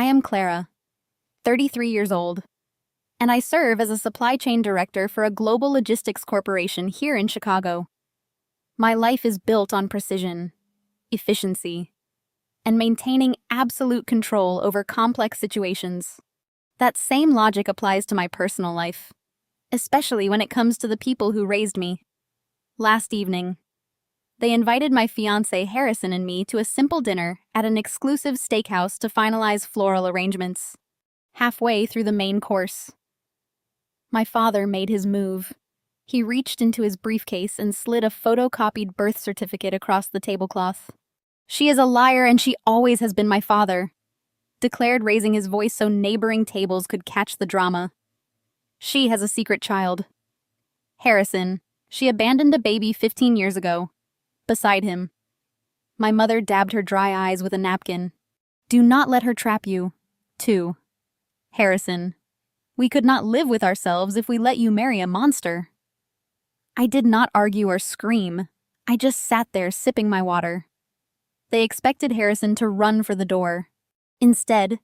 am Clara, 33 years old, and I serve as a supply chain director for a global logistics corporation here in Chicago. My life is built on precision, efficiency, and maintaining absolute control over complex situations. That same logic applies to my personal life, especially when it comes to the people who raised me. Last evening, they invited my fiancé Harrison and me to a simple dinner at an exclusive steakhouse to finalize floral arrangements. Halfway through the main course, my father made his move. He reached into his briefcase and slid a photocopied birth certificate across the tablecloth. "She is a liar and she always has been my father," declared, raising his voice so neighboring tables could catch the drama. "She has a secret child. Harrison. She abandoned a baby 15 years ago. Beside him." My mother dabbed her dry eyes with a napkin. "Do not let her trap you. 2. Harrison. We could not live with ourselves if we let you marry a monster." I did not argue or scream. I just sat there sipping my water. They expected Harrison to run for the door. Instead,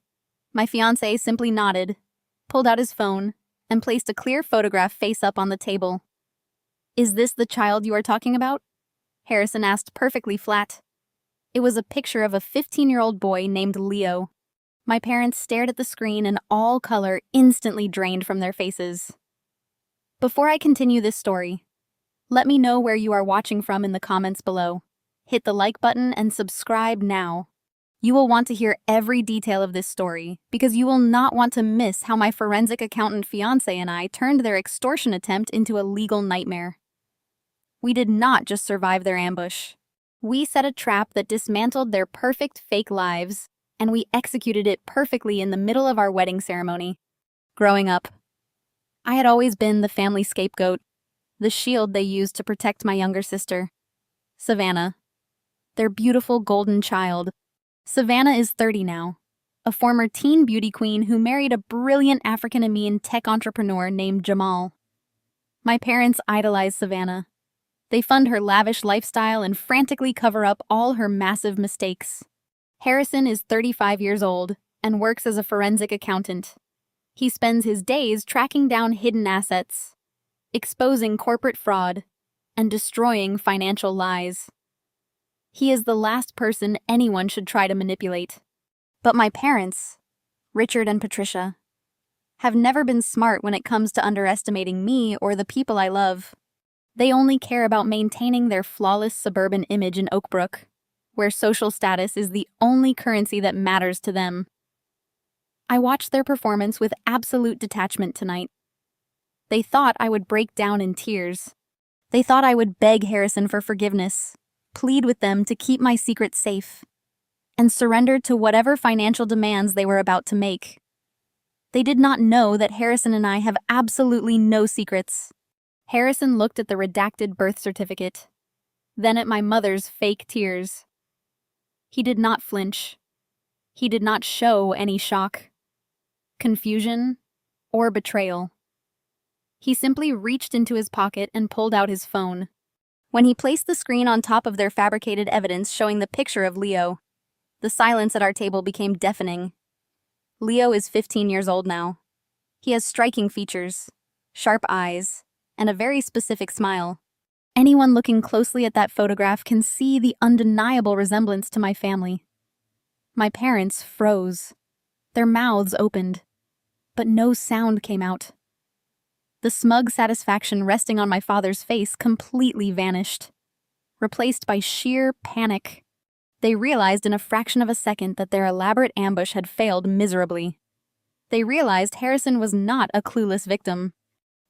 my fiancé simply nodded, pulled out his phone, and placed a clear photograph face up on the table. "Is this the child you are talking about?" Harrison asked perfectly flat. It was a picture of a 15-year-old boy named Leo. My parents stared at the screen and all color instantly drained from their faces. Before I continue this story, let me know where you are watching from in the comments below. Hit the like button and subscribe now. You will want to hear every detail of this story because you will not want to miss how my forensic accountant fiancé and I turned their extortion attempt into a legal nightmare. We did not just survive their ambush. We set a trap that dismantled their perfect fake lives, and we executed it perfectly in the middle of our wedding ceremony. Growing up, I had always been the family scapegoat, the shield they used to protect my younger sister, Savannah, their beautiful golden child. Savannah is 30 now, a former teen beauty queen who married a brilliant African-American tech entrepreneur named Jamal. My parents idolize Savannah. They fund her lavish lifestyle and frantically cover up all her massive mistakes. Harrison is 35 years old and works as a forensic accountant. He spends his days tracking down hidden assets, exposing corporate fraud, and destroying financial lies. He is the last person anyone should try to manipulate. But my parents, Richard and Patricia, have never been smart when it comes to underestimating me or the people I love. They only care about maintaining their flawless suburban image in Oak Brook, where social status is the only currency that matters to them. I watched their performance with absolute detachment tonight. They thought I would break down in tears. They thought I would beg Harrison for forgiveness, plead with them to keep my secret safe, and surrender to whatever financial demands they were about to make. They did not know that Harrison and I have absolutely no secrets. Harrison looked at the redacted birth certificate, then at my mother's fake tears. He did not flinch. He did not show any shock, confusion, or betrayal. He simply reached into his pocket and pulled out his phone. When he placed the screen on top of their fabricated evidence showing the picture of Leo, the silence at our table became deafening. Leo is 15 years old now. He has striking features, sharp eyes, and a very specific smile. Anyone looking closely at that photograph can see the undeniable resemblance to my family. My parents froze. Their mouths opened, but no sound came out. The smug satisfaction resting on my father's face completely vanished, replaced by sheer panic. They realized in a fraction of a second that their elaborate ambush had failed miserably. They realized Harrison was not a clueless victim.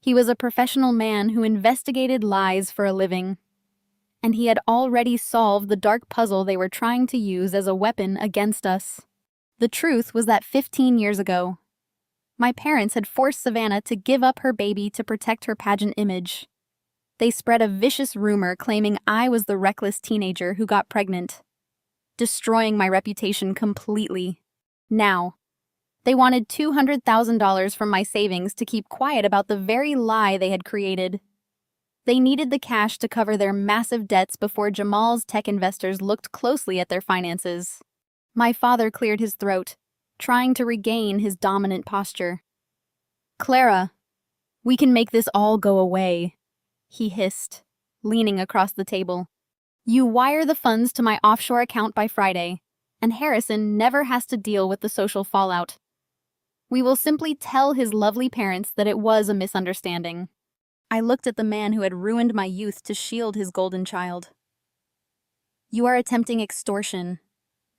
He was a professional man who investigated lies for a living, and he had already solved the dark puzzle they were trying to use as a weapon against us. The truth was that 15 years ago, my parents had forced Savannah to give up her baby to protect her pageant image. They spread a vicious rumor claiming I was the reckless teenager who got pregnant, destroying my reputation completely. Now, they wanted $200,000 from my savings to keep quiet about the very lie they had created. They needed the cash to cover their massive debts before Jamal's tech investors looked closely at their finances. My father cleared his throat. trying to regain his dominant posture. "Clara, we can make this all go away," he hissed, leaning across the table. "You wire the funds to my offshore account by Friday, and Harrison never has to deal with the social fallout. We will simply tell his lovely parents that it was a misunderstanding." I looked at the man who had ruined my youth to shield his golden child. "You are attempting extortion,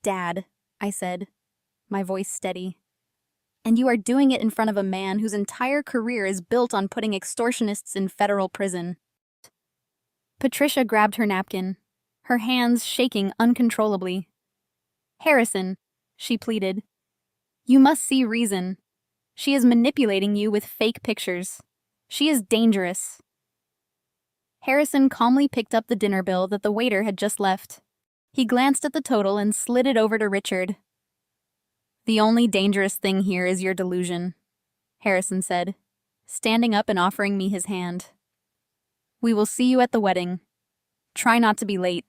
Dad," I said, my voice steady. "And you are doing it in front of a man whose entire career is built on putting extortionists in federal prison." Patricia grabbed her napkin, her hands shaking uncontrollably. "Harrison," she pleaded, "you must see reason. She is manipulating you with fake pictures. She is dangerous." Harrison calmly picked up the dinner bill that the waiter had just left. He glanced at the total and slid it over to Richard. "The only dangerous thing here is your delusion," Harrison said, standing up and offering me his hand. "We will see you at the wedding. Try not to be late."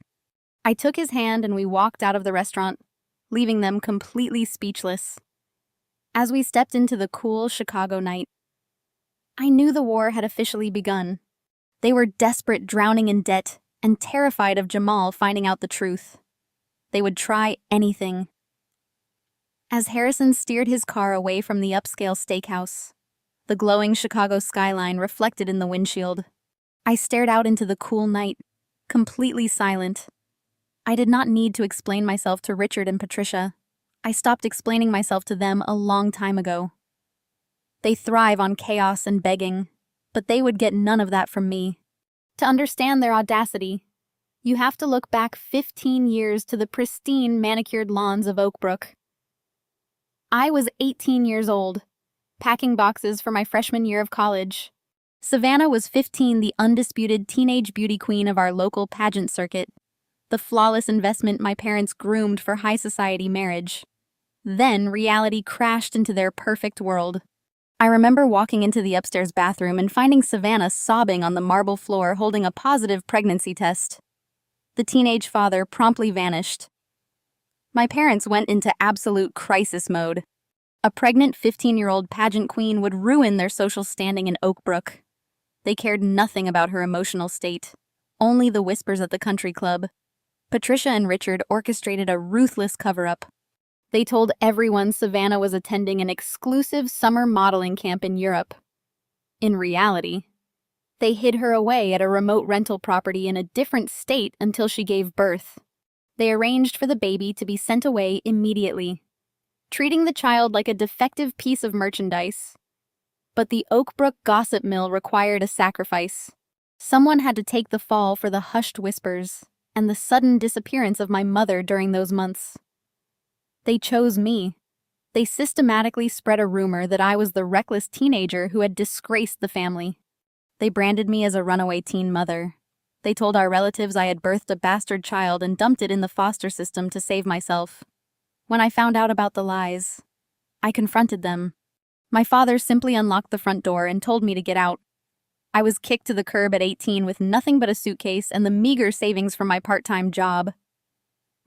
I took his hand and we walked out of the restaurant, leaving them completely speechless. As we stepped into the cool Chicago night, I knew the war had officially begun. They were desperate, drowning in debt, and terrified of Jamal finding out the truth. They would try anything. As Harrison steered his car away from the upscale steakhouse, the glowing Chicago skyline reflected in the windshield, I stared out into the cool night, completely silent. I did not need to explain myself to Richard and Patricia. I stopped explaining myself to them a long time ago. They thrive on chaos and begging, but they would get none of that from me. To understand their audacity, you have to look back 15 years to the pristine, manicured lawns of Oak Brook. I was 18 years old, packing boxes for my freshman year of college. Savannah was 15, the undisputed teenage beauty queen of our local pageant circuit, the flawless investment my parents groomed for high society marriage. Then reality crashed into their perfect world. I remember walking into the upstairs bathroom and finding Savannah sobbing on the marble floor holding a positive pregnancy test. The teenage father promptly vanished. My parents went into absolute crisis mode. A pregnant 15-year-old pageant queen would ruin their social standing in Oak Brook. They cared nothing about her emotional state, only the whispers at the country club. Patricia and Richard orchestrated a ruthless cover-up. They told everyone Savannah was attending an exclusive summer modeling camp in Europe. In reality, they hid her away at a remote rental property in a different state until she gave birth. They arranged for the baby to be sent away immediately, treating the child like a defective piece of merchandise. But the Oak Brook gossip mill required a sacrifice. Someone had to take the fall for the hushed whispers and the sudden disappearance of my mother during those months. They chose me. They systematically spread a rumor that I was the reckless teenager who had disgraced the family. They branded me as a runaway teen mother. They told our relatives I had birthed a bastard child and dumped it in the foster system to save myself. When I found out about the lies, I confronted them. My father simply unlocked the front door and told me to get out. I was kicked to the curb at 18 with nothing but a suitcase and the meager savings from my part-time job.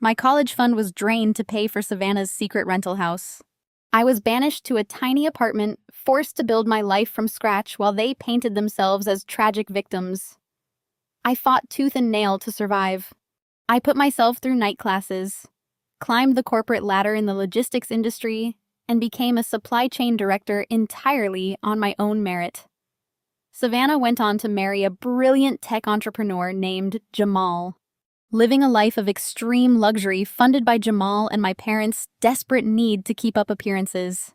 My college fund was drained to pay for Savannah's secret rental house. I was banished to a tiny apartment, forced to build my life from scratch while they painted themselves as tragic victims. I fought tooth and nail to survive. I put myself through night classes, climbed the corporate ladder in the logistics industry, and became a supply chain director entirely on my own merit. Savannah went on to marry a brilliant tech entrepreneur named Jamal. Living a life of extreme luxury funded by Jamal and my parents' desperate need to keep up appearances.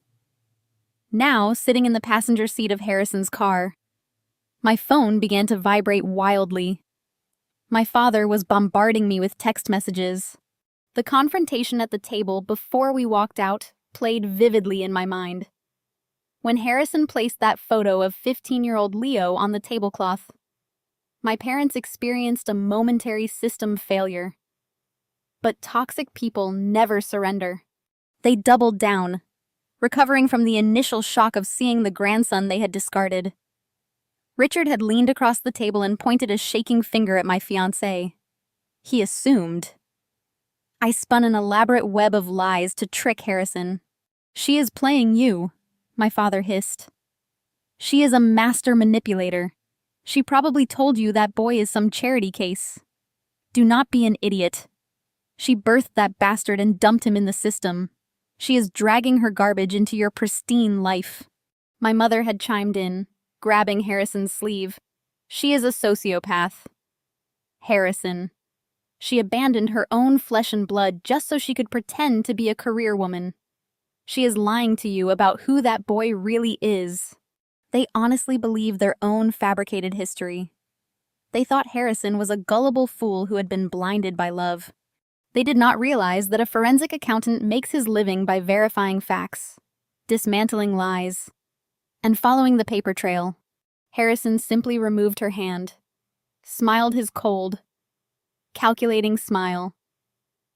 Now, sitting in the passenger seat of Harrison's car, my phone began to vibrate wildly. My father was bombarding me with text messages. The confrontation at the table before we walked out played vividly in my mind. When Harrison placed that photo of 15-year-old Leo on the tablecloth, my parents experienced a momentary system failure. But toxic people never surrender. They doubled down, recovering from the initial shock of seeing the grandson they had discarded. Richard had leaned across the table and pointed a shaking finger at my fiancé. He assumed. I spun an elaborate web of lies to trick Harrison. She is playing you, my father hissed. She is a master manipulator. She probably told you that boy is some charity case. Do not be an idiot. She birthed that bastard and dumped him in the system. She is dragging her garbage into your pristine life. My mother had chimed in, grabbing Harrison's sleeve. She is a sociopath. Harrison. She abandoned her own flesh and blood just so she could pretend to be a career woman. She is lying to you about who that boy really is. They honestly believe their own fabricated history. They thought Harrison was a gullible fool who had been blinded by love. They did not realize that a forensic accountant makes his living by verifying facts, dismantling lies, and following the paper trail. Harrison simply removed her hand, smiled his cold, calculating smile,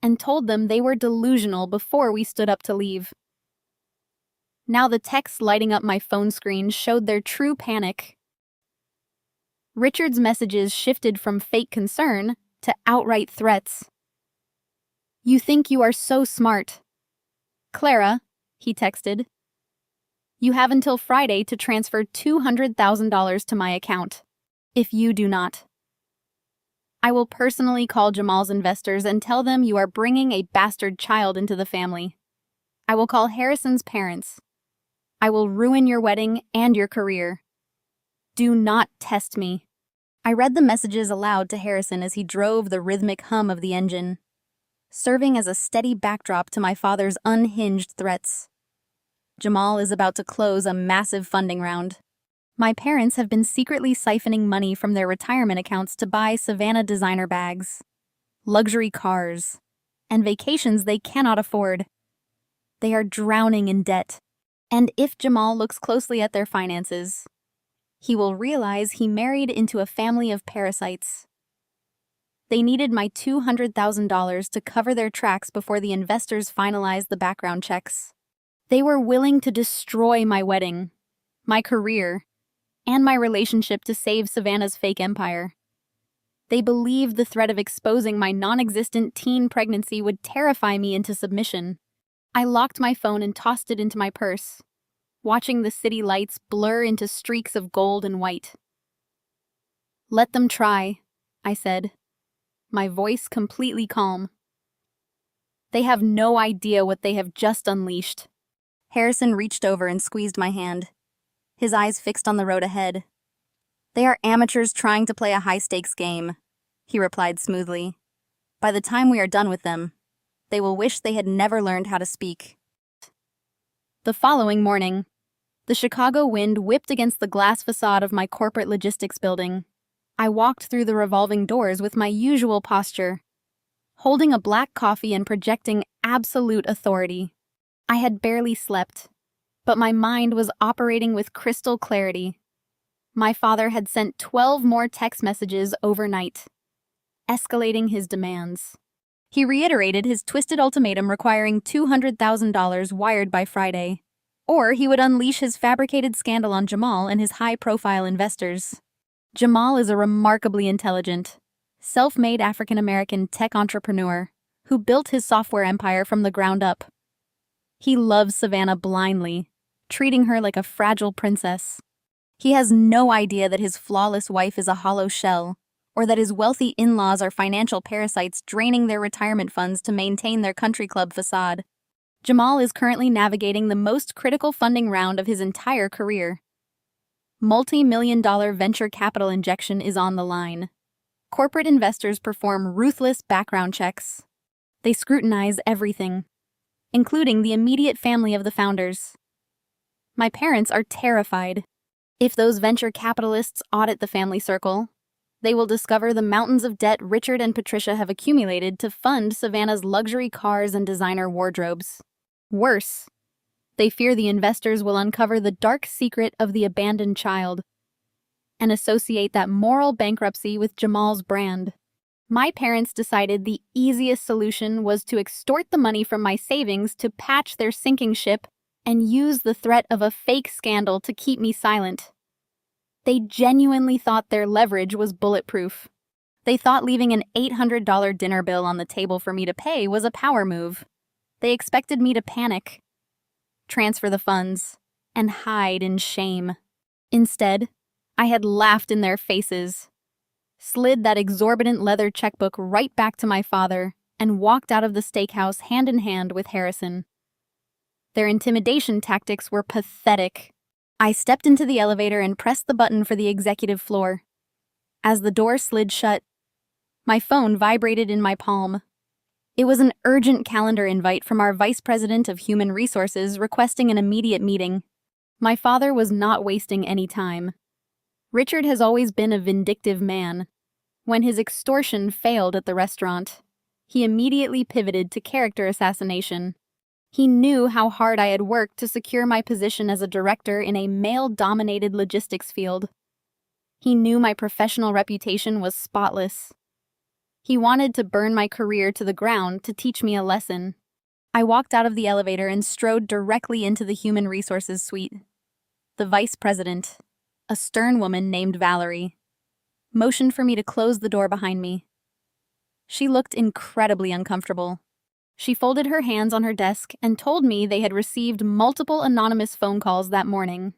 and told them they were delusional before we stood up to leave. Now the texts lighting up my phone screen showed their true panic. Richard's messages shifted from fake concern to outright threats. You think you are so smart. Clara, he texted. You have until Friday to transfer $200,000 to my account. If you do not, I will personally call Jamal's investors and tell them you are bringing a bastard child into the family. I will call Harrison's parents. I will ruin your wedding and your career. Do not test me. I read the messages aloud to Harrison as he drove the rhythmic hum of the engine, serving as a steady backdrop to my father's unhinged threats. Jamal is about to close a massive funding round. My parents have been secretly siphoning money from their retirement accounts to buy Savannah designer bags, luxury cars, and vacations they cannot afford. They are drowning in debt. And if Jamal looks closely at their finances, he will realize he married into a family of parasites. They needed my $200,000 to cover their tracks before the investors finalized the background checks. They were willing to destroy my wedding, my career, and my relationship to save Savannah's fake empire. They believed the threat of exposing my non-existent teen pregnancy would terrify me into submission. I locked my phone and tossed it into my purse, watching the city lights blur into streaks of gold and white. Let them try, I said, my voice completely calm. They have no idea what they have just unleashed. Harrison reached over and squeezed my hand, his eyes fixed on the road ahead. They are amateurs trying to play a high-stakes game, he replied smoothly. By the time we are done with them, they will wish they had never learned how to speak. The following morning, the Chicago wind whipped against the glass facade of my corporate logistics building. I walked through the revolving doors with my usual posture, holding a black coffee and projecting absolute authority. I had barely slept, but my mind was operating with crystal clarity. My father had sent 12 more text messages overnight, escalating his demands. He reiterated his twisted ultimatum requiring $200,000 wired by Friday, or he would unleash his fabricated scandal on Jamal and his high-profile investors. Jamal is a remarkably intelligent, self-made African-American tech entrepreneur who built his software empire from the ground up. He loves Savannah blindly, treating her like a fragile princess. He has no idea that his flawless wife is a hollow shell, or that his wealthy in-laws are financial parasites draining their retirement funds to maintain their country club facade. Jamal is currently navigating the most critical funding round of his entire career. Multi-million-dollar venture capital injection is on the line. Corporate investors perform ruthless background checks. They scrutinize everything, including the immediate family of the founders. My parents are terrified. If those venture capitalists audit the family circle, they will discover the mountains of debt Richard and Patricia have accumulated to fund Savannah's luxury cars and designer wardrobes. Worse, they fear the investors will uncover the dark secret of the abandoned child and associate that moral bankruptcy with Jamal's brand. My parents decided the easiest solution was to extort the money from my savings to patch their sinking ship and use the threat of a fake scandal to keep me silent. They genuinely thought their leverage was bulletproof. They thought leaving an $800 dinner bill on the table for me to pay was a power move. They expected me to panic. transfer the funds, and hide in shame. Instead, I had laughed in their faces, slid that exorbitant leather checkbook right back to my father, and walked out of the steakhouse hand in hand with Harrison. Their intimidation tactics were pathetic. I stepped into the elevator and pressed the button for the executive floor. As the door slid shut, my phone vibrated in my palm. It was an urgent calendar invite from our Vice President of Human Resources requesting an immediate meeting. My father was not wasting any time. Richard has always been a vindictive man. When his extortion failed at the restaurant, he immediately pivoted to character assassination. He knew how hard I had worked to secure my position as a director in a male-dominated logistics field. He knew my professional reputation was spotless. He wanted to burn my career to the ground to teach me a lesson. I walked out of the elevator and strode directly into the Human Resources suite. The vice president, a stern woman named Valerie, motioned for me to close the door behind me. She looked incredibly uncomfortable. She folded her hands on her desk and told me they had received multiple anonymous phone calls that morning.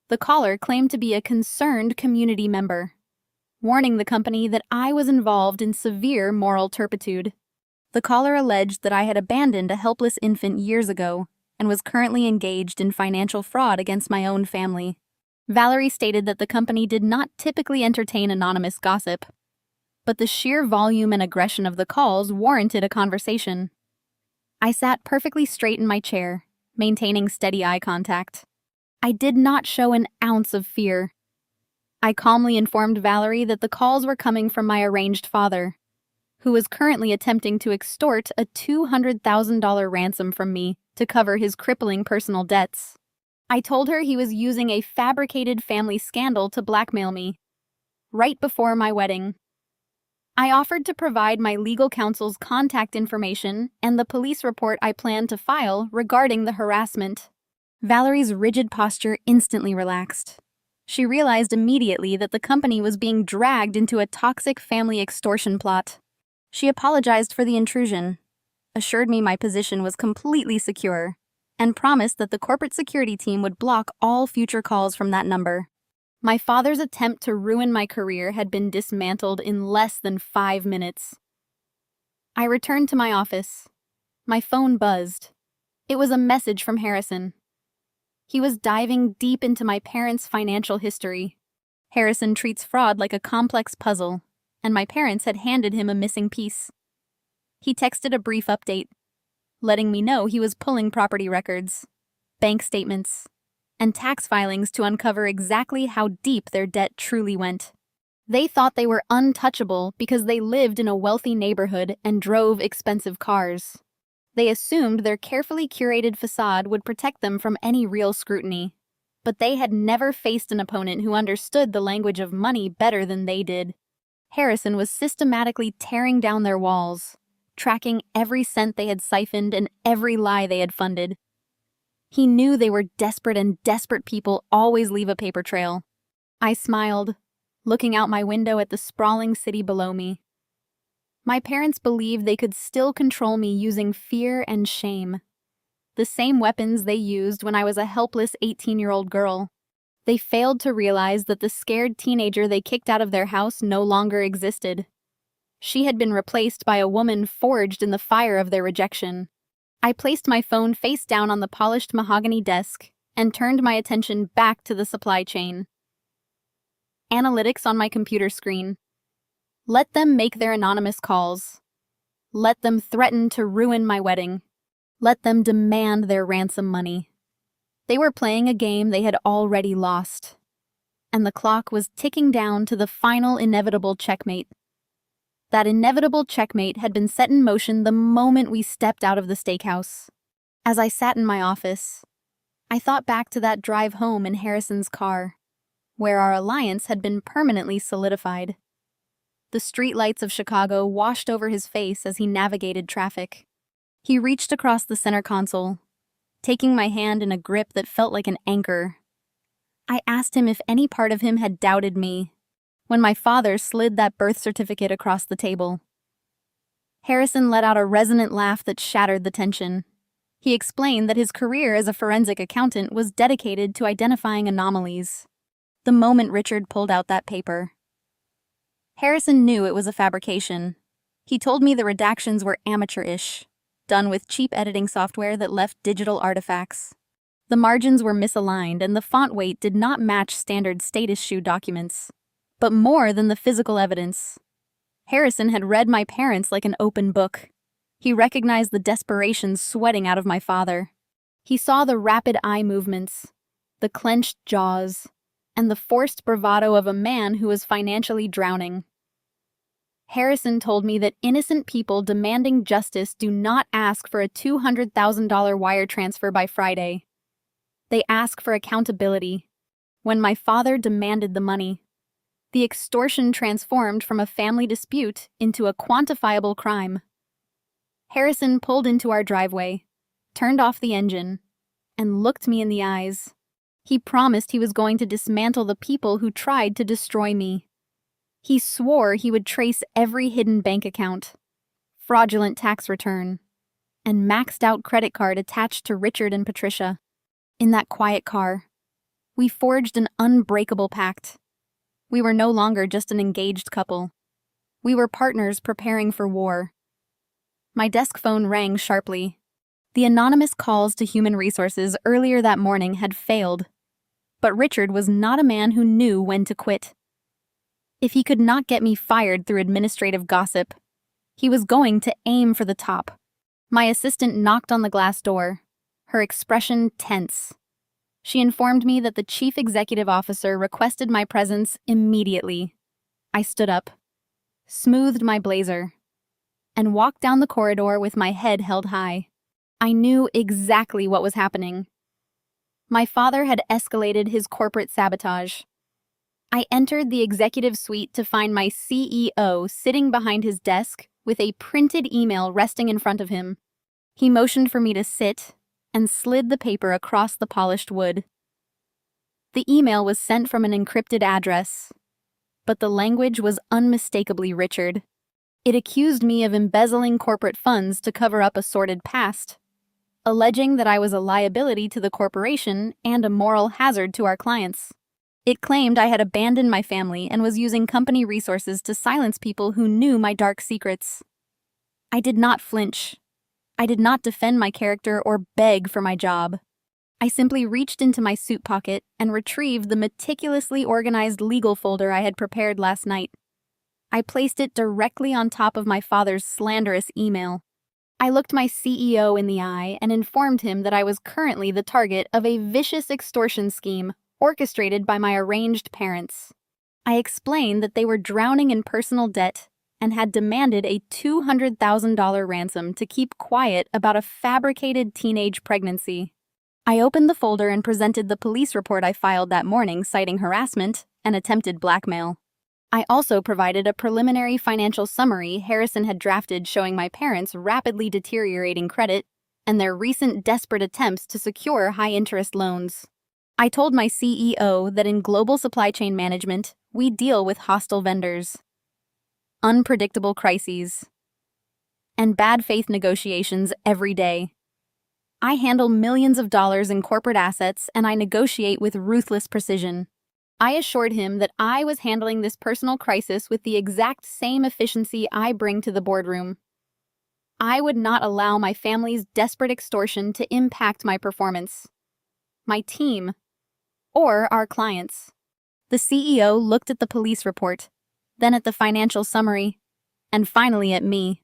The caller claimed to be a concerned community member, warning the company that I was involved in severe moral turpitude. The caller alleged that I had abandoned a helpless infant years ago and was currently engaged in financial fraud against my own family. Valerie stated that the company did not typically entertain anonymous gossip, but the sheer volume and aggression of the calls warranted a conversation. I sat perfectly straight in my chair, maintaining steady eye contact. I did not show an ounce of fear. I calmly informed Valerie that the calls were coming from my estranged father, who was currently attempting to extort a $200,000 ransom from me to cover his crippling personal debts. I told her he was using a fabricated family scandal to blackmail me, right before my wedding. I offered to provide my legal counsel's contact information and the police report I planned to file regarding the harassment. Valerie's rigid posture instantly relaxed. She realized immediately that the company was being dragged into a toxic family extortion plot. She apologized for the intrusion, assured me my position was completely secure, and promised that the corporate security team would block all future calls from that number. My father's attempt to ruin my career had been dismantled in less than 5 minutes. I returned to my office. My phone buzzed. It was a message from Harrison. He was diving deep into my parents' financial history. Harrison treats fraud like a complex puzzle, and my parents had handed him a missing piece. He texted a brief update, letting me know he was pulling property records, bank statements, and tax filings to uncover exactly how deep their debt truly went. They thought they were untouchable because they lived in a wealthy neighborhood and drove expensive cars. They assumed their carefully curated facade would protect them from any real scrutiny, but they had never faced an opponent who understood the language of money better than they did. Harrison was systematically tearing down their walls, tracking every cent they had siphoned and every lie they had funded. He knew they were desperate, and desperate people always leave a paper trail. I smiled, looking out my window at the sprawling city below me. My parents believed they could still control me using fear and shame, the same weapons they used when I was a helpless 18-year-old girl. They failed to realize that the scared teenager they kicked out of their house no longer existed. She had been replaced by a woman forged in the fire of their rejection. I placed my phone face down on the polished mahogany desk and turned my attention back to the supply chain. Analytics on my computer screen. Let them make their anonymous calls. Let them threaten to ruin my wedding. Let them demand their ransom money. They were playing a game they had already lost, and the clock was ticking down to the final inevitable checkmate. That inevitable checkmate had been set in motion the moment we stepped out of the steakhouse. As I sat in my office, I thought back to that drive home in Harrison's car, where our alliance had been permanently solidified. The streetlights of Chicago washed over his face as he navigated traffic. He reached across the center console, taking my hand in a grip that felt like an anchor. I asked him if any part of him had doubted me when my father slid that birth certificate across the table. Harrison let out a resonant laugh that shattered the tension. He explained that his career as a forensic accountant was dedicated to identifying anomalies. The moment Richard pulled out that paper, Harrison knew it was a fabrication. He told me the redactions were amateurish, done with cheap editing software that left digital artifacts. The margins were misaligned and the font weight did not match standard state-issue documents. But more than the physical evidence, Harrison had read my parents like an open book. He recognized the desperation sweating out of my father. He saw the rapid eye movements, the clenched jaws, and the forced bravado of a man who was financially drowning. Harrison told me that innocent people demanding justice do not ask for a $200,000 wire transfer by Friday. They ask for accountability. When my father demanded the money, the extortion transformed from a family dispute into a quantifiable crime. Harrison pulled into our driveway, turned off the engine, and looked me in the eyes. He promised he was going to dismantle the people who tried to destroy me. He swore he would trace every hidden bank account, fraudulent tax return, and maxed out credit card attached to Richard and Patricia. In that quiet car, we forged an unbreakable pact. We were no longer just an engaged couple. We were partners preparing for war. My desk phone rang sharply. The anonymous calls to human resources earlier that morning had failed. But Richard was not a man who knew when to quit. If he could not get me fired through administrative gossip, he was going to aim for the top. My assistant knocked on the glass door, her expression tense. She informed me that the chief executive officer requested my presence immediately. I stood up, smoothed my blazer, and walked down the corridor with my head held high. I knew exactly what was happening. My father had escalated his corporate sabotage. I entered the executive suite to find my CEO sitting behind his desk with a printed email resting in front of him. He motioned for me to sit and slid the paper across the polished wood. The email was sent from an encrypted address, but the language was unmistakably Richard. It accused me of embezzling corporate funds to cover up a sordid past, alleging that I was a liability to the corporation and a moral hazard to our clients. It claimed I had abandoned my family and was using company resources to silence people who knew my dark secrets. I did not flinch. I did not defend my character or beg for my job. I simply reached into my suit pocket and retrieved the meticulously organized legal folder I had prepared last night. I placed it directly on top of my father's slanderous email. I looked my CEO in the eye and informed him that I was currently the target of a vicious extortion scheme orchestrated by my arranged parents. I explained that they were drowning in personal debt and had demanded a $200,000 ransom to keep quiet about a fabricated teenage pregnancy. I opened the folder and presented the police report I filed that morning citing harassment and attempted blackmail. I also provided a preliminary financial summary Harrison had drafted showing my parents' rapidly deteriorating credit and their recent desperate attempts to secure high-interest loans. I told my CEO that in global supply chain management, we deal with hostile vendors, unpredictable crises, and bad faith negotiations every day. I handle millions of dollars in corporate assets and I negotiate with ruthless precision. I assured him that I was handling this personal crisis with the exact same efficiency I bring to the boardroom. I would not allow my family's desperate extortion to impact my performance, my team, or our clients. The CEO looked at the police report, then at the financial summary, and finally at me.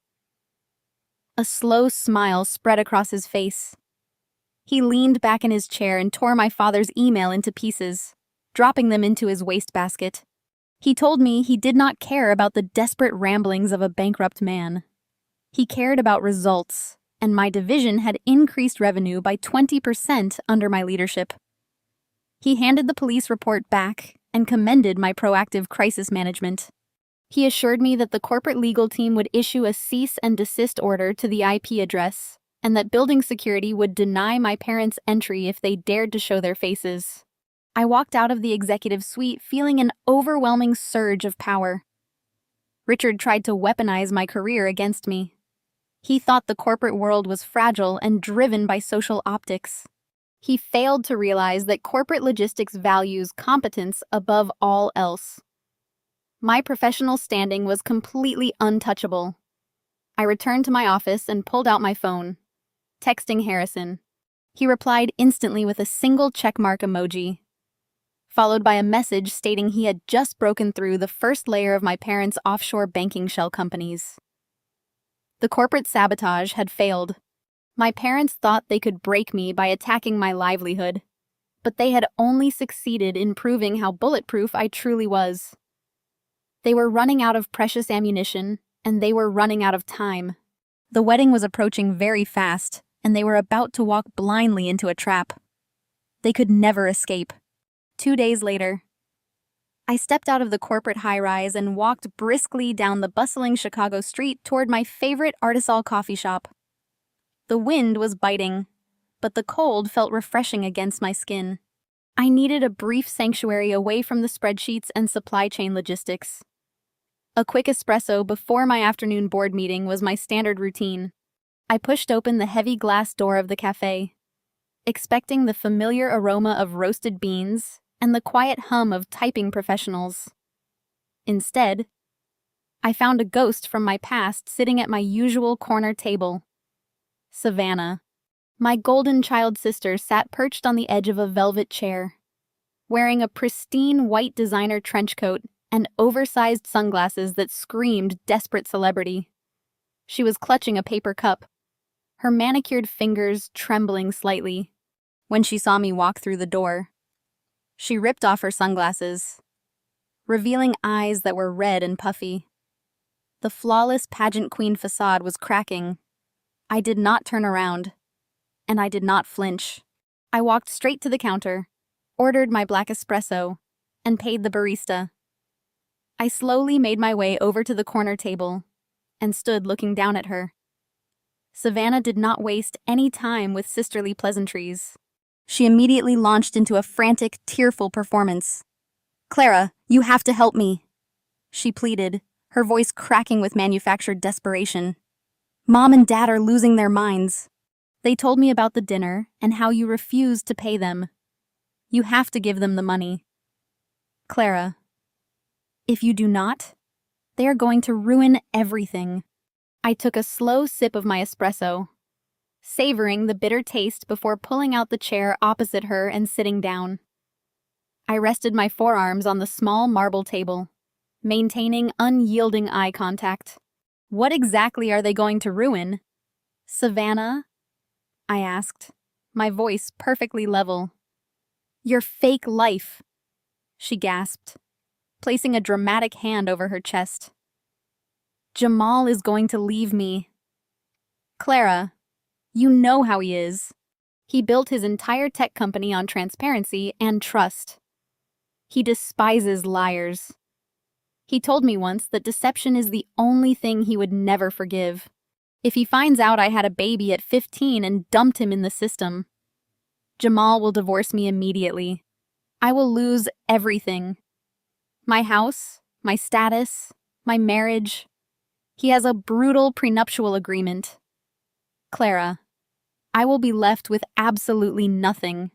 A slow smile spread across his face. He leaned back in his chair and tore my father's email into pieces, dropping them into his wastebasket. He told me he did not care about the desperate ramblings of a bankrupt man. He cared about results, and my division had increased revenue by 20% under my leadership. He handed the police report back and commended my proactive crisis management. He assured me that the corporate legal team would issue a cease and desist order to the IP address, and that building security would deny my parents entry if they dared to show their faces. I walked out of the executive suite feeling an overwhelming surge of power. Richard tried to weaponize my career against me. He thought the corporate world was fragile and driven by social optics. He failed to realize that corporate logistics values competence above all else. My professional standing was completely untouchable. I returned to my office and pulled out my phone, texting Harrison. He replied instantly with a single checkmark emoji, followed by a message stating he had just broken through the first layer of my parents' offshore banking shell companies. The corporate sabotage had failed. My parents thought they could break me by attacking my livelihood, but they had only succeeded in proving how bulletproof I truly was. They were running out of precious ammunition, and they were running out of time. The wedding was approaching very fast, and they were about to walk blindly into a trap. They could never escape. 2 days later, I stepped out of the corporate high-rise and walked briskly down the bustling Chicago street toward my favorite Artisol coffee shop. The wind was biting, but the cold felt refreshing against my skin. I needed a brief sanctuary away from the spreadsheets and supply chain logistics. A quick espresso before my afternoon board meeting was my standard routine. I pushed open the heavy glass door of the cafe, expecting the familiar aroma of roasted beans and the quiet hum of typing professionals. Instead, I found a ghost from my past sitting at my usual corner table. Savannah, my golden child sister, sat perched on the edge of a velvet chair, wearing a pristine white designer trench coat and oversized sunglasses that screamed desperate celebrity. She was clutching a paper cup, her manicured fingers trembling slightly. When she saw me walk through the door, she ripped off her sunglasses, revealing eyes that were red and puffy. The flawless pageant queen facade was cracking. I did not turn around, and I did not flinch. I walked straight to the counter, ordered my black espresso, and paid the barista. I slowly made my way over to the corner table and stood looking down at her. Savannah did not waste any time with sisterly pleasantries. She immediately launched into a frantic, tearful performance. "Clara, you have to help me," she pleaded, her voice cracking with manufactured desperation. "Mom and Dad are losing their minds. They told me about the dinner and how you refused to pay them. You have to give them the money. Clara, if you do not, they are going to ruin everything." I took a slow sip of my espresso, savoring the bitter taste before pulling out the chair opposite her and sitting down. I rested my forearms on the small marble table, maintaining unyielding eye contact. "What exactly are they going to ruin, Savannah?" I asked, my voice perfectly level. "Your fake life," she gasped, placing a dramatic hand over her chest. "Jamal is going to leave me. Clara, you know how he is. He built his entire tech company on transparency and trust. He despises liars. He told me once that deception is the only thing he would never forgive. If he finds out I had a baby at 15 and dumped him in the system, Jamal will divorce me immediately. I will lose everything. My house, my status, my marriage. He has a brutal prenuptial agreement. Clara, I will be left with absolutely nothing."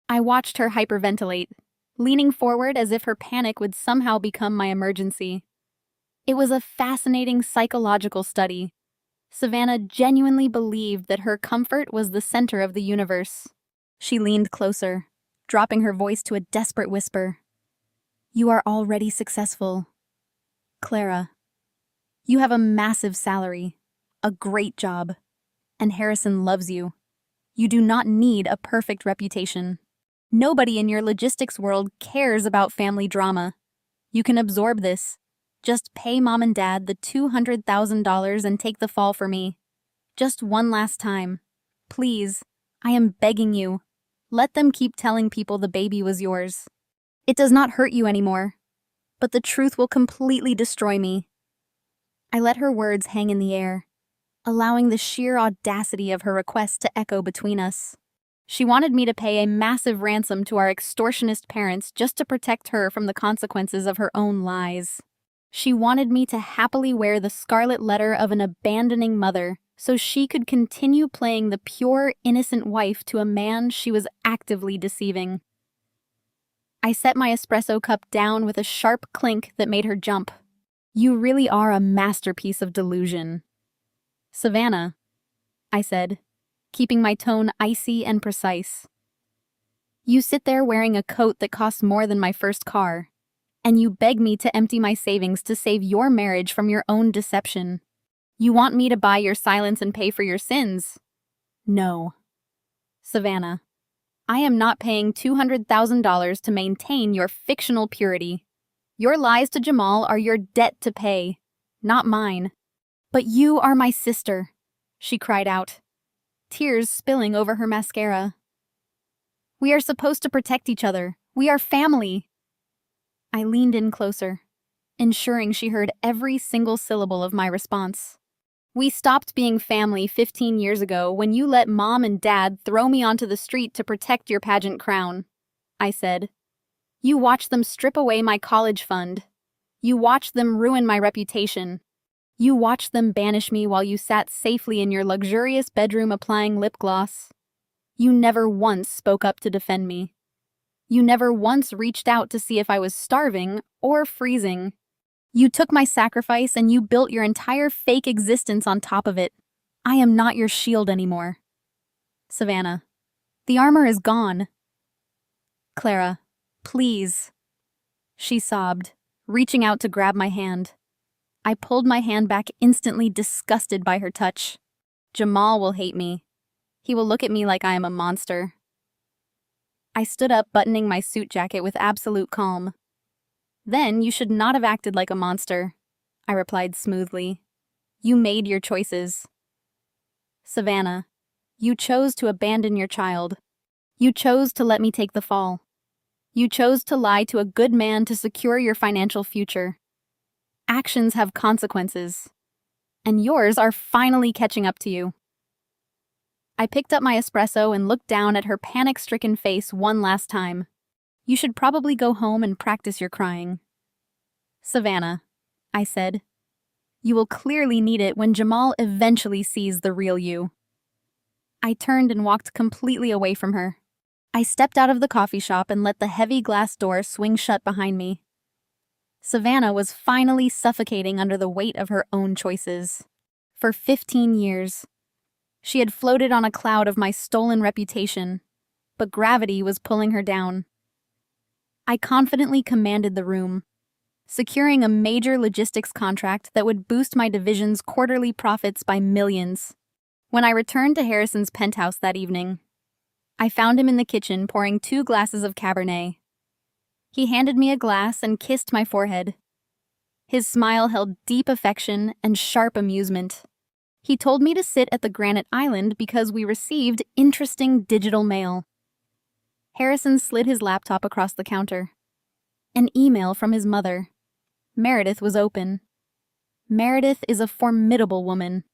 I watched her hyperventilate, leaning forward as if her panic would somehow become my emergency. It was a fascinating psychological study. Savannah genuinely believed that her comfort was the center of the universe. She leaned closer, dropping her voice to a desperate whisper. "You are already successful. Clara, you have a massive salary, a great job, and Harrison loves you. You do not need a perfect reputation. Nobody in your logistics world cares about family drama. You can absorb this. Just pay Mom and Dad the $200,000 and take the fall for me. Just one last time. Please, I am begging you. Let them keep telling people the baby was yours. It does not hurt you anymore, but the truth will completely destroy me." I let her words hang in the air, allowing the sheer audacity of her request to echo between us. She wanted me to pay a massive ransom to our extortionist parents just to protect her from the consequences of her own lies. She wanted me to happily wear the scarlet letter of an abandoning mother so she could continue playing the pure, innocent wife to a man she was actively deceiving. I set my espresso cup down with a sharp clink that made her jump. "You really are a masterpiece of delusion." "Savannah," I said, keeping my tone icy and precise. "You sit there wearing a coat that costs more than my first car, and you beg me to empty my savings to save your marriage from your own deception. You want me to buy your silence and pay for your sins? No. Savannah, I am not paying $200,000 to maintain your fictional purity. Your lies to Jamal are your debt to pay, not mine." "But you are my sister," she cried out, tears spilling over her mascara. "We are supposed to protect each other. We are family." I leaned in closer, ensuring she heard every single syllable of my response. "We stopped being family 15 years ago when you let Mom and Dad throw me onto the street to protect your pageant crown," I said. "You watched them strip away my college fund. You watched them ruin my reputation. You watched them banish me while you sat safely in your luxurious bedroom applying lip gloss. You never once spoke up to defend me. You never once reached out to see if I was starving or freezing. You took my sacrifice and you built your entire fake existence on top of it. I am not your shield anymore. Savannah, the armor is gone." "Clara, please," she sobbed, reaching out to grab my hand. I pulled my hand back instantly, disgusted by her touch. "Jamal will hate me. He will look at me like I am a monster." I stood up, buttoning my suit jacket with absolute calm. "Then you should not have acted like a monster," I replied smoothly. "You made your choices. Savannah, you chose to abandon your child. You chose to let me take the fall. You chose to lie to a good man to secure your financial future. Actions have consequences, and yours are finally catching up to you." I picked up my espresso and looked down at her panic-stricken face one last time. "You should probably go home and practice your crying." "Savannah," I said, "you will clearly need it when Jamal eventually sees the real you." I turned and walked completely away from her. I stepped out of the coffee shop and let the heavy glass door swing shut behind me. Savannah was finally suffocating under the weight of her own choices. For 15 years, she had floated on a cloud of my stolen reputation, but gravity was pulling her down. I confidently commanded the room, securing a major logistics contract that would boost my division's quarterly profits by millions. When I returned to Harrison's penthouse that evening, I found him in the kitchen pouring 2 glasses of Cabernet. He handed me a glass and kissed my forehead. His smile held deep affection and sharp amusement. He told me to sit at the granite island because we received interesting digital mail. Harrison slid his laptop across the counter. An email from his mother. Meredith was open. Meredith is a formidable woman.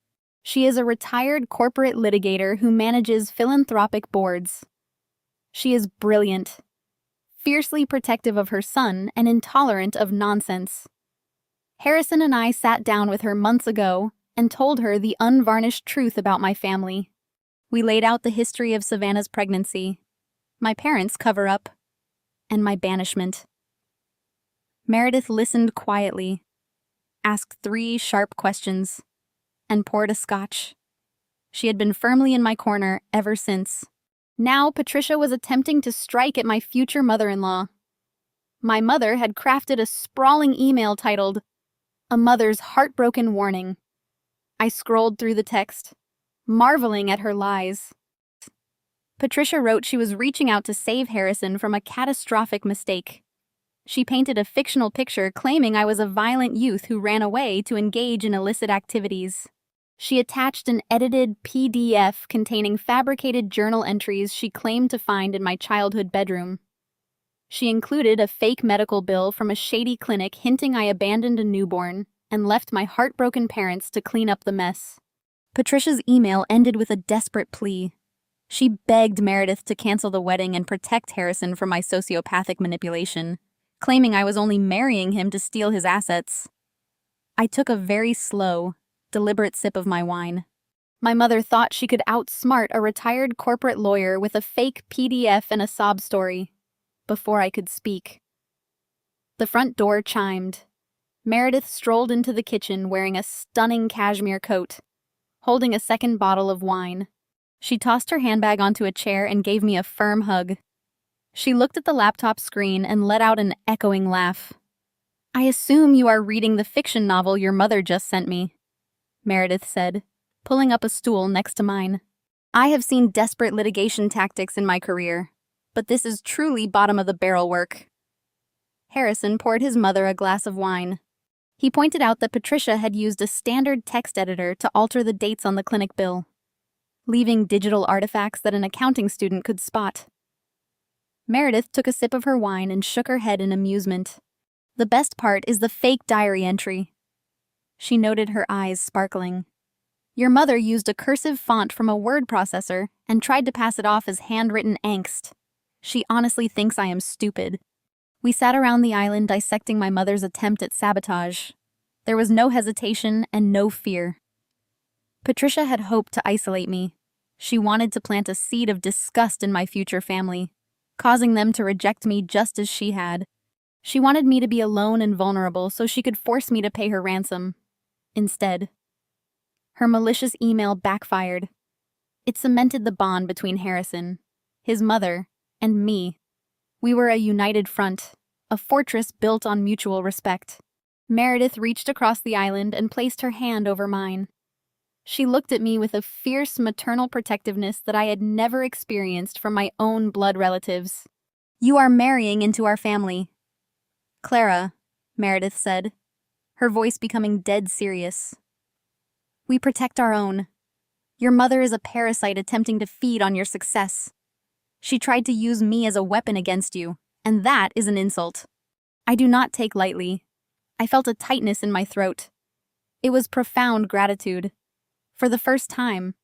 She is a retired corporate litigator who manages philanthropic boards. She is brilliant, fiercely protective of her son and intolerant of nonsense. Harrison and I sat down with her months ago and told her the unvarnished truth about my family. We laid out the history of Savannah's pregnancy, my parents' cover-up, and my banishment. Meredith listened quietly, asked 3 sharp questions, and poured a scotch. She had been firmly in my corner ever since. Now Patricia was attempting to strike at my future mother-in-law. My mother had crafted a sprawling email titled, "A Mother's Heartbroken Warning." I scrolled through the text, marveling at her lies. Patricia wrote she was reaching out to save Harrison from a catastrophic mistake. She painted a fictional picture claiming I was a violent youth who ran away to engage in illicit activities. She attached an edited PDF containing fabricated journal entries she claimed to find in my childhood bedroom. She included a fake medical bill from a shady clinic hinting I abandoned a newborn and left my heartbroken parents to clean up the mess. Patricia's email ended with a desperate plea. She begged Meredith to cancel the wedding and protect Harrison from my sociopathic manipulation, claiming I was only marrying him to steal his assets. I took a very slow, deliberate sip of my wine. My mother thought she could outsmart a retired corporate lawyer with a fake PDF and a sob story. Before I could speak, the front door chimed. Meredith strolled into the kitchen wearing a stunning cashmere coat, holding a second bottle of wine. She tossed her handbag onto a chair and gave me a firm hug. She looked at the laptop screen and let out an echoing laugh. "I assume you are reading the fiction novel your mother just sent me," Meredith said, pulling up a stool next to mine. "I have seen desperate litigation tactics in my career, but this is truly bottom-of-the-barrel work." Harrison poured his mother a glass of wine. He pointed out that Patricia had used a standard text editor to alter the dates on the clinic bill, leaving digital artifacts that an accounting student could spot. Meredith took a sip of her wine and shook her head in amusement. "The best part is the fake diary entry." She noted, her eyes sparkling. "Your mother used a cursive font from a word processor and tried to pass it off as handwritten angst. She honestly thinks I am stupid." We sat around the island dissecting my mother's attempt at sabotage. There was no hesitation and no fear. Patricia had hoped to isolate me. She wanted to plant a seed of disgust in my future family, causing them to reject me just as she had. She wanted me to be alone and vulnerable so she could force me to pay her ransom. Instead, her malicious email backfired. It cemented the bond between Harrison, his mother, and me. We were a united front, a fortress built on mutual respect. Meredith reached across the island and placed her hand over mine. She looked at me with a fierce maternal protectiveness that I had never experienced from my own blood relatives. "You are marrying into our family." "Clara," Meredith said, her voice becoming dead serious. "We protect our own. Your mother is a parasite attempting to feed on your success. She tried to use me as a weapon against you, and that is an insult. I do not take lightly." I felt a tightness in my throat. It was profound gratitude. For the first time,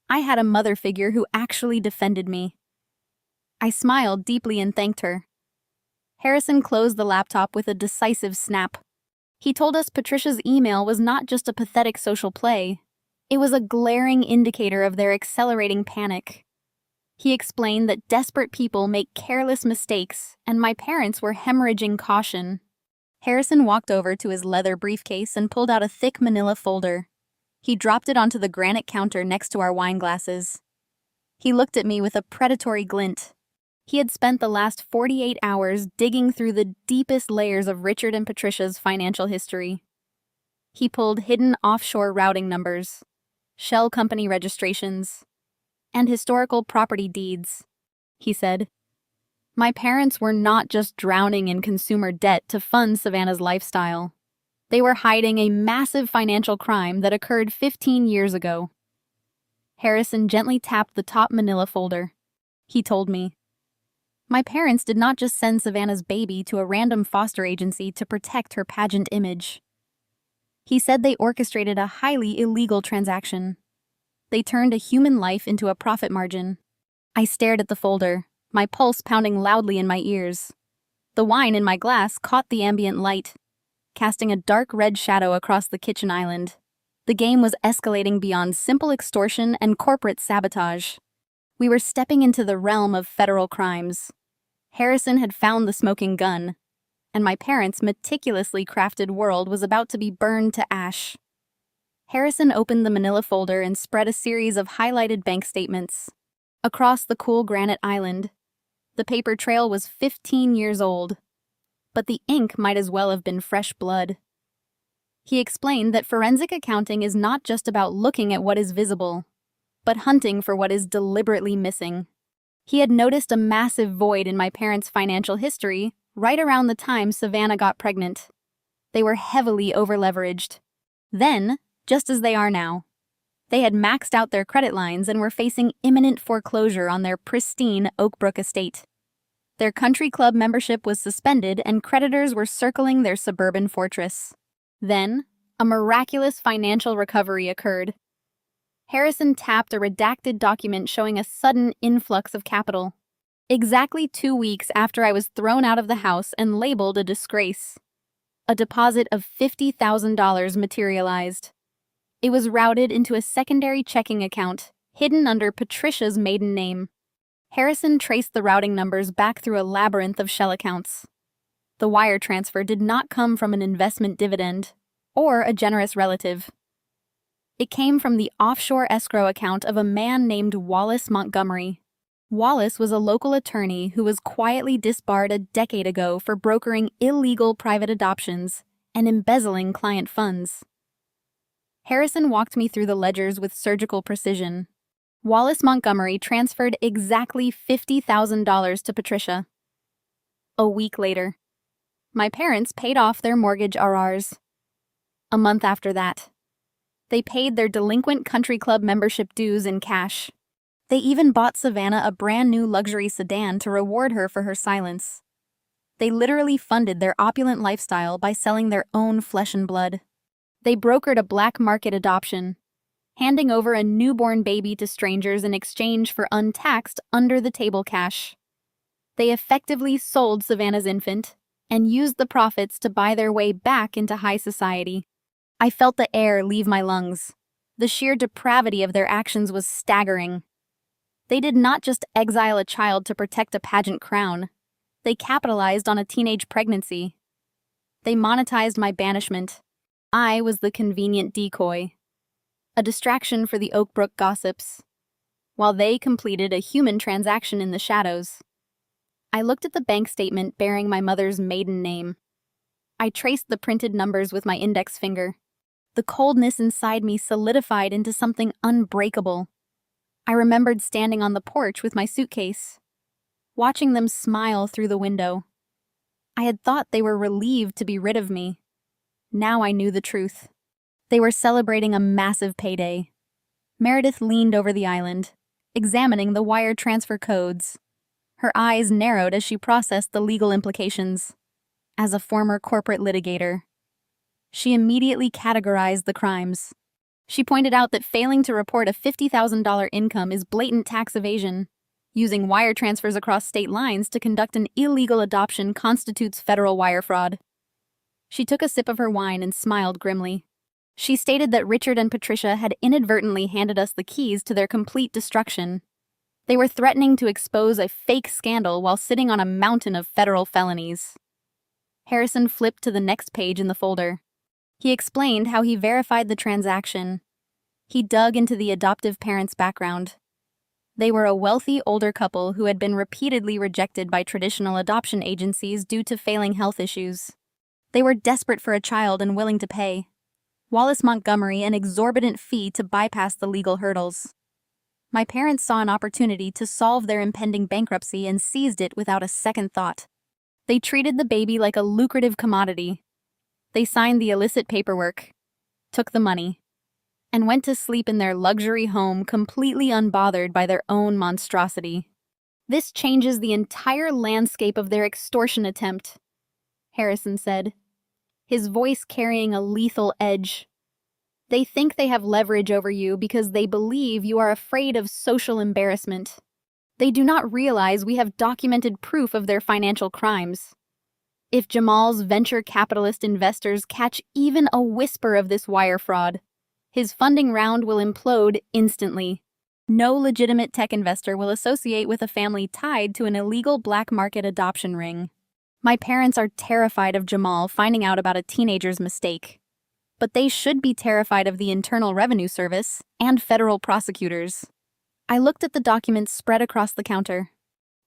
I had a mother figure who actually defended me. I smiled deeply and thanked her. Harrison closed the laptop with a decisive snap. He told us Patricia's email was not just a pathetic social play. It was a glaring indicator of their accelerating panic. He explained that desperate people make careless mistakes, and my parents were hemorrhaging caution. Harrison walked over to his leather briefcase and pulled out a thick manila folder. He dropped it onto the granite counter next to our wine glasses. He looked at me with a predatory glint. He had spent the last 48 hours digging through the deepest layers of Richard and Patricia's financial history. He pulled hidden offshore routing numbers, shell company registrations, and historical property deeds. He said, "My parents were not just drowning in consumer debt to fund Savannah's lifestyle. They were hiding a massive financial crime that occurred 15 years ago." Harrison gently tapped the top manila folder. He told me, "My parents did not just send Savannah's baby to a random foster agency to protect her pageant image. He said they orchestrated a highly illegal transaction. They turned a human life into a profit margin." I stared at the folder, my pulse pounding loudly in my ears. The wine in my glass caught the ambient light, casting a dark red shadow across the kitchen island. The game was escalating beyond simple extortion and corporate sabotage. We were stepping into the realm of federal crimes. Harrison had found the smoking gun, and my parents' meticulously crafted world was about to be burned to ash. Harrison opened the manila folder and spread a series of highlighted bank statements. Across the cool granite island, the paper trail was 15 years old, but the ink might as well have been fresh blood. He explained that forensic accounting is not just about looking at what is visible, but hunting for what is deliberately missing. He had noticed a massive void in my parents' financial history right around the time Savannah got pregnant. They were heavily over-leveraged. Then, just as they are now, they had maxed out their credit lines and were facing imminent foreclosure on their pristine Oakbrook estate. Their country club membership was suspended and creditors were circling their suburban fortress. Then, a miraculous financial recovery occurred. Harrison tapped a redacted document showing a sudden influx of capital. Exactly 2 weeks after I was thrown out of the house and labeled a disgrace, a deposit of $50,000 materialized. It was routed into a secondary checking account, hidden under Patricia's maiden name. Harrison traced the routing numbers back through a labyrinth of shell accounts. The wire transfer did not come from an investment dividend or a generous relative. It came from the offshore escrow account of a man named Wallace Montgomery. Wallace was a local attorney who was quietly disbarred a decade ago for brokering illegal private adoptions and embezzling client funds. Harrison walked me through the ledgers with surgical precision. Wallace Montgomery transferred exactly $50,000 to Patricia. A week later, my parents paid off their mortgage RRs. A month after that, they paid their delinquent country club membership dues in cash. They even bought Savannah a brand new luxury sedan to reward her for her silence. They literally funded their opulent lifestyle by selling their own flesh and blood. They brokered a black market adoption, handing over a newborn baby to strangers in exchange for untaxed, under-the-table cash. They effectively sold Savannah's infant and used the profits to buy their way back into high society. I felt the air leave my lungs. The sheer depravity of their actions was staggering. They did not just exile a child to protect a pageant crown. They capitalized on a teenage pregnancy. They monetized my banishment. I was the convenient decoy, a distraction for the Oakbrook gossips, while they completed a human transaction in the shadows. I looked at the bank statement bearing my mother's maiden name. I traced the printed numbers with my index finger. The coldness inside me solidified into something unbreakable. I remembered standing on the porch with my suitcase, watching them smile through the window. I had thought they were relieved to be rid of me. Now I knew the truth. They were celebrating a massive payday. Meredith leaned over the island, examining the wire transfer codes. Her eyes narrowed as she processed the legal implications. As a former corporate litigator, she immediately categorized the crimes. She pointed out that failing to report a $50,000 income is blatant tax evasion. Using wire transfers across state lines to conduct an illegal adoption constitutes federal wire fraud. She took a sip of her wine and smiled grimly. She stated that Richard and Patricia had inadvertently handed us the keys to their complete destruction. They were threatening to expose a fake scandal while sitting on a mountain of federal felonies. Harrison flipped to the next page in the folder. He explained how he verified the transaction. He dug into the adoptive parents' background. They were a wealthy older couple who had been repeatedly rejected by traditional adoption agencies due to failing health issues. They were desperate for a child and willing to pay Wallace Montgomery an exorbitant fee to bypass the legal hurdles. My parents saw an opportunity to solve their impending bankruptcy and seized it without a second thought. They treated the baby like a lucrative commodity. They signed the illicit paperwork, took the money, and went to sleep in their luxury home completely unbothered by their own monstrosity. This changes the entire landscape of their extortion attempt, Harrison said, his voice carrying a lethal edge. They think they have leverage over you because they believe you are afraid of social embarrassment. They do not realize we have documented proof of their financial crimes. If Jamal's venture capitalist investors catch even a whisper of this wire fraud, his funding round will implode instantly. No legitimate tech investor will associate with a family tied to an illegal black market adoption ring. My parents are terrified of Jamal finding out about a teenager's mistake. But they should be terrified of the Internal Revenue Service and federal prosecutors. I looked at the documents spread across the counter.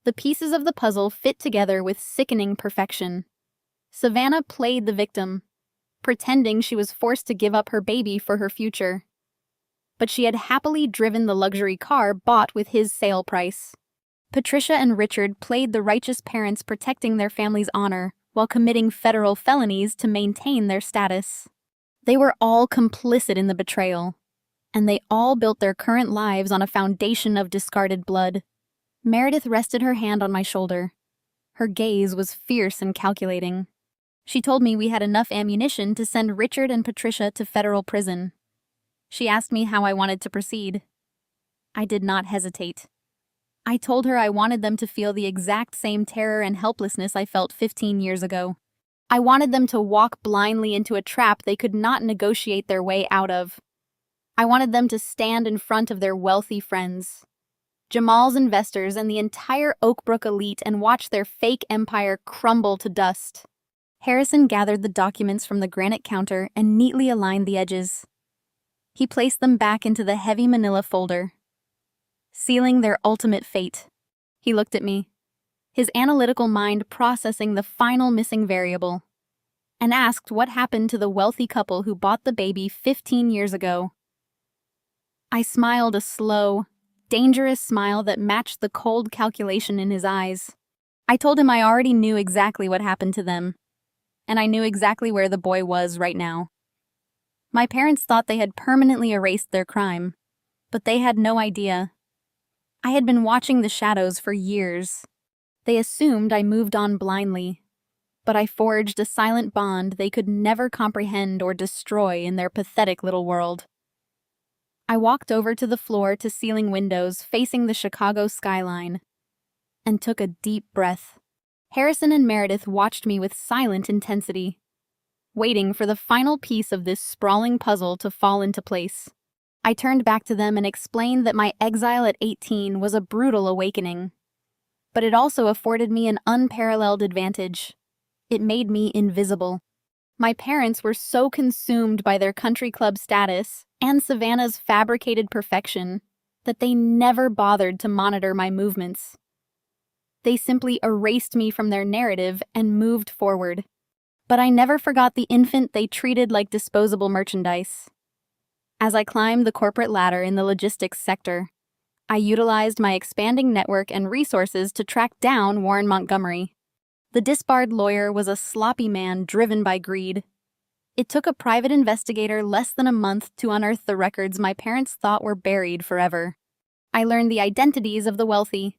The pieces of the puzzle fit together with sickening perfection. Savannah played the victim, pretending she was forced to give up her baby for her future. But she had happily driven the luxury car bought with his sale price. Patricia and Richard played the righteous parents protecting their family's honor while committing federal felonies to maintain their status. They were all complicit in the betrayal, and they all built their current lives on a foundation of discarded blood. Meredith rested her hand on my shoulder. Her gaze was fierce and calculating. She told me we had enough ammunition to send Richard and Patricia to federal prison. She asked me how I wanted to proceed. I did not hesitate. I told her I wanted them to feel the exact same terror and helplessness I felt 15 years ago. I wanted them to walk blindly into a trap they could not negotiate their way out of. I wanted them to stand in front of their wealthy friends, Jamal's investors, and the entire Oakbrook elite and watch their fake empire crumble to dust. Harrison gathered the documents from the granite counter and neatly aligned the edges. He placed them back into the heavy manila folder, sealing their ultimate fate. He looked at me, his analytical mind processing the final missing variable, and asked what happened to the wealthy couple who bought the baby 15 years ago. I smiled, a slow, dangerous smile that matched the cold calculation in his eyes. I told him I already knew exactly what happened to them, and I knew exactly where the boy was right now. My parents thought they had permanently erased their crime, but they had no idea. I had been watching the shadows for years. They assumed I moved on blindly, but I forged a silent bond they could never comprehend or destroy in their pathetic little world. I walked over to the floor-to-ceiling windows facing the Chicago skyline and took a deep breath. Harrison and Meredith watched me with silent intensity, waiting for the final piece of this sprawling puzzle to fall into place. I turned back to them and explained that my exile at 18 was a brutal awakening, but it also afforded me an unparalleled advantage. It made me invisible. My parents were so consumed by their country club status and Savannah's fabricated perfection that they never bothered to monitor my movements. They simply erased me from their narrative and moved forward. But I never forgot the infant they treated like disposable merchandise. As I climbed the corporate ladder in the logistics sector, I utilized my expanding network and resources to track down Warren Montgomery. The disbarred lawyer was a sloppy man driven by greed. It took a private investigator less than a month to unearth the records my parents thought were buried forever. I learned the identities of the wealthy,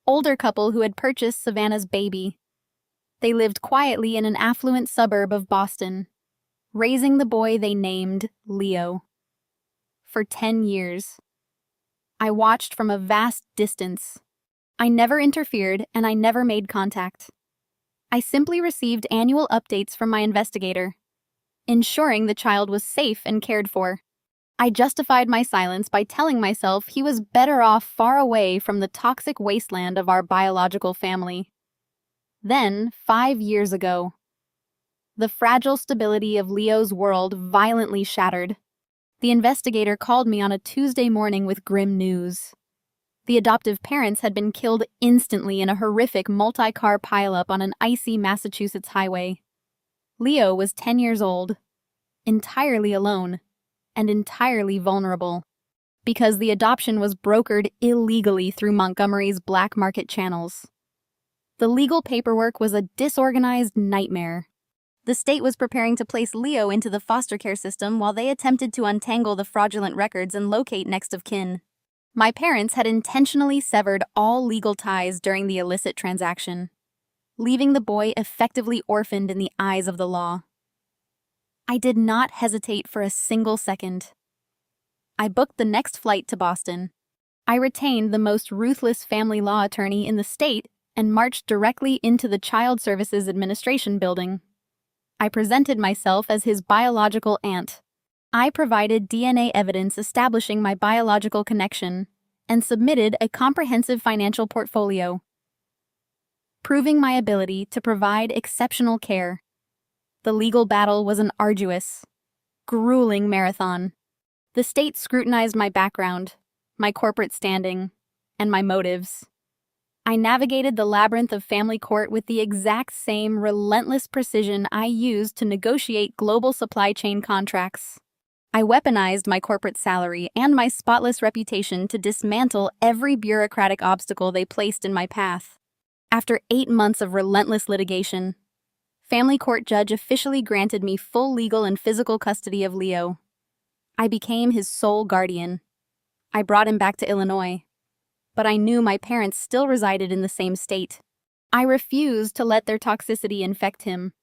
older couple who had purchased Savannah's baby. They lived quietly in an affluent suburb of Boston, raising the boy they named Leo. For 10 years, I watched from a vast distance. I never interfered and I never made contact. I simply received annual updates from my investigator, ensuring the child was safe and cared for. I justified my silence by telling myself he was better off far away from the toxic wasteland of our biological family. Then, 5 years ago, the fragile stability of Leo's world violently shattered. The investigator called me on a Tuesday morning with grim news. The adoptive parents had been killed instantly in a horrific multi-car pileup on an icy Massachusetts highway. Leo was 10 years old, entirely alone, and entirely vulnerable, because the adoption was brokered illegally through Montgomery's black market channels. The legal paperwork was a disorganized nightmare. The state was preparing to place Leo into the foster care system while they attempted to untangle the fraudulent records and locate next of kin. My parents had intentionally severed all legal ties during the illicit transaction, leaving the boy effectively orphaned in the eyes of the law. I did not hesitate for a single second. I booked the next flight to Boston. I retained the most ruthless family law attorney in the state and marched directly into the Child Services Administration building. I presented myself as his biological aunt. I provided DNA evidence establishing my biological connection and submitted a comprehensive financial portfolio, proving my ability to provide exceptional care. The legal battle was an arduous, grueling marathon. The state scrutinized my background, my corporate standing, and my motives. I navigated the labyrinth of family court with the exact same relentless precision I used to negotiate global supply chain contracts. I weaponized my corporate salary and my spotless reputation to dismantle every bureaucratic obstacle they placed in my path. After 8 months of relentless litigation, family court judge officially granted me full legal and physical custody of Leo. I became his sole guardian. I brought him back to Illinois, but I knew my parents still resided in the same state. I refused to let their toxicity infect him.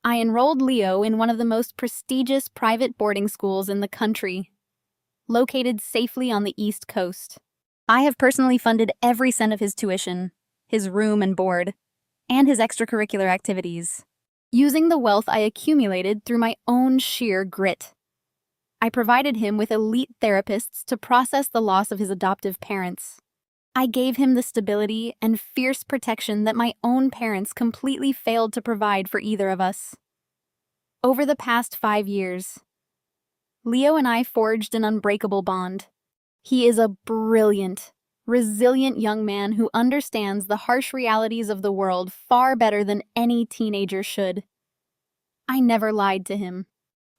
I enrolled Leo in one of the most prestigious private boarding schools in the country, located safely on the East Coast. I have personally funded every cent of his tuition, his room and board, and his extracurricular activities, using the wealth I accumulated through my own sheer grit. I provided him with elite therapists to process the loss of his adoptive parents. I gave him the stability and fierce protection that my own parents completely failed to provide for either of us. Over the past 5 years, Leo and I forged an unbreakable bond. He is a brilliant, resilient young man who understands the harsh realities of the world far better than any teenager should. I never lied to him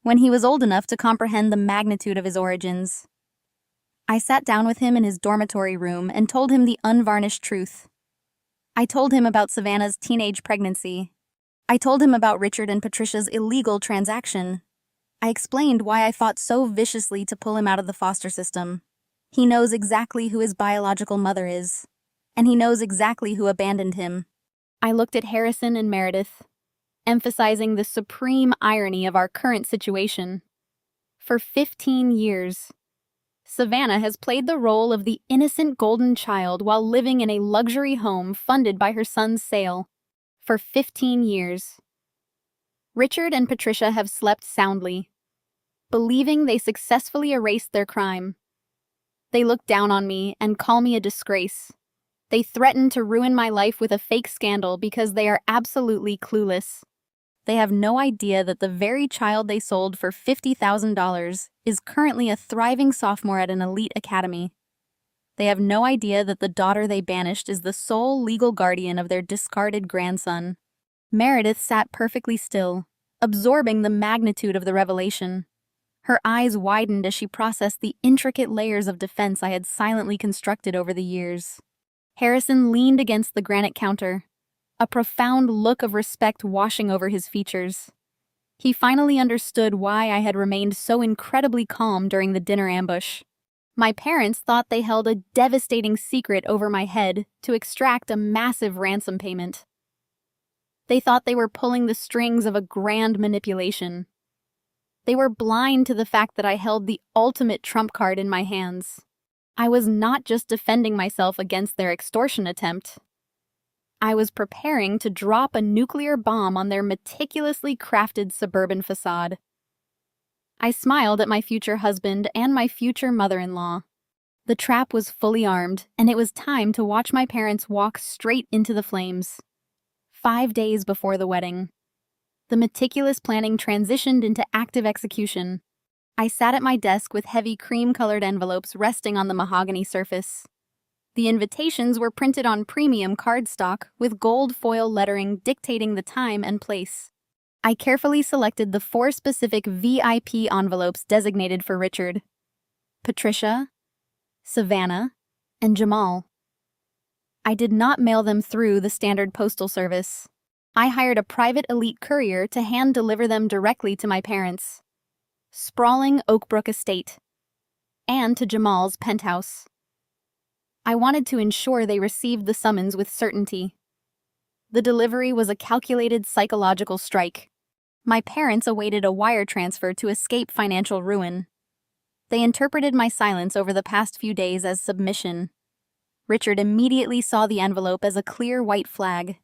when he was old enough to comprehend the magnitude of his origins. I sat down with him in his dormitory room and told him the unvarnished truth. I told him about Savannah's teenage pregnancy. I told him about Richard and Patricia's illegal transaction. I explained why I fought so viciously to pull him out of the foster system. He knows exactly who his biological mother is, and he knows exactly who abandoned him. I looked at Harrison and Meredith, emphasizing the supreme irony of our current situation. For 15 years, Savannah has played the role of the innocent golden child while living in a luxury home funded by her son's sale. For 15 years. Richard and Patricia have slept soundly, believing they successfully erased their crime. They look down on me and call me a disgrace. They threaten to ruin my life with a fake scandal because they are absolutely clueless. They have no idea that the very child they sold for $50,000 is currently a thriving sophomore at an elite academy. They have no idea that the daughter they banished is the sole legal guardian of their discarded grandson. Meredith sat perfectly still, absorbing the magnitude of the revelation. Her eyes widened as she processed the intricate layers of defense I had silently constructed over the years. Harrison leaned against the granite counter, a profound look of respect washing over his features. He finally understood why I had remained so incredibly calm during the dinner ambush. My parents thought they held a devastating secret over my head to extract a massive ransom payment. They thought they were pulling the strings of a grand manipulation. They were blind to the fact that I held the ultimate trump card in my hands. I was not just defending myself against their extortion attempt. I was preparing to drop a nuclear bomb on their meticulously crafted suburban facade. I smiled at my future husband and my future mother-in-law. The trap was fully armed, and it was time to watch my parents walk straight into the flames. 5 days before the wedding, the meticulous planning transitioned into active execution. I sat at my desk with heavy cream-colored envelopes resting on the mahogany surface. The invitations were printed on premium cardstock with gold foil lettering dictating the time and place. I carefully selected the 4 specific VIP envelopes designated for Richard, Patricia, Savannah, and Jamal. I did not mail them through the standard postal service. I hired a private elite courier to hand-deliver them directly to my parents' sprawling Oakbrook estate, and to Jamal's penthouse. I wanted to ensure they received the summons with certainty. The delivery was a calculated psychological strike. My parents awaited a wire transfer to escape financial ruin. They interpreted my silence over the past few days as submission. Richard immediately saw the envelope as a clear white flag.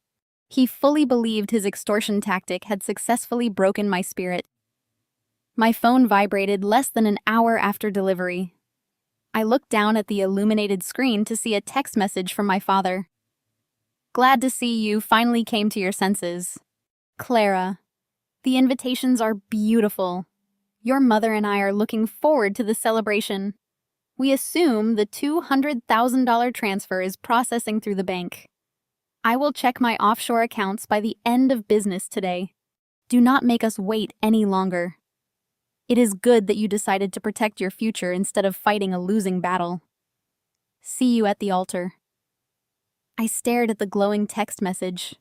He fully believed his extortion tactic had successfully broken my spirit. My phone vibrated less than an hour after delivery. I looked down at the illuminated screen to see a text message from my father. "Glad to see you finally came to your senses. Clara, the invitations are beautiful. Your mother and I are looking forward to the celebration. We assume the $200,000 transfer is processing through the bank. I will check my offshore accounts by the end of business today. Do not make us wait any longer. It is good that you decided to protect your future instead of fighting a losing battle. See you at the altar." I stared at the glowing text message,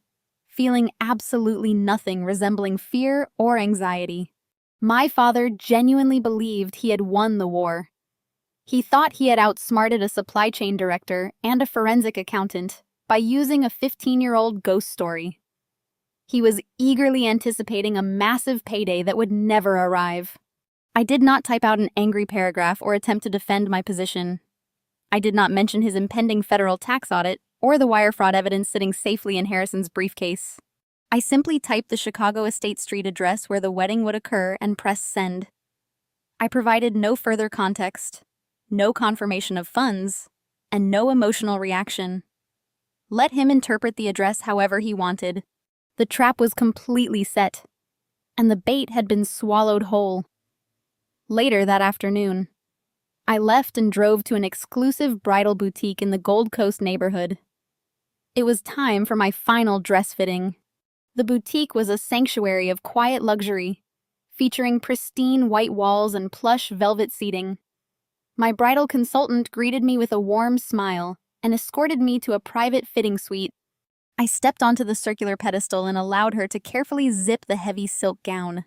feeling absolutely nothing resembling fear or anxiety. My father genuinely believed he had won the war. He thought he had outsmarted a supply chain director and a forensic accountant by using a 15-year-old ghost story. He was eagerly anticipating a massive payday that would never arrive. I did not type out an angry paragraph or attempt to defend my position. I did not mention his impending federal tax audit or the wire fraud evidence sitting safely in Harrison's briefcase. I simply typed the Chicago Estate Street address where the wedding would occur and pressed send. I provided no further context, no confirmation of funds, and no emotional reaction. Let him interpret the address however he wanted. The trap was completely set, and the bait had been swallowed whole. Later that afternoon, I left and drove to an exclusive bridal boutique in the Gold Coast neighborhood. It was time for my final dress fitting. The boutique was a sanctuary of quiet luxury, featuring pristine white walls and plush velvet seating. My bridal consultant greeted me with a warm smile and escorted me to a private fitting suite. I stepped onto the circular pedestal and allowed her to carefully zip the heavy silk gown.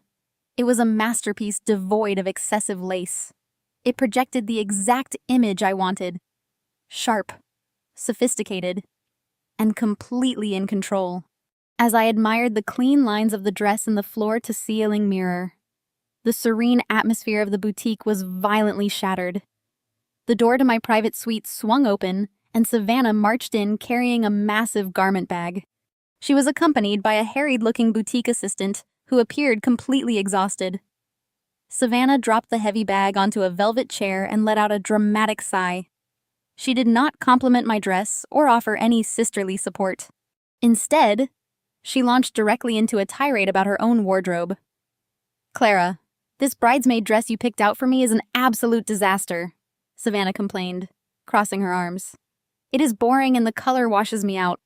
It was a masterpiece devoid of excessive lace. It projected the exact image I wanted: sharp, sophisticated, and completely in control. As I admired the clean lines of the dress in the floor-to-ceiling mirror, the serene atmosphere of the boutique was violently shattered. The door to my private suite swung open, and Savannah marched in carrying a massive garment bag. She was accompanied by a harried-looking boutique assistant who appeared completely exhausted. Savannah dropped the heavy bag onto a velvet chair and let out a dramatic sigh. She did not compliment my dress or offer any sisterly support. Instead, she launched directly into a tirade about her own wardrobe. "Clara, this bridesmaid dress you picked out for me is an absolute disaster," Savannah complained, crossing her arms. "It is boring and the color washes me out.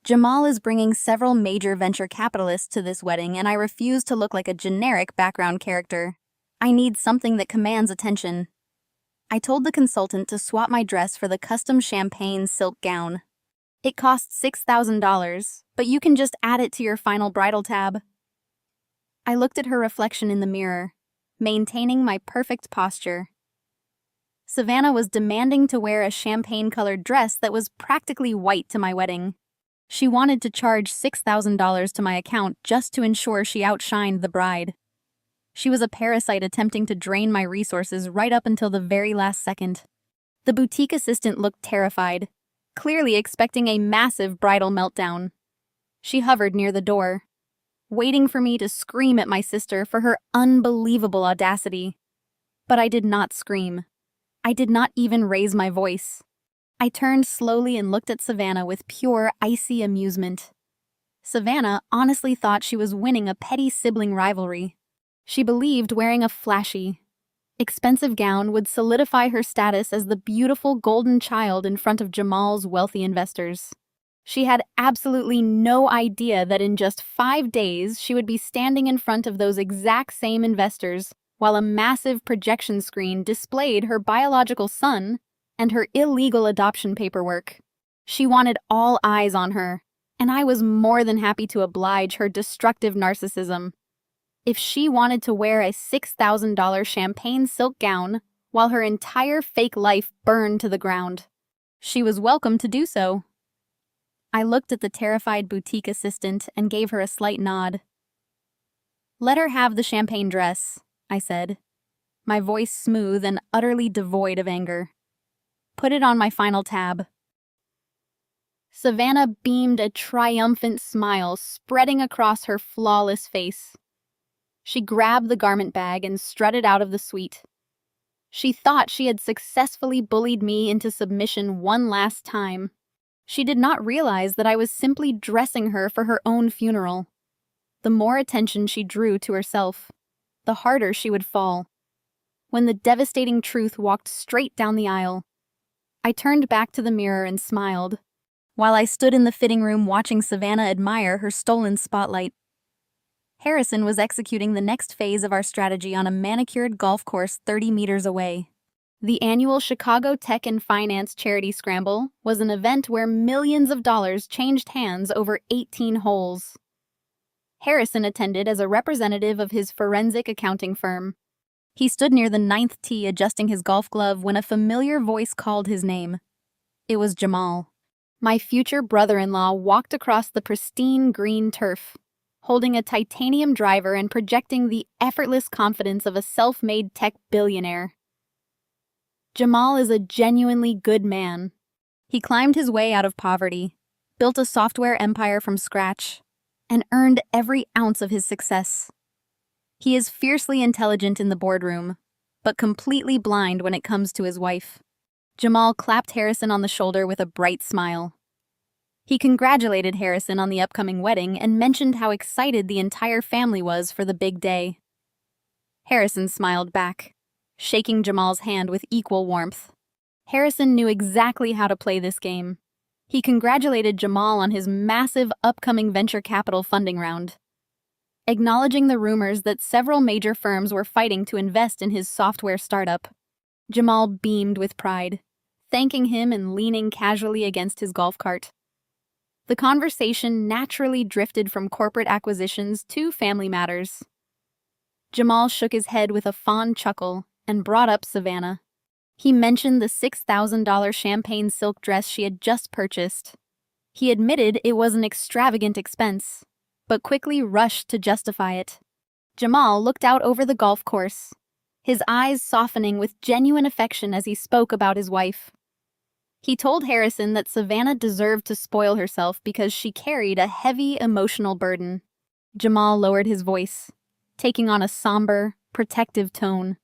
Jamal is bringing several major venture capitalists to this wedding, and I refuse to look like a generic background character. I need something that commands attention." I told the consultant to swap my dress for the custom champagne silk gown. "It costs $6,000, but you can just add it to your final bridal tab." I looked at her reflection in the mirror, maintaining my perfect posture. Savannah was demanding to wear a champagne-colored dress that was practically white to my wedding. She wanted to charge $6,000 to my account just to ensure she outshined the bride. She was a parasite attempting to drain my resources right up until the very last second. The boutique assistant looked terrified, clearly expecting a massive bridal meltdown. She hovered near the door, waiting for me to scream at my sister for her unbelievable audacity. But I did not scream. I did not even raise my voice. I turned slowly and looked at Savannah with pure, icy amusement. Savannah honestly thought she was winning a petty sibling rivalry. She believed wearing a flashy, expensive gown would solidify her status as the beautiful golden child in front of Jamal's wealthy investors. She had absolutely no idea that in just 5 days she would be standing in front of those exact same investors while a massive projection screen displayed her biological son and her illegal adoption paperwork. She wanted all eyes on her, and I was more than happy to oblige her destructive narcissism. If she wanted to wear a $6,000 champagne silk gown while her entire fake life burned to the ground, she was welcome to do so. I looked at the terrified boutique assistant and gave her a slight nod. "Let her have the champagne dress," I said, my voice smooth and utterly devoid of anger. "Put it on my final tab." Savannah beamed a triumphant smile spreading across her flawless face. She grabbed the garment bag and strutted out of the suite. She thought she had successfully bullied me into submission one last time. She did not realize that I was simply dressing her for her own funeral. The more attention she drew to herself, the harder she would fall. When the devastating truth walked straight down the aisle, I turned back to the mirror and smiled, while I stood in the fitting room watching Savannah admire her stolen spotlight. Harrison was executing the next phase of our strategy on a manicured golf course 30 meters away. The annual Chicago Tech and Finance Charity Scramble was an event where millions of dollars changed hands over 18 holes. Harrison attended as a representative of his forensic accounting firm. He stood near the 9th tee adjusting his golf glove when a familiar voice called his name. It was Jamal. My future brother-in-law walked across the pristine green turf, holding a titanium driver and projecting the effortless confidence of a self-made tech billionaire. Jamal is a genuinely good man. He climbed his way out of poverty, built a software empire from scratch, and earned every ounce of his success. He is fiercely intelligent in the boardroom, but completely blind when it comes to his wife. Jamal clapped Harrison on the shoulder with a bright smile. He congratulated Harrison on the upcoming wedding and mentioned how excited the entire family was for the big day. Harrison smiled back, shaking Jamal's hand with equal warmth. Harrison knew exactly how to play this game. He congratulated Jamal on his massive upcoming venture capital funding round, acknowledging the rumors that several major firms were fighting to invest in his software startup. Jamal beamed with pride, thanking him and leaning casually against his golf cart. The conversation naturally drifted from corporate acquisitions to family matters. Jamal shook his head with a fond chuckle and brought up Savannah. He mentioned the $6,000 champagne silk dress she had just purchased. He admitted it was an extravagant expense, but quickly rushed to justify it. Jamal looked out over the golf course, his eyes softening with genuine affection as he spoke about his wife. He told Harrison that Savannah deserved to spoil herself because she carried a heavy emotional burden. Jamal lowered his voice, taking on a somber, protective tone.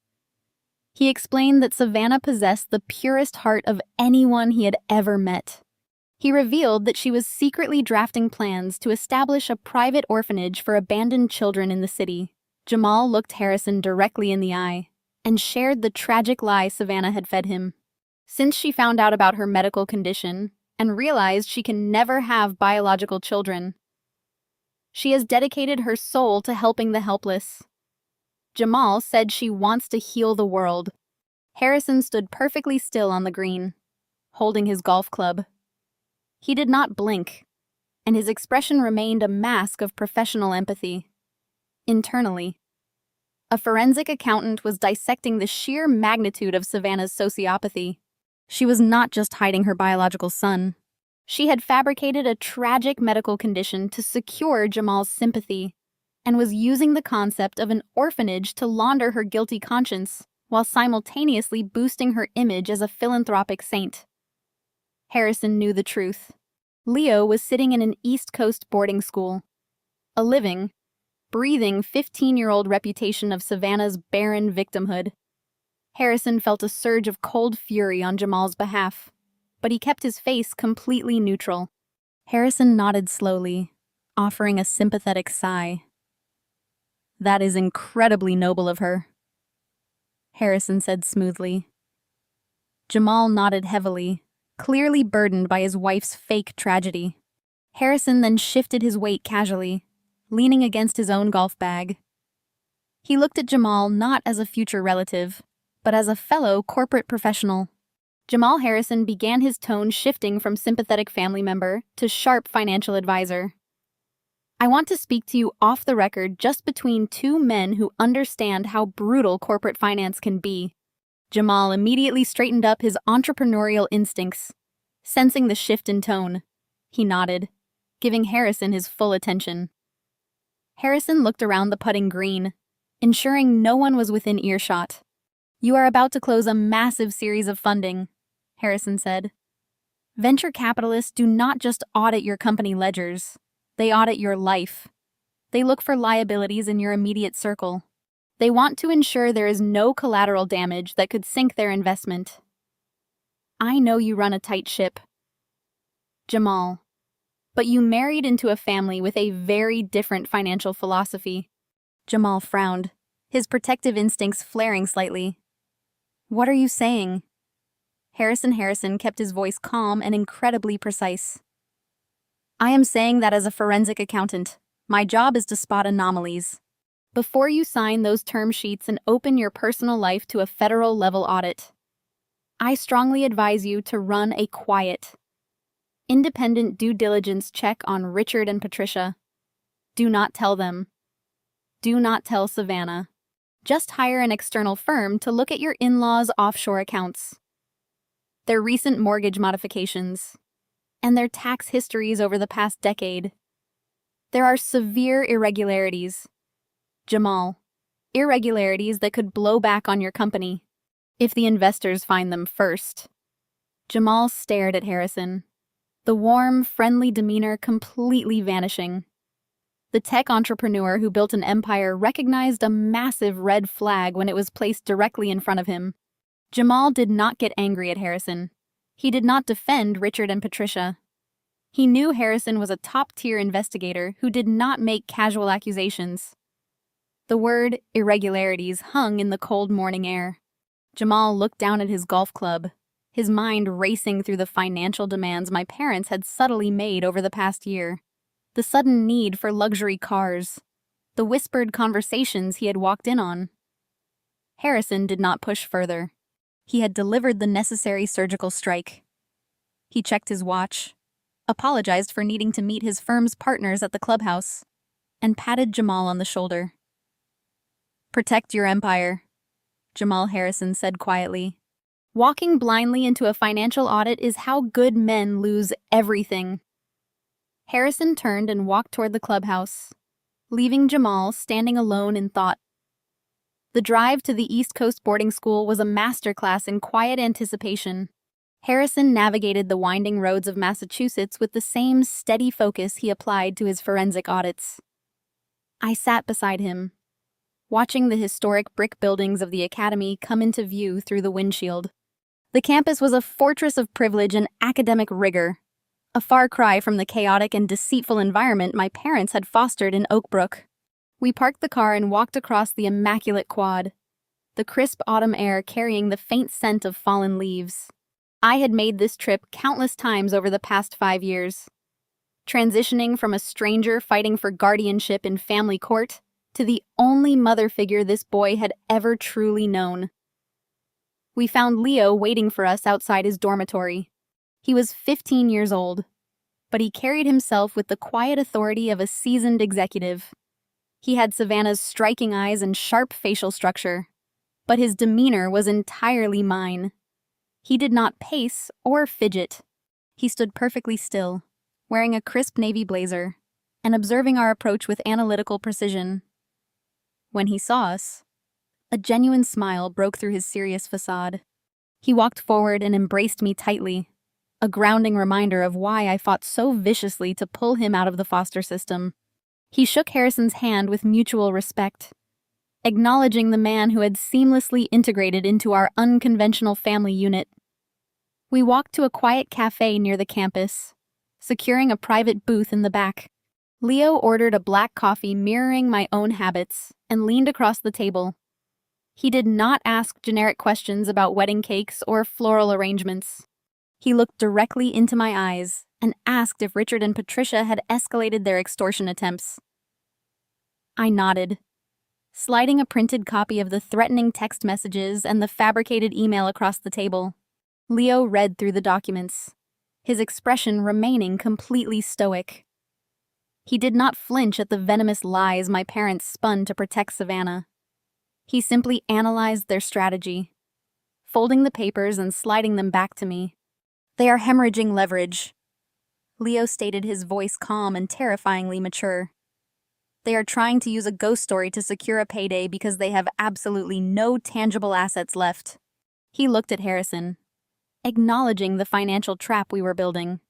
He explained that Savannah possessed the purest heart of anyone he had ever met. He revealed that she was secretly drafting plans to establish a private orphanage for abandoned children in the city. Jamal looked Harrison directly in the eye and shared the tragic lie Savannah had fed him. Since she found out about her medical condition and realized she can never have biological children, she has dedicated her soul to helping the helpless. Jamal said she wants to heal the world. Harrison stood perfectly still on the green, holding his golf club. He did not blink, and his expression remained a mask of professional empathy. Internally, a forensic accountant was dissecting the sheer magnitude of Savannah's sociopathy. She was not just hiding her biological son. She had fabricated a tragic medical condition to secure Jamal's sympathy, and was using the concept of an orphanage to launder her guilty conscience, while simultaneously boosting her image as a philanthropic saint. Harrison knew the truth. Leo was sitting in an East Coast boarding school. A living, breathing 15-year-old reputation of Savannah's barren victimhood. Harrison felt a surge of cold fury on Jamal's behalf, but he kept his face completely neutral. Harrison nodded slowly, offering a sympathetic sigh. "That is incredibly noble of her," Harrison said smoothly. Jamal nodded heavily, clearly burdened by his wife's fake tragedy. Harrison then shifted his weight casually, leaning against his own golf bag. He looked at Jamal not as a future relative, but as a fellow corporate professional. Jamal Harrison began his tone shifting from sympathetic family member to sharp financial advisor. "I want to speak to you off the record, just between two men who understand how brutal corporate finance can be." Jamal immediately straightened up his entrepreneurial instincts, sensing the shift in tone. He nodded, giving Harrison his full attention. Harrison looked around the putting green, ensuring no one was within earshot. "You are about to close a massive series of funding," Harrison said. "Venture capitalists do not just audit your company ledgers. They audit your life. They look for liabilities in your immediate circle. They want to ensure there is no collateral damage that could sink their investment. I know you run a tight ship, Jamal, but you married into a family with a very different financial philosophy." Jamal frowned, his protective instincts flaring slightly. "What are you saying?" Harrison kept his voice calm and incredibly precise. "I am saying that as a forensic accountant, my job is to spot anomalies. Before you sign those term sheets and open your personal life to a federal-level audit, I strongly advise you to run a quiet, independent due diligence check on Richard and Patricia. Do not tell them. Do not tell Savannah. Just hire an external firm to look at your in-laws' offshore accounts, their recent mortgage modifications, and their tax histories over the past decade. There are severe irregularities, Jamal, irregularities that could blow back on your company if the investors find them first." Jamal stared at Harrison, the warm, friendly demeanor completely vanishing. The tech entrepreneur who built an empire recognized a massive red flag when it was placed directly in front of him. Jamal did not get angry at Harrison. He did not defend Richard and Patricia. He knew Harrison was a top-tier investigator who did not make casual accusations. The word irregularities hung in the cold morning air. Jamal looked down at his golf club, his mind racing through the financial demands my parents had subtly made over the past year. The sudden need for luxury cars, the whispered conversations he had walked in on. Harrison did not push further. He had delivered the necessary surgical strike. He checked his watch, apologized for needing to meet his firm's partners at the clubhouse, and patted Jamal on the shoulder. "Protect your empire," Jamal Harrison said quietly. Walking blindly into a financial audit is how good men lose everything. Harrison turned and walked toward the clubhouse, leaving Jamal standing alone in thought. The drive to the East Coast boarding school was a masterclass in quiet anticipation. Harrison navigated the winding roads of Massachusetts with the same steady focus he applied to his forensic audits. I sat beside him, watching the historic brick buildings of the academy come into view through the windshield. The campus was a fortress of privilege and academic rigor, a far cry from the chaotic and deceitful environment my parents had fostered in Oak Brook. We parked the car and walked across the immaculate quad, the crisp autumn air carrying the faint scent of fallen leaves. I had made this trip countless times over the past 5 years, transitioning from a stranger fighting for guardianship in family court to the only mother figure this boy had ever truly known. We found Leo waiting for us outside his dormitory. He was 15 years old, but he carried himself with the quiet authority of a seasoned executive. He had Savannah's striking eyes and sharp facial structure, but his demeanor was entirely mine. He did not pace or fidget. He stood perfectly still, wearing a crisp navy blazer, and observing our approach with analytical precision. When he saw us, a genuine smile broke through his serious facade. He walked forward and embraced me tightly, a grounding reminder of why I fought so viciously to pull him out of the foster system. He shook Harrison's hand with mutual respect, acknowledging the man who had seamlessly integrated into our unconventional family unit. We walked to a quiet cafe near the campus, securing a private booth in the back. Leo ordered a black coffee mirroring my own habits and leaned across the table. He did not ask generic questions about wedding cakes or floral arrangements. He looked directly into my eyes and asked if Richard and Patricia had escalated their extortion attempts. I nodded, sliding a printed copy of the threatening text messages and the fabricated email across the table. Leo read through the documents, his expression remaining completely stoic. He did not flinch at the venomous lies my parents spun to protect Savannah. He simply analyzed their strategy, folding the papers and sliding them back to me. "They are hemorrhaging leverage," Leo stated, his voice calm and terrifyingly mature. "They are trying to use a ghost story to secure a payday because they have absolutely no tangible assets left." He looked at Harrison, acknowledging the financial trap we were building.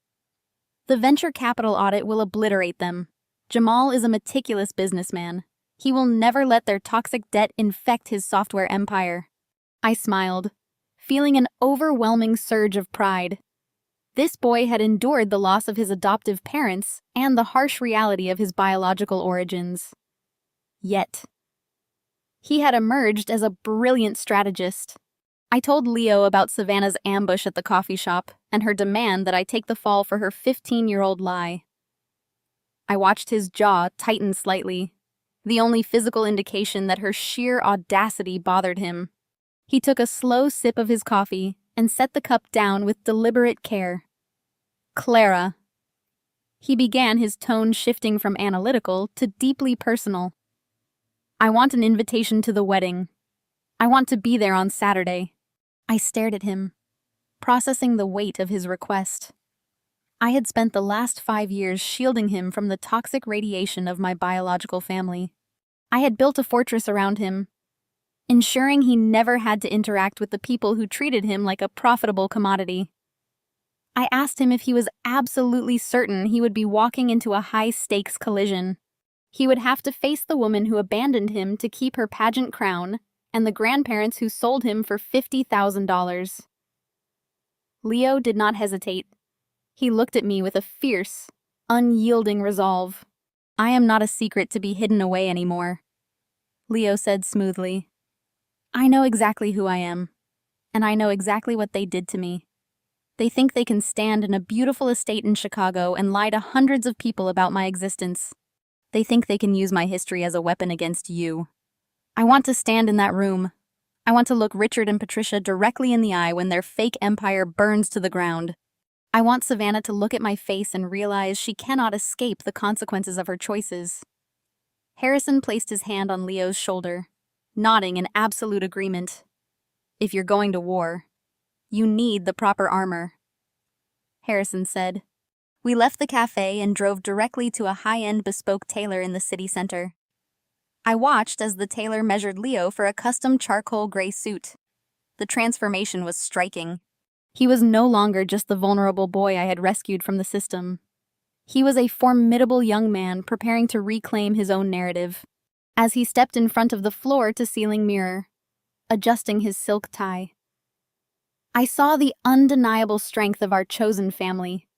"The venture capital audit will obliterate them. Jamal is a meticulous businessman. He will never let their toxic debt infect his software empire." I smiled, feeling an overwhelming surge of pride. This boy had endured the loss of his adoptive parents and the harsh reality of his biological origins. Yet, he had emerged as a brilliant strategist. I told Leo about Savannah's ambush at the coffee shop and her demand that I take the fall for her 15-year-old lie. I watched his jaw tighten slightly, the only physical indication that her sheer audacity bothered him. He took a slow sip of his coffee and set the cup down with deliberate care. "Clara." He began, his tone shifting from analytical to deeply personal. "I want an invitation to the wedding. I want to be there on Saturday." I stared at him, processing the weight of his request. I had spent the last 5 years shielding him from the toxic radiation of my biological family. I had built a fortress around him, ensuring he never had to interact with the people who treated him like a profitable commodity. I asked him if he was absolutely certain he would be walking into a high-stakes collision. He would have to face the woman who abandoned him to keep her pageant crown and the grandparents who sold him for $50,000. Leo did not hesitate. He looked at me with a fierce, unyielding resolve. "I am not a secret to be hidden away anymore," Leo said smoothly. "I know exactly who I am, and I know exactly what they did to me. They think they can stand in a beautiful estate in Chicago and lie to hundreds of people about my existence. They think they can use my history as a weapon against you. I want to stand in that room. I want to look Richard and Patricia directly in the eye when their fake empire burns to the ground. I want Savannah to look at my face and realize she cannot escape the consequences of her choices." Harrison placed his hand on Leo's shoulder, nodding in absolute agreement. "If you're going to war, you need the proper armor," Harrison said. We left the cafe and drove directly to a high-end bespoke tailor in the city center. I watched as the tailor measured Leo for a custom charcoal gray suit. The transformation was striking. He was no longer just the vulnerable boy I had rescued from the system. He was a formidable young man preparing to reclaim his own narrative. As he stepped in front of the floor-to-ceiling mirror, adjusting his silk tie, I saw the undeniable strength of our chosen family.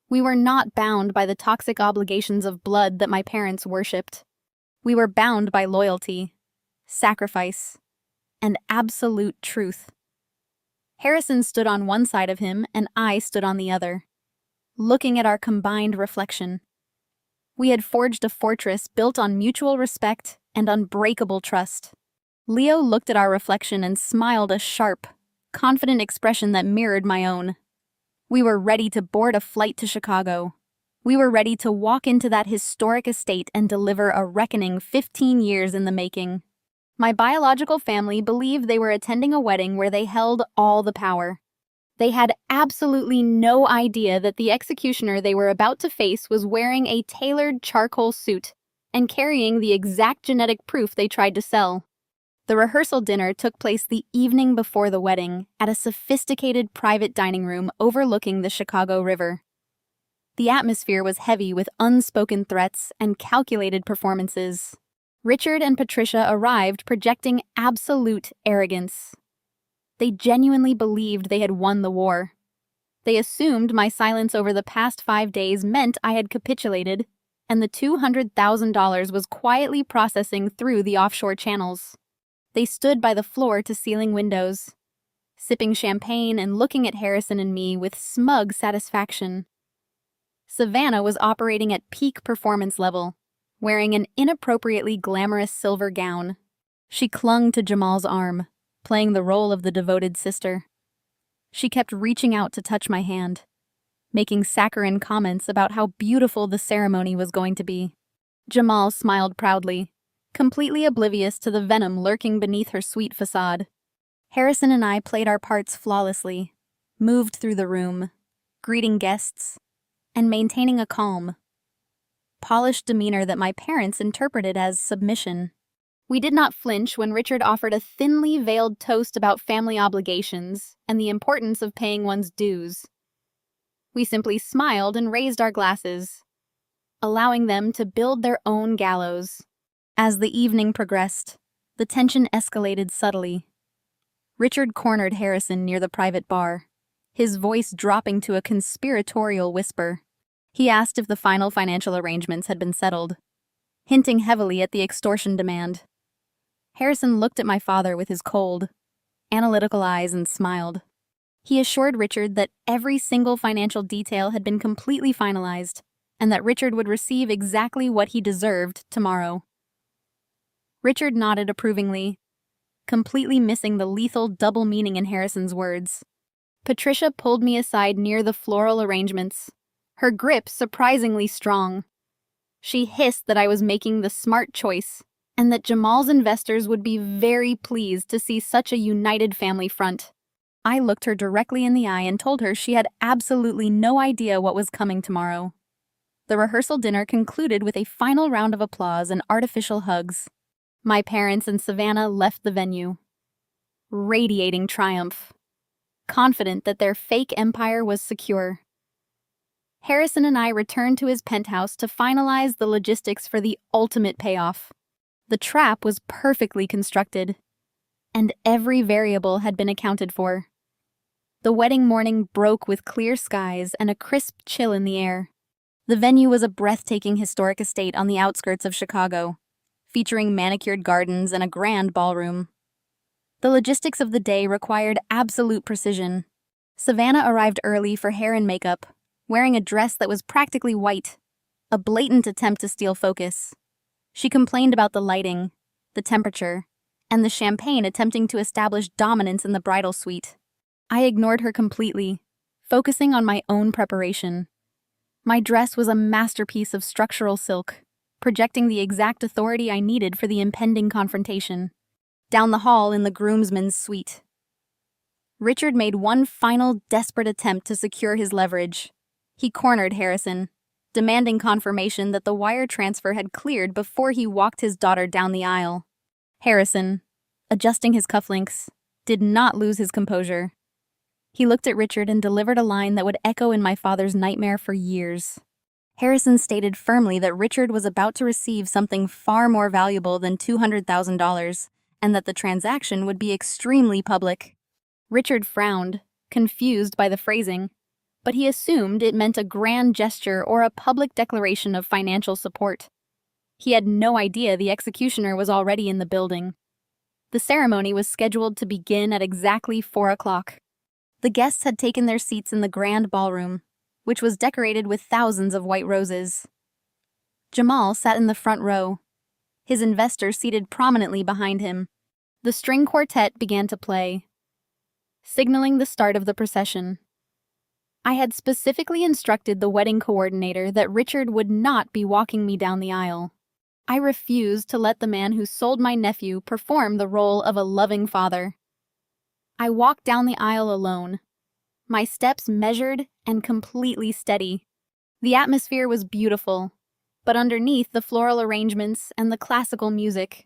We were not bound by the toxic obligations of blood that my parents worshipped. We were bound by loyalty, sacrifice, and absolute truth. Harrison stood on one side of him, and I stood on the other, looking at our combined reflection. We had forged a fortress built on mutual respect and unbreakable trust. Leo looked at our reflection and smiled a sharp, confident expression that mirrored my own. We were ready to board a flight to Chicago. We were ready to walk into that historic estate and deliver a reckoning 15 years in the making. My biological family believed they were attending a wedding where they held all the power. They had absolutely no idea that the executioner they were about to face was wearing a tailored charcoal suit and carrying the exact genetic proof they tried to sell. The rehearsal dinner took place the evening before the wedding at a sophisticated private dining room overlooking the Chicago River. The atmosphere was heavy with unspoken threats and calculated performances. Richard and Patricia arrived projecting absolute arrogance. They genuinely believed they had won the war. They assumed my silence over the past 5 days meant I had capitulated, and the $200,000 was quietly processing through the offshore channels. They stood by the floor-to-ceiling windows, sipping champagne and looking at Harrison and me with smug satisfaction. Savannah was operating at peak performance level, wearing an inappropriately glamorous silver gown. She clung to Jamal's arm, playing the role of the devoted sister. She kept reaching out to touch my hand, making saccharine comments about how beautiful the ceremony was going to be. Jamal smiled proudly, completely oblivious to the venom lurking beneath her sweet facade. Harrison and I played our parts flawlessly, moved through the room, greeting guests, and maintaining a calm, polished demeanor that my parents interpreted as submission. We did not flinch when Richard offered a thinly veiled toast about family obligations and the importance of paying one's dues. We simply smiled and raised our glasses, allowing them to build their own gallows. As the evening progressed, the tension escalated subtly. Richard cornered Harrison near the private bar, his voice dropping to a conspiratorial whisper. He asked if the final financial arrangements had been settled, hinting heavily at the extortion demand. Harrison looked at my father with his cold, analytical eyes and smiled. He assured Richard that every single financial detail had been completely finalized, and that Richard would receive exactly what he deserved tomorrow. Richard nodded approvingly, completely missing the lethal double meaning in Harrison's words. Patricia pulled me aside near the floral arrangements, her grip surprisingly strong. She hissed that I was making the smart choice, and that Jamal's investors would be very pleased to see such a united family front. I looked her directly in the eye and told her she had absolutely no idea what was coming tomorrow. The rehearsal dinner concluded with a final round of applause and artificial hugs. My parents and Savannah left the venue, radiating triumph, confident that their fake empire was secure. Harrison and I returned to his penthouse to finalize the logistics for the ultimate payoff. The trap was perfectly constructed, and every variable had been accounted for. The wedding morning broke with clear skies and a crisp chill in the air. The venue was a breathtaking historic estate on the outskirts of Chicago, featuring manicured gardens and a grand ballroom. The logistics of the day required absolute precision. Savannah arrived early for hair and makeup, wearing a dress that was practically white, a blatant attempt to steal focus. She complained about the lighting, the temperature, and the champagne attempting to establish dominance in the bridal suite. I ignored her completely, focusing on my own preparation. My dress was a masterpiece of structural silk, projecting the exact authority I needed for the impending confrontation. Down the hall in the groomsmen's suite, Richard made one final desperate attempt to secure his leverage. He cornered Harrison, demanding confirmation that the wire transfer had cleared before he walked his daughter down the aisle. Harrison, adjusting his cufflinks, did not lose his composure. He looked at Richard and delivered a line that would echo in my father's nightmare for years. Harrison stated firmly that Richard was about to receive something far more valuable than $200,000, and that the transaction would be extremely public. Richard frowned, confused by the phrasing, but he assumed it meant a grand gesture or a public declaration of financial support. He had no idea the executioner was already in the building. The ceremony was scheduled to begin at exactly 4 o'clock. The guests had taken their seats in the grand ballroom, which was decorated with thousands of white roses. Jamal sat in the front row, his investor seated prominently behind him. The string quartet began to play, signaling the start of the procession. I had specifically instructed the wedding coordinator that Richard would not be walking me down the aisle. I refused to let the man who sold my nephew perform the role of a loving father. I walked down the aisle alone, my steps measured and completely steady. The atmosphere was beautiful, but underneath the floral arrangements and the classical music,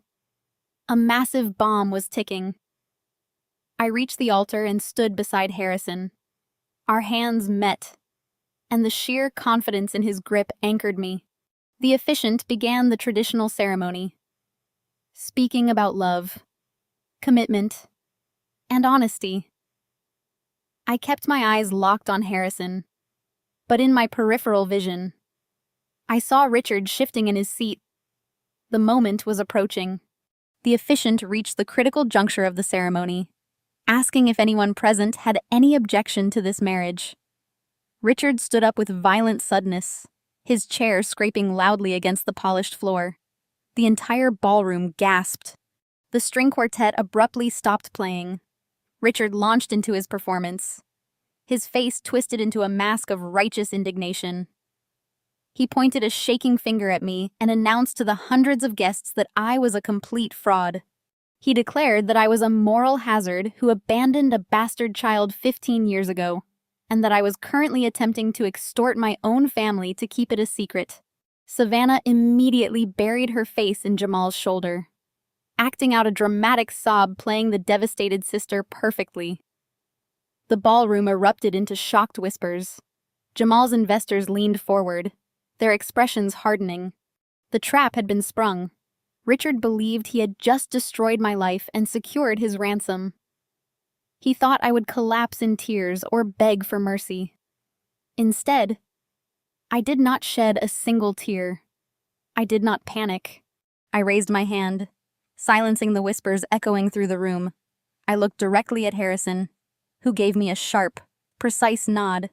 a massive bomb was ticking. I reached the altar and stood beside Harrison. Our hands met, and the sheer confidence in his grip anchored me. The officiant began the traditional ceremony, speaking about love, commitment, and honesty. I kept my eyes locked on Harrison, but in my peripheral vision, I saw Richard shifting in his seat. The moment was approaching. The officiant reached the critical juncture of the ceremony, asking if anyone present had any objection to this marriage. Richard stood up with violent suddenness, his chair scraping loudly against the polished floor. The entire ballroom gasped. The string quartet abruptly stopped playing. Richard launched into his performance, his face twisted into a mask of righteous indignation. He pointed a shaking finger at me and announced to the hundreds of guests that I was a complete fraud. He declared that I was a moral hazard who abandoned a bastard child 15 years ago, and that I was currently attempting to extort my own family to keep it a secret. Savannah immediately buried her face in Jamal's shoulder, acting out a dramatic sob playing the devastated sister perfectly. The ballroom erupted into shocked whispers. Jamal's investors leaned forward, their expressions hardening. The trap had been sprung. Richard believed he had just destroyed my life and secured his ransom. He thought I would collapse in tears or beg for mercy. Instead, I did not shed a single tear. I did not panic. I raised my hand, silencing the whispers echoing through the room. I looked directly at Harrison, who gave me a sharp, precise nod.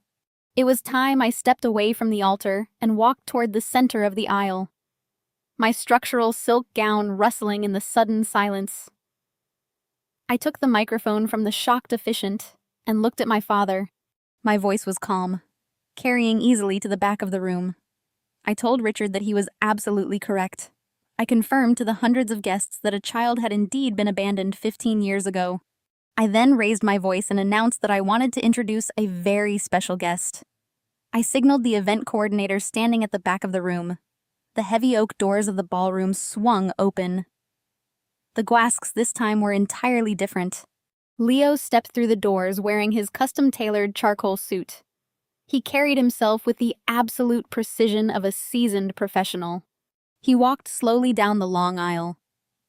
It was time I stepped away from the altar and walked toward the center of the aisle, my structural silk gown rustling in the sudden silence. I took the microphone from the shocked officiant and looked at my father. My voice was calm, carrying easily to the back of the room. I told Richard that he was absolutely correct. I confirmed to the hundreds of guests that a child had indeed been abandoned 15 years ago. I then raised my voice and announced that I wanted to introduce a very special guest. I signaled the event coordinator standing at the back of the room. The heavy oak doors of the ballroom swung open. The Guasks this time were entirely different. Leo stepped through the doors wearing his custom-tailored charcoal suit. He carried himself with the absolute precision of a seasoned professional. He walked slowly down the long aisle,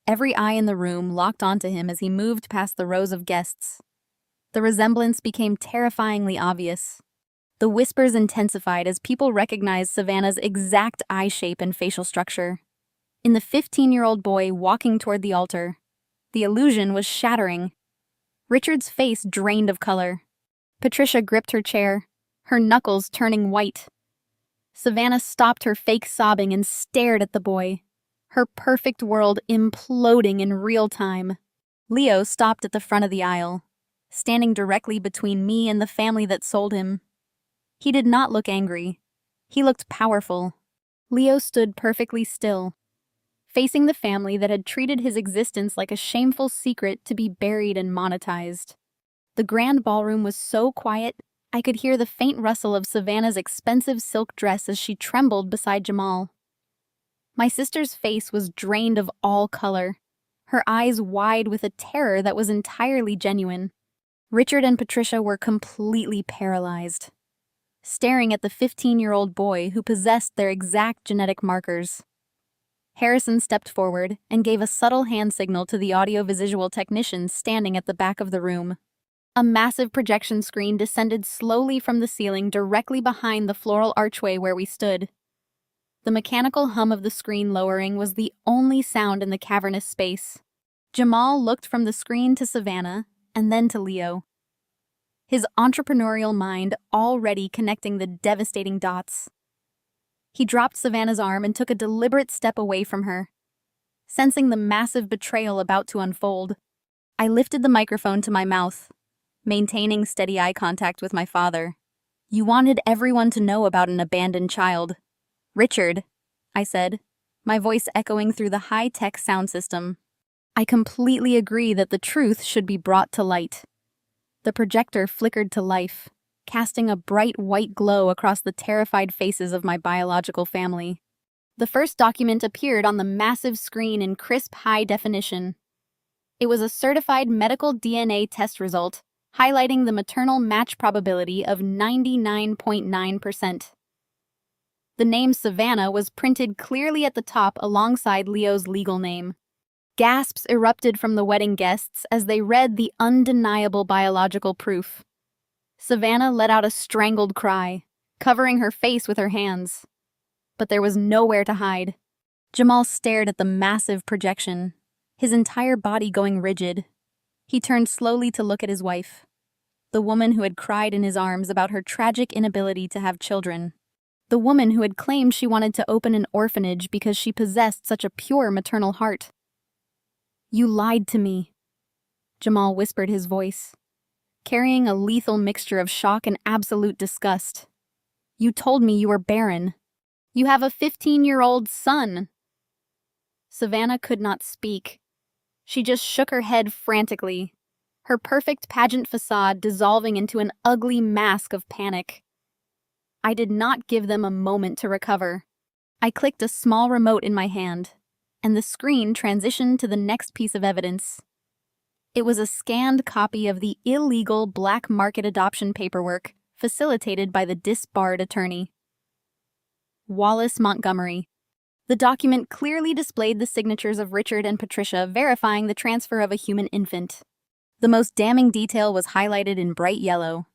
every eye in the room locked onto him as he moved past the rows of guests. The resemblance became terrifyingly obvious. The whispers intensified as people recognized Savannah's exact eye shape and facial structure. In the 15-year-old boy walking toward the altar, the illusion was shattering. Richard's face drained of color. Patricia gripped her chair, her knuckles turning white. Savannah stopped her fake sobbing and stared at the boy, her perfect world imploding in real time. Leo stopped at the front of the aisle, standing directly between me and the family that sold him. He did not look angry. He looked powerful. Leo stood perfectly still, facing the family that had treated his existence like a shameful secret to be buried and monetized. The grand ballroom was so quiet, I could hear the faint rustle of Savannah's expensive silk dress as she trembled beside Jamal. My sister's face was drained of all color, her eyes wide with a terror that was entirely genuine. Richard and Patricia were completely paralyzed, staring at the 15-year-old boy who possessed their exact genetic markers. Harrison stepped forward and gave a subtle hand signal to the audiovisual technicians standing at the back of the room. A massive projection screen descended slowly from the ceiling directly behind the floral archway where we stood. The mechanical hum of the screen lowering was the only sound in the cavernous space. Jamal looked from the screen to Savannah and then to Leo, his entrepreneurial mind already connecting the devastating dots. He dropped Savannah's arm and took a deliberate step away from her, sensing the massive betrayal about to unfold. I lifted the microphone to my mouth, maintaining steady eye contact with my father. "You wanted everyone to know about an abandoned child. Richard," I said, my voice echoing through the high-tech sound system. "I completely agree that the truth should be brought to light." The projector flickered to life, casting a bright white glow across the terrified faces of my biological family. The first document appeared on the massive screen in crisp high definition. It was a certified medical DNA test result, highlighting the maternal match probability of 99.9%. The name Savannah was printed clearly at the top alongside Leo's legal name. Gasps erupted from the wedding guests as they read the undeniable biological proof. Savannah let out a strangled cry, covering her face with her hands. But there was nowhere to hide. Jamal stared at the massive projection, his entire body going rigid. He turned slowly to look at his wife, the woman who had cried in his arms about her tragic inability to have children, the woman who had claimed she wanted to open an orphanage because she possessed such a pure maternal heart. "You lied to me," Jamal whispered, his voice carrying a lethal mixture of shock and absolute disgust. "You told me you were barren. You have a 15-year-old son." Savannah could not speak. She just shook her head frantically, her perfect pageant facade dissolving into an ugly mask of panic. I did not give them a moment to recover. I clicked a small remote in my hand, and the screen transitioned to the next piece of evidence. It was a scanned copy of the illegal black market adoption paperwork facilitated by the disbarred attorney, Wallace Montgomery. The document clearly displayed the signatures of Richard and Patricia verifying the transfer of a human infant. The most damning detail was highlighted in bright yellow.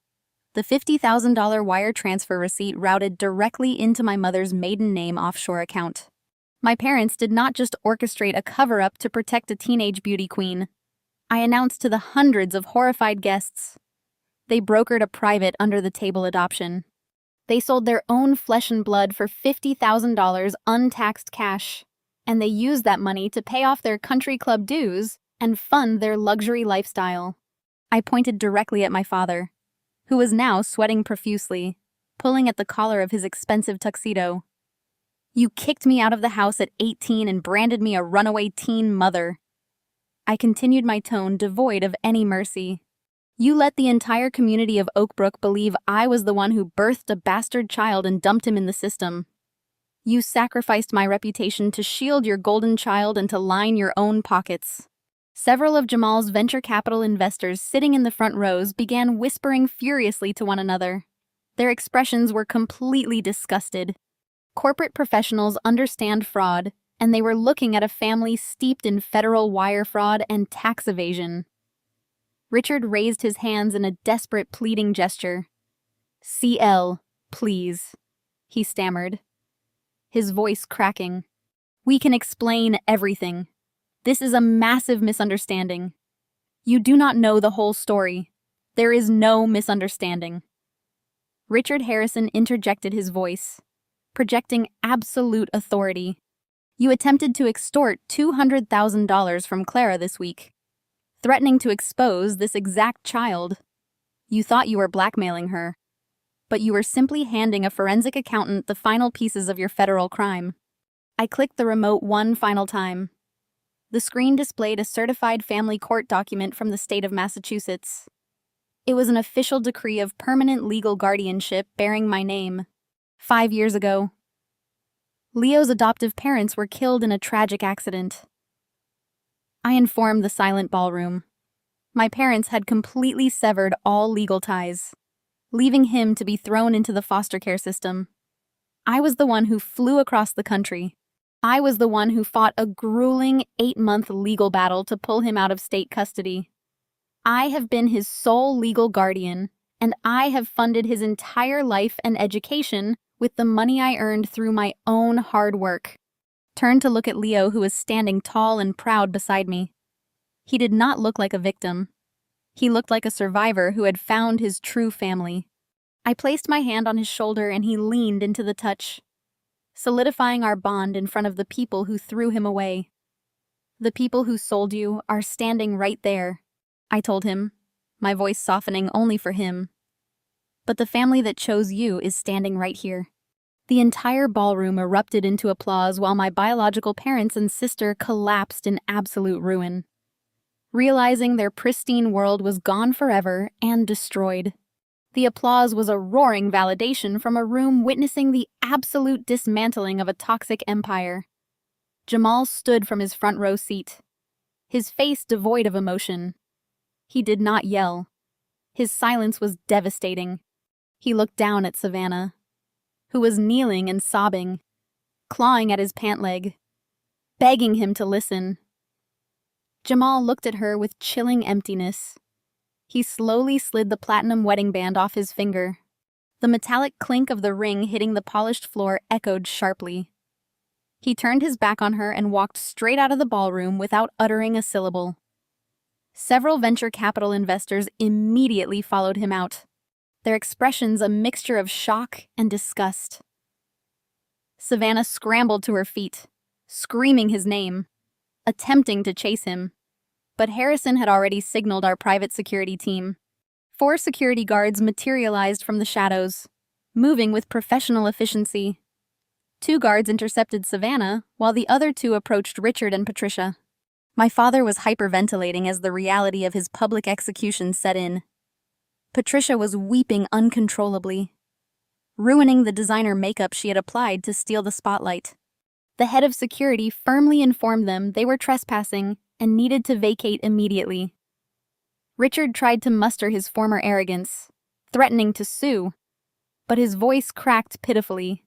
The $50,000 wire transfer receipt routed directly into my mother's maiden name offshore account. My parents did not just orchestrate a cover-up to protect a teenage beauty queen. I announced to the hundreds of horrified guests. They brokered a private under-the-table adoption. They sold their own flesh and blood for $50,000 untaxed cash, and they used that money to pay off their country club dues and fund their luxury lifestyle. I pointed directly at my father, who was now sweating profusely, pulling at the collar of his expensive tuxedo. "You kicked me out of the house at 18 and branded me a runaway teen mother." I continued my tone devoid of any mercy. "You let the entire community of Oakbrook believe I was the one who birthed a bastard child and dumped him in the system. You sacrificed my reputation to shield your golden child and to line your own pockets." Several of Jamal's venture capital investors sitting in the front rows began whispering furiously to one another. Their expressions were completely disgusted. Corporate professionals understand fraud, and they were looking at a family steeped in federal wire fraud and tax evasion. Richard raised his hands in a desperate, pleading gesture. "CL, please," he stammered, his voice cracking. "We can explain everything. This is a massive misunderstanding. You do not know the whole story. There is no misunderstanding." Richard Harrison interjected his voice, projecting absolute authority. "You attempted to extort $200,000 from Clara this week, threatening to expose this exact child. You thought you were blackmailing her, but you were simply handing a forensic accountant the final pieces of your federal crime." I clicked the remote one final time. The screen displayed a certified family court document from the state of Massachusetts. It was an official decree of permanent legal guardianship bearing my name. 5 years ago, Leo's adoptive parents were killed in a tragic accident. I informed the silent ballroom. My parents had completely severed all legal ties, leaving him to be thrown into the foster care system. I was the one who flew across the country. I was the one who fought a grueling 8-month legal battle to pull him out of state custody. I have been his sole legal guardian, and I have funded his entire life and education with the money I earned through my own hard work. Turned to look at Leo, who was standing tall and proud beside me. He did not look like a victim. He looked like a survivor who had found his true family. I placed my hand on his shoulder and he leaned into the touch, solidifying our bond in front of the people who threw him away. "The people who sold you are standing right there," I told him, my voice softening only for him. "But the family that chose you is standing right here." The entire ballroom erupted into applause while my biological parents and sister collapsed in absolute ruin, realizing their pristine world was gone forever and destroyed. The applause was a roaring validation from a room witnessing the absolute dismantling of a toxic empire. Jamal stood from his front row seat, his face devoid of emotion. He did not yell. His silence was devastating. He looked down at Savannah, who was kneeling and sobbing, clawing at his pant leg, begging him to listen. Jamal looked at her with chilling emptiness. He slowly slid the platinum wedding band off his finger. The metallic clink of the ring hitting the polished floor echoed sharply. He turned his back on her and walked straight out of the ballroom without uttering a syllable. Several venture capital investors immediately followed him out, their expressions a mixture of shock and disgust. Savannah scrambled to her feet, screaming his name, attempting to chase him. But Harrison had already signaled our private security team. 4 security guards materialized from the shadows, moving with professional efficiency. 2 guards intercepted Savannah, while the other 2 approached Richard and Patricia. My father was hyperventilating as the reality of his public execution set in. Patricia was weeping uncontrollably, ruining the designer makeup she had applied to steal the spotlight. The head of security firmly informed them they were trespassing and needed to vacate immediately. Richard tried to muster his former arrogance, threatening to sue, but his voice cracked pitifully.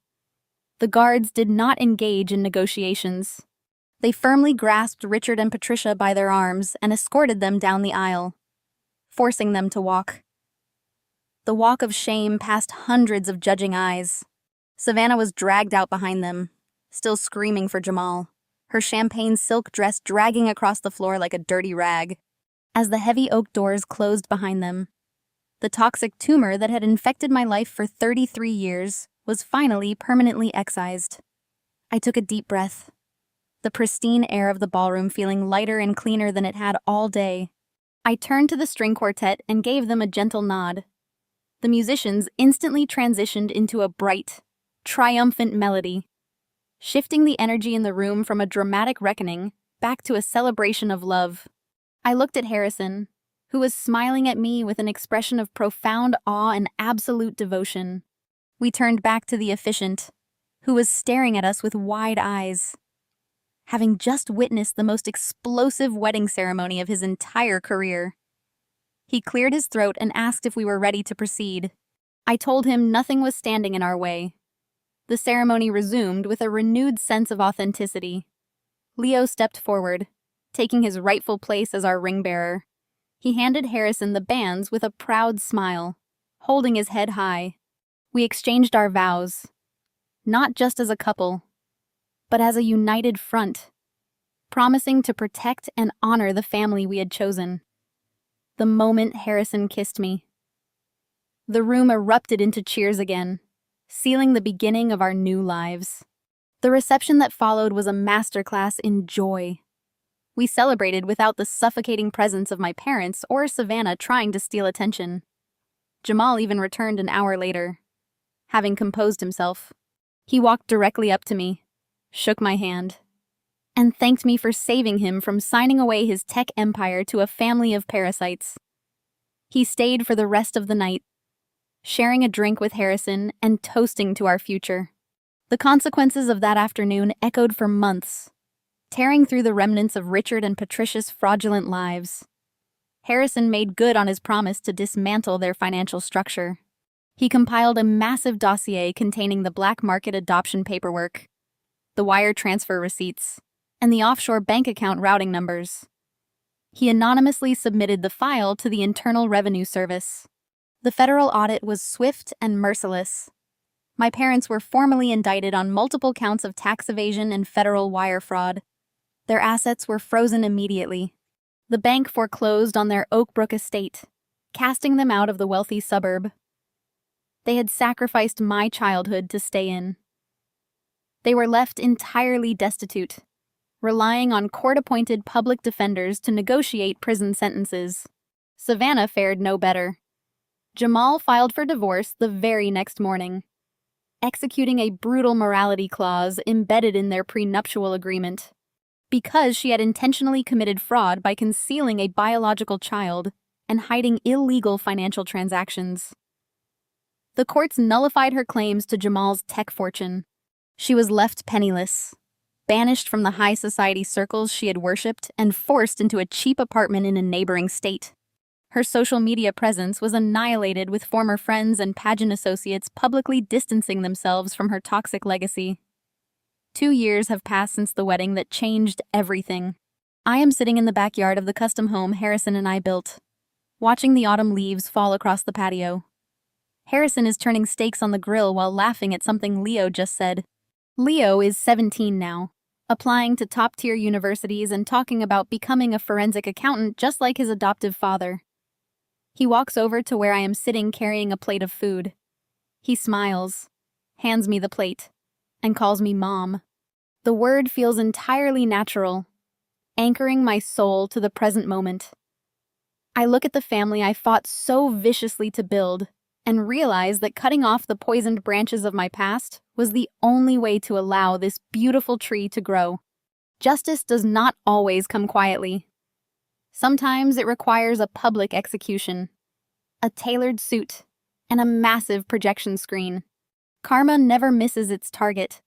The guards did not engage in negotiations. They firmly grasped Richard and Patricia by their arms and escorted them down the aisle, forcing them to walk. The walk of shame past hundreds of judging eyes. Savannah was dragged out behind them, still screaming for Jamal, her champagne silk dress dragging across the floor like a dirty rag. As the heavy oak doors closed behind them, the toxic tumor that had infected my life for 33 years was finally permanently excised. I took a deep breath, the pristine air of the ballroom feeling lighter and cleaner than it had all day. I turned to the string quartet and gave them a gentle nod. The musicians instantly transitioned into a bright, triumphant melody, shifting the energy in the room from a dramatic reckoning back to a celebration of love. I looked at Harrison, who was smiling at me with an expression of profound awe and absolute devotion. We turned back to the officiant, who was staring at us with wide eyes, having just witnessed the most explosive wedding ceremony of his entire career. He cleared his throat and asked if we were ready to proceed. I told him nothing was standing in our way. The ceremony resumed with a renewed sense of authenticity. Leo stepped forward, taking his rightful place as our ring-bearer. He handed Harrison the bands with a proud smile, holding his head high. We exchanged our vows, not just as a couple, but as a united front, promising to protect and honor the family we had chosen. The moment Harrison kissed me, the room erupted into cheers again, sealing the beginning of our new lives. The reception that followed was a masterclass in joy. We celebrated without the suffocating presence of my parents or Savannah trying to steal attention. Jamal even returned an hour later, having composed himself. He walked directly up to me, shook my hand, and thanked me for saving him from signing away his tech empire to a family of parasites. He stayed for the rest of the night, sharing a drink with Harrison and toasting to our future. The consequences of that afternoon echoed for months, tearing through the remnants of Richard and Patricia's fraudulent lives. Harrison made good on his promise to dismantle their financial structure. He compiled a massive dossier containing the black market adoption paperwork, the wire transfer receipts, and the offshore bank account routing numbers. He anonymously submitted the file to the Internal Revenue Service. The federal audit was swift and merciless. My parents were formally indicted on multiple counts of tax evasion and federal wire fraud. Their assets were frozen immediately. The bank foreclosed on their Oak Brook estate, casting them out of the wealthy suburb. They had sacrificed my childhood to stay in. They were left entirely destitute, relying on court-appointed public defenders to negotiate prison sentences. Savannah fared no better. Jamal filed for divorce the very next morning, executing a brutal morality clause embedded in their prenuptial agreement. Because she had intentionally committed fraud by concealing a biological child and hiding illegal financial transactions. The courts nullified her claims to Jamal's tech fortune. She was left penniless, banished from the high society circles she had worshipped, and forced into a cheap apartment in a neighboring state. Her social media presence was annihilated, with former friends and pageant associates publicly distancing themselves from her toxic legacy. 2 years have passed since the wedding that changed everything. I am sitting in the backyard of the custom home Harrison and I built, watching the autumn leaves fall across the patio. Harrison is turning steaks on the grill while laughing at something Leo just said. Leo is 17 now, applying to top-tier universities and talking about becoming a forensic accountant just like his adoptive father. He walks over to where I am sitting carrying a plate of food. He smiles, hands me the plate, and calls me Mom. The word feels entirely natural, anchoring my soul to the present moment. I look at the family I fought so viciously to build and realize that cutting off the poisoned branches of my past was the only way to allow this beautiful tree to grow. Justice does not always come quietly. Sometimes it requires a public execution, a tailored suit, and a massive projection screen. Karma never misses its target,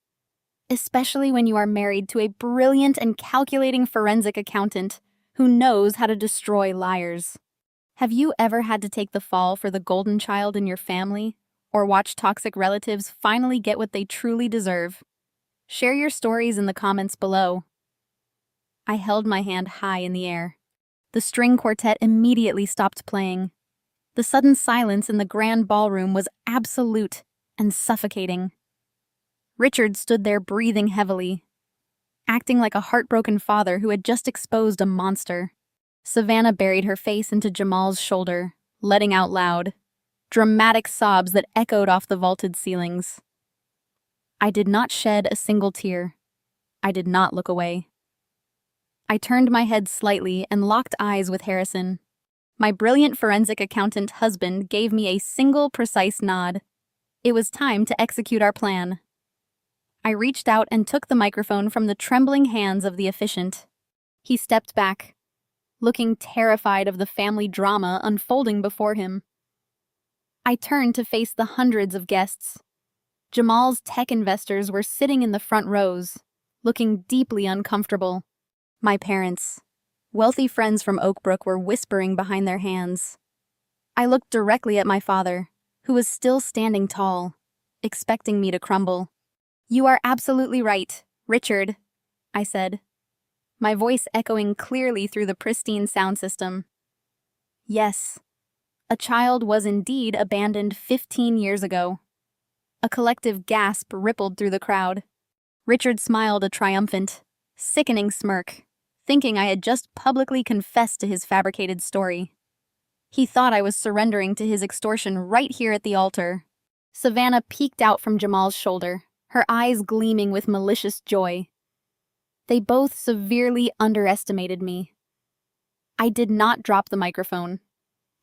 especially when you are married to a brilliant and calculating forensic accountant who knows how to destroy liars. Have you ever had to take the fall for the golden child in your family, or watch toxic relatives finally get what they truly deserve? Share your stories in the comments below. I held my hand high in the air. The string quartet immediately stopped playing. The sudden silence in the grand ballroom was absolute and suffocating. Richard stood there breathing heavily, acting like a heartbroken father who had just exposed a monster. Savannah buried her face into Jamal's shoulder, letting out loud, dramatic sobs that echoed off the vaulted ceilings. I did not shed a single tear. I did not look away. I turned my head slightly and locked eyes with Harrison. My brilliant forensic accountant husband gave me a single precise nod. It was time to execute our plan. I reached out and took the microphone from the trembling hands of the officiant. He stepped back, looking terrified of the family drama unfolding before him. I turned to face the hundreds of guests. Jamal's tech investors were sitting in the front rows, looking deeply uncomfortable. My parents, wealthy friends from Oak Brook, were whispering behind their hands. I looked directly at my father, who was still standing tall, expecting me to crumble. "You are absolutely right, Richard," I said, my voice echoing clearly through the pristine sound system. Yes, a child was indeed abandoned 15 years ago. A collective gasp rippled through the crowd. Richard smiled a triumphant, sickening smirk, thinking I had just publicly confessed to his fabricated story. He thought I was surrendering to his extortion right here at the altar. Savannah peeked out from Jamal's shoulder, her eyes gleaming with malicious joy. They both severely underestimated me. I did not drop the microphone.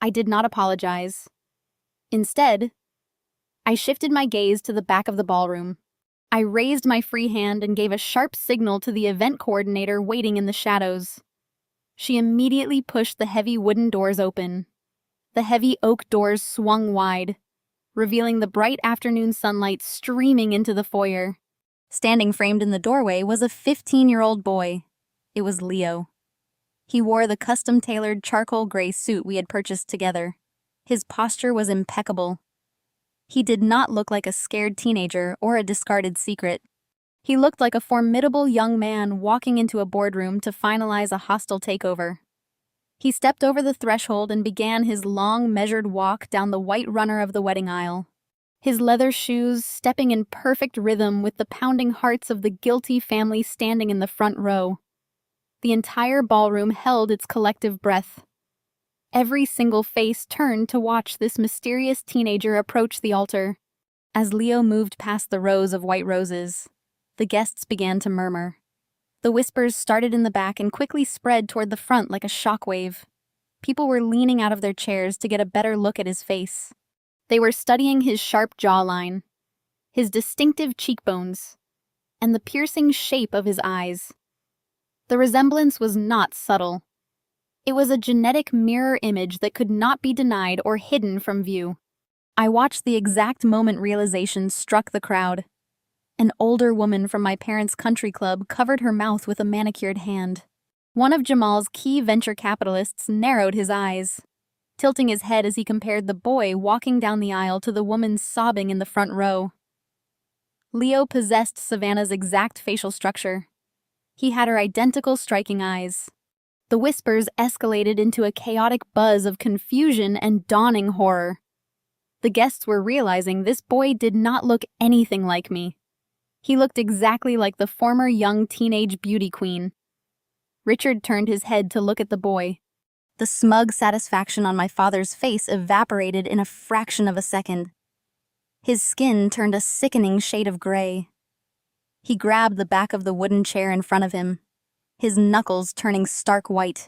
I did not apologize. Instead, I shifted my gaze to the back of the ballroom. I raised my free hand and gave a sharp signal to the event coordinator waiting in the shadows. She immediately pushed the heavy wooden doors open. The heavy oak doors swung wide, revealing the bright afternoon sunlight streaming into the foyer. Standing framed in the doorway was a 15-year-old boy. It was Leo. He wore the custom-tailored charcoal gray suit we had purchased together. His posture was impeccable. He did not look like a scared teenager or a discarded secret. He looked like a formidable young man walking into a boardroom to finalize a hostile takeover. He stepped over the threshold and began his long, measured walk down the white runner of the wedding aisle. His leather shoes stepping in perfect rhythm with the pounding hearts of the guilty family standing in the front row. The entire ballroom held its collective breath. Every single face turned to watch this mysterious teenager approach the altar. As Leo moved past the rows of white roses, the guests began to murmur. The whispers started in the back and quickly spread toward the front like a shockwave. People were leaning out of their chairs to get a better look at his face. They were studying his sharp jawline, his distinctive cheekbones, and the piercing shape of his eyes. The resemblance was not subtle. It was a genetic mirror image that could not be denied or hidden from view. I watched the exact moment realization struck the crowd. An older woman from my parents' country club covered her mouth with a manicured hand. One of Jamal's key venture capitalists narrowed his eyes, tilting his head as he compared the boy walking down the aisle to the woman sobbing in the front row. Leo possessed Savannah's exact facial structure. He had her identical striking eyes. The whispers escalated into a chaotic buzz of confusion and dawning horror. The guests were realizing this boy did not look anything like me. He looked exactly like the former young teenage beauty queen. Richard turned his head to look at the boy. The smug satisfaction on my father's face evaporated in a fraction of a second. His skin turned a sickening shade of gray. He grabbed the back of the wooden chair in front of him, his knuckles turning stark white.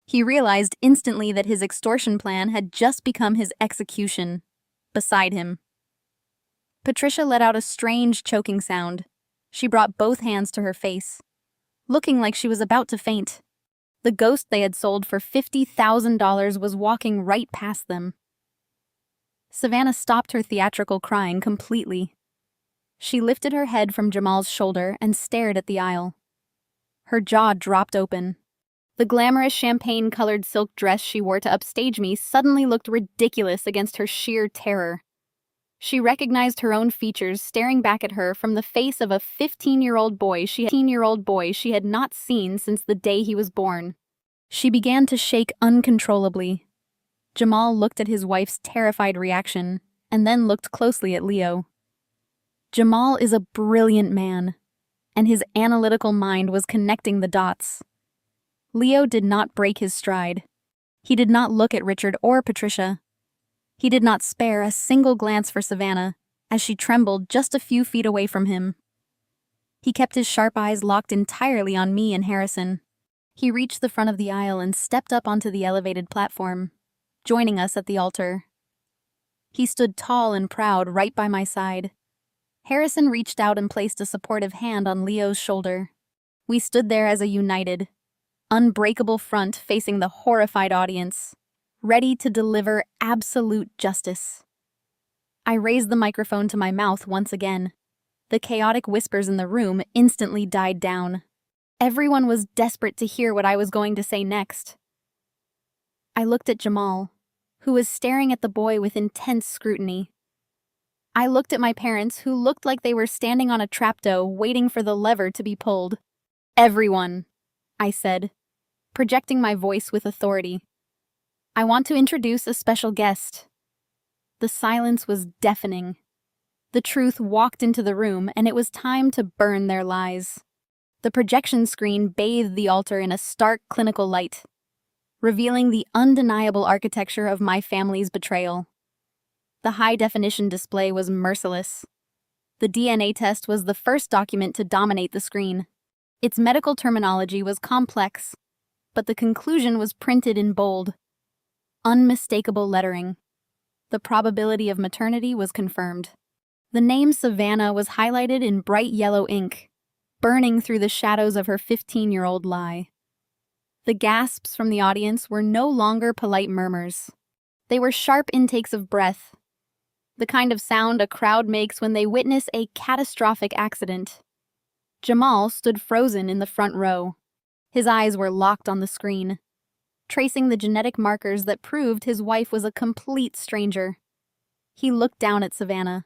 He realized instantly that his extortion plan had just become his execution. Beside him, Patricia let out a strange choking sound. She brought both hands to her face, looking like she was about to faint. The ghost they had sold for $50,000 was walking right past them. Savannah stopped her theatrical crying completely. She lifted her head from Jamal's shoulder and stared at the aisle. Her jaw dropped open. The glamorous champagne-colored silk dress she wore to upstage me suddenly looked ridiculous against her sheer terror. She recognized her own features staring back at her from the face of a 15-year-old boy she had not seen since the day he was born. She began to shake uncontrollably. Jamal looked at his wife's terrified reaction and then looked closely at Leo. Jamal is a brilliant man, and his analytical mind was connecting the dots. Leo did not break his stride. He did not look at Richard or Patricia. He did not spare a single glance for Savannah as she trembled just a few feet away from him. He kept his sharp eyes locked entirely on me and Harrison. He reached the front of the aisle and stepped up onto the elevated platform, joining us at the altar. He stood tall and proud right by my side. Harrison reached out and placed a supportive hand on Leo's shoulder. We stood there as a united, unbreakable front facing the horrified audience, ready to deliver absolute justice. I raised the microphone to my mouth once again. The chaotic whispers in the room instantly died down. Everyone was desperate to hear what I was going to say next. I looked at Jamal, who was staring at the boy with intense scrutiny. I looked at my parents, who looked like they were standing on a trapdoor waiting for the lever to be pulled. "Everyone," I said, projecting my voice with authority. "I want to introduce a special guest." The silence was deafening. The truth walked into the room, and it was time to burn their lies. The projection screen bathed the altar in a stark clinical light, revealing the undeniable architecture of my family's betrayal. The high-definition display was merciless. The DNA test was the first document to dominate the screen. Its medical terminology was complex, but the conclusion was printed in bold, unmistakable lettering. The probability of maternity was confirmed. The name Savannah was highlighted in bright yellow ink, burning through the shadows of her 15-year-old lie. The gasps from the audience were no longer polite murmurs. They were sharp intakes of breath, the kind of sound a crowd makes when they witness a catastrophic accident. Jamal stood frozen in the front row. His eyes were locked on the screen, tracing the genetic markers that proved his wife was a complete stranger. He looked down at Savannah,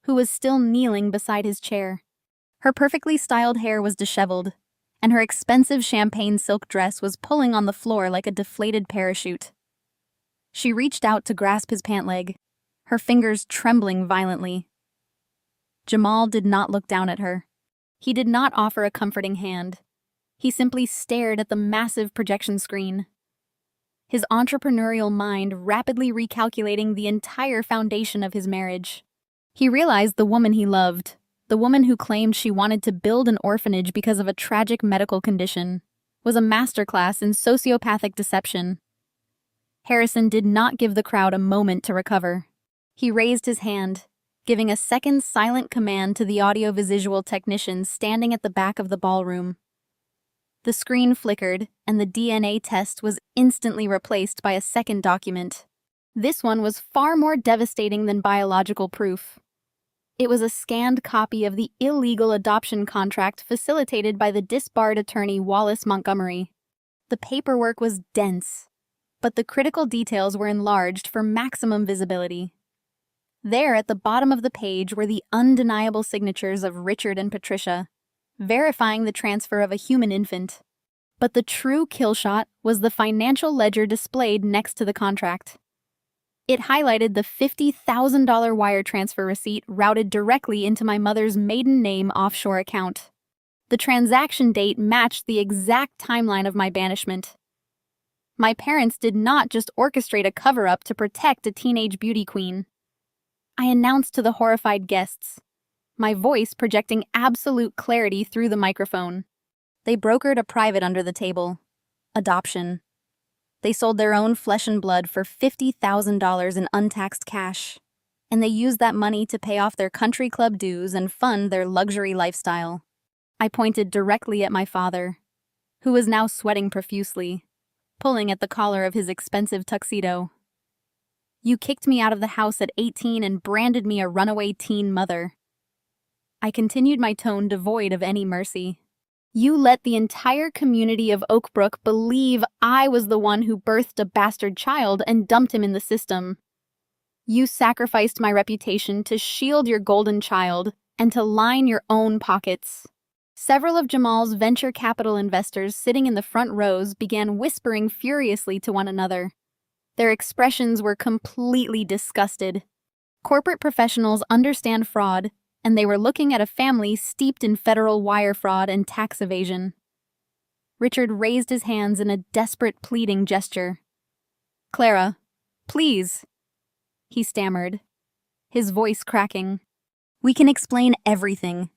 who was still kneeling beside his chair. Her perfectly styled hair was disheveled, and her expensive champagne silk dress was pulling on the floor like a deflated parachute. She reached out to grasp his pant leg, her fingers trembling violently. Jamal did not look down at her. He did not offer a comforting hand. He simply stared at the massive projection screen, his entrepreneurial mind rapidly recalculating the entire foundation of his marriage. He realized the woman he loved, the woman who claimed she wanted to build an orphanage because of a tragic medical condition, was a masterclass in sociopathic deception. Harrison did not give the crowd a moment to recover. He raised his hand, giving a second silent command to the audiovisual technicians standing at the back of the ballroom. The screen flickered, and the DNA test was instantly replaced by a second document. This one was far more devastating than biological proof. It was a scanned copy of the illegal adoption contract facilitated by the disbarred attorney Wallace Montgomery. The paperwork was dense, but the critical details were enlarged for maximum visibility. There at the bottom of the page were the undeniable signatures of Richard and Patricia, verifying the transfer of a human infant. But the true kill shot was the financial ledger displayed next to the contract. It highlighted the $50,000 wire transfer receipt routed directly into my mother's maiden name offshore account. The transaction date matched the exact timeline of my banishment. My parents did not just orchestrate a cover-up to protect a teenage beauty queen. I announced to the horrified guests, my voice projecting absolute clarity through the microphone. They brokered a private under the table. Adoption. They sold their own flesh and blood for $50,000 in untaxed cash, and they used that money to pay off their country club dues and fund their luxury lifestyle. I pointed directly at my father, who was now sweating profusely, pulling at the collar of his expensive tuxedo. You kicked me out of the house at 18 and branded me a runaway teen mother. I continued my tone devoid of any mercy. You let the entire community of Oakbrook believe I was the one who birthed a bastard child and dumped him in the system. You sacrificed my reputation to shield your golden child and to line your own pockets. Several of Jamal's venture capital investors sitting in the front rows began whispering furiously to one another. Their expressions were completely disgusted. Corporate professionals understand fraud, and they were looking at a family steeped in federal wire fraud and tax evasion. Richard raised his hands in a desperate pleading gesture. "Clara, please," he stammered, his voice cracking. "We can explain everything.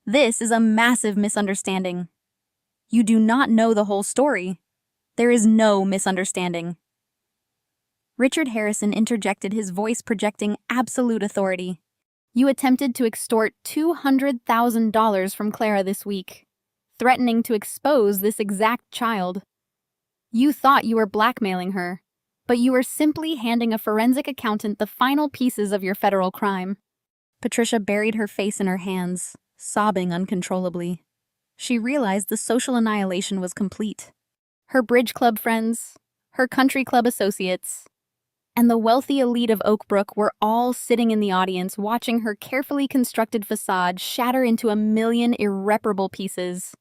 This is a massive misunderstanding. You do not know the whole story. There is no misunderstanding." Richard Harrison interjected, his voice projecting absolute authority. "You attempted to extort $200,000 from Clara this week, threatening to expose this exact child. You thought you were blackmailing her, but you were simply handing a forensic accountant the final pieces of your federal crime." Patricia buried her face in her hands, sobbing uncontrollably. She realized the social annihilation was complete. Her bridge club friends, her country club associates, and the wealthy elite of Oakbrook were all sitting in the audience watching her carefully constructed facade shatter into a million irreparable pieces.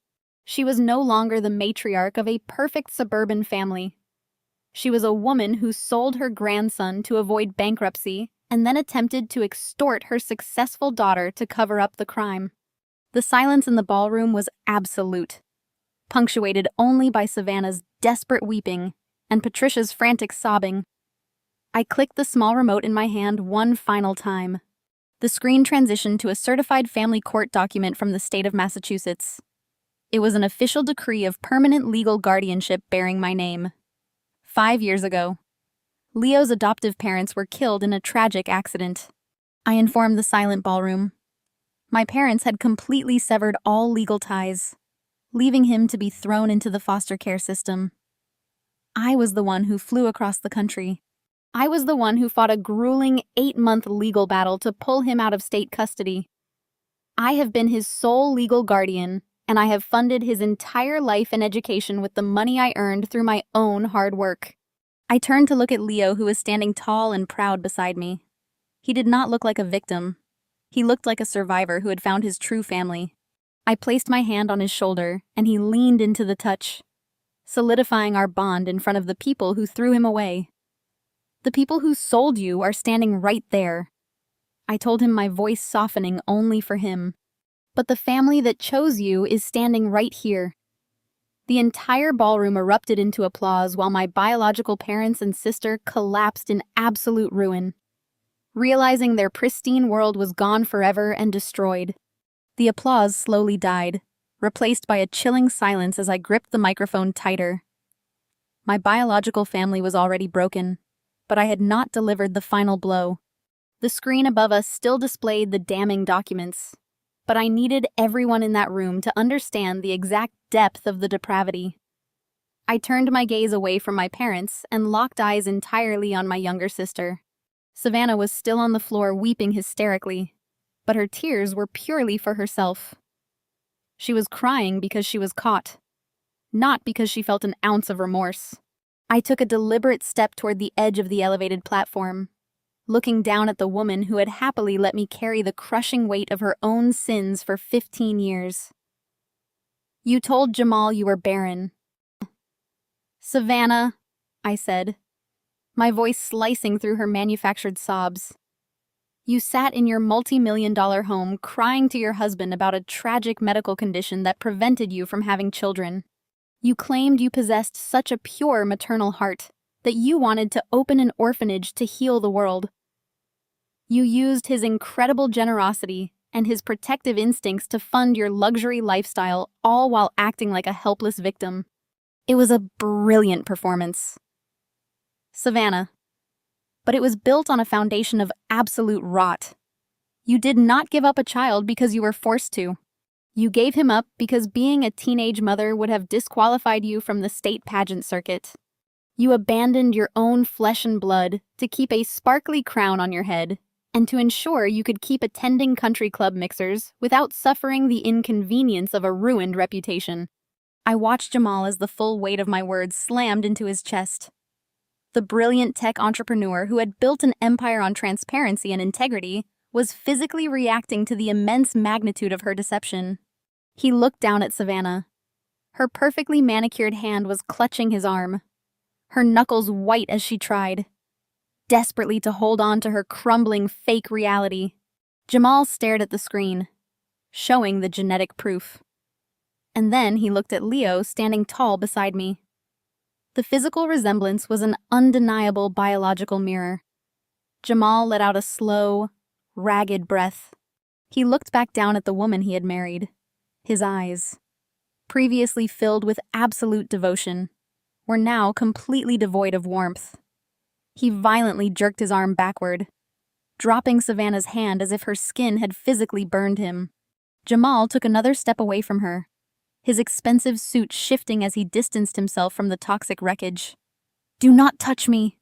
She was no longer the matriarch of a perfect suburban family. She was a woman who sold her grandson to avoid bankruptcy and then attempted to extort her successful daughter to cover up the crime. The silence in the ballroom was absolute, punctuated only by Savannah's desperate weeping and Patricia's frantic sobbing. I clicked the small remote in my hand one final time. The screen transitioned to a certified family court document from the state of Massachusetts. It was an official decree of permanent legal guardianship bearing my name. 5 years ago, Leo's adoptive parents were killed in a tragic accident. I informed the silent ballroom. My parents had completely severed all legal ties, leaving him to be thrown into the foster care system. I was the one who flew across the country. I was the one who fought a grueling 8-month legal battle to pull him out of state custody. I have been his sole legal guardian, and I have funded his entire life and education with the money I earned through my own hard work. I turned to look at Leo, who was standing tall and proud beside me. He did not look like a victim. He looked like a survivor who had found his true family. I placed my hand on his shoulder, and he leaned into the touch, solidifying our bond in front of the people who threw him away. The people who sold you are standing right there. I told him, my voice softening only for him. But the family that chose you is standing right here. The entire ballroom erupted into applause while my biological parents and sister collapsed in absolute ruin, realizing their pristine world was gone forever and destroyed. The applause slowly died, replaced by a chilling silence as I gripped the microphone tighter. My biological family was already broken, but I had not delivered the final blow. The screen above us still displayed the damning documents, but I needed everyone in that room to understand the exact depth of the depravity. I turned my gaze away from my parents and locked eyes entirely on my younger sister. Savannah was still on the floor weeping hysterically, but her tears were purely for herself. She was crying because she was caught, not because she felt an ounce of remorse. I took a deliberate step toward the edge of the elevated platform, looking down at the woman who had happily let me carry the crushing weight of her own sins for 15 years. You told Jamal you were barren. Savannah, I said, my voice slicing through her manufactured sobs. You sat in your multi-million-dollar home crying to your husband about a tragic medical condition that prevented you from having children. You claimed you possessed such a pure maternal heart that you wanted to open an orphanage to heal the world. You used his incredible generosity and his protective instincts to fund your luxury lifestyle, all while acting like a helpless victim. It was a brilliant performance, Savannah, but it was built on a foundation of absolute rot. You did not give up a child because you were forced to. You gave him up because being a teenage mother would have disqualified you from the state pageant circuit. You abandoned your own flesh and blood to keep a sparkly crown on your head and to ensure you could keep attending country club mixers without suffering the inconvenience of a ruined reputation. I watched Jamal as the full weight of my words slammed into his chest. The brilliant tech entrepreneur who had built an empire on transparency and integrity was physically reacting to the immense magnitude of her deception. He looked down at Savannah. Her perfectly manicured hand was clutching his arm, her knuckles white as she tried, desperately to hold on to her crumbling fake reality. Jamal stared at the screen, showing the genetic proof. And then he looked at Leo standing tall beside me. The physical resemblance was an undeniable biological mirror. Jamal let out a slow, ragged breath. He looked back down at the woman he had married. His eyes, previously filled with absolute devotion, were now completely devoid of warmth. He violently jerked his arm backward, dropping Savannah's hand as if her skin had physically burned him. Jamal took another step away from her, his expensive suit shifting as he distanced himself from the toxic wreckage. "Do not touch me,"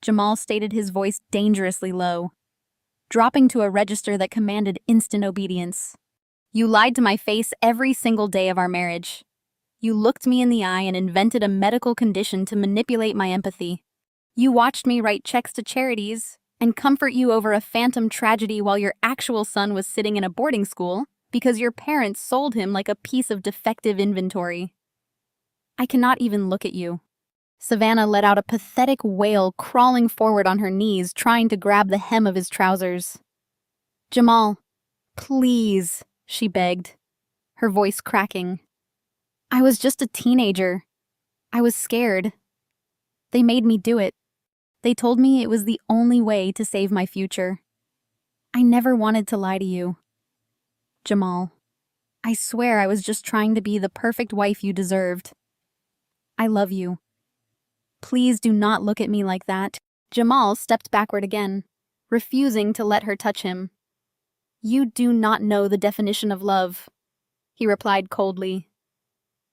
Jamal stated, his voice dangerously low, dropping to a register that commanded instant obedience. "You lied to my face every single day of our marriage. You looked me in the eye and invented a medical condition to manipulate my empathy. You watched me write checks to charities and comfort you over a phantom tragedy while your actual son was sitting in a boarding school because your parents sold him like a piece of defective inventory. I cannot even look at you." Savannah let out a pathetic wail, crawling forward on her knees, trying to grab the hem of his trousers. "Jamal, please," she begged, her voice cracking. "I was just a teenager. I was scared. They made me do it. They told me it was the only way to save my future. I never wanted to lie to you. Jamal, I swear I was just trying to be the perfect wife you deserved. I love you. Please do not look at me like that." Jamal stepped backward again, refusing to let her touch him. "You do not know the definition of love," he replied coldly.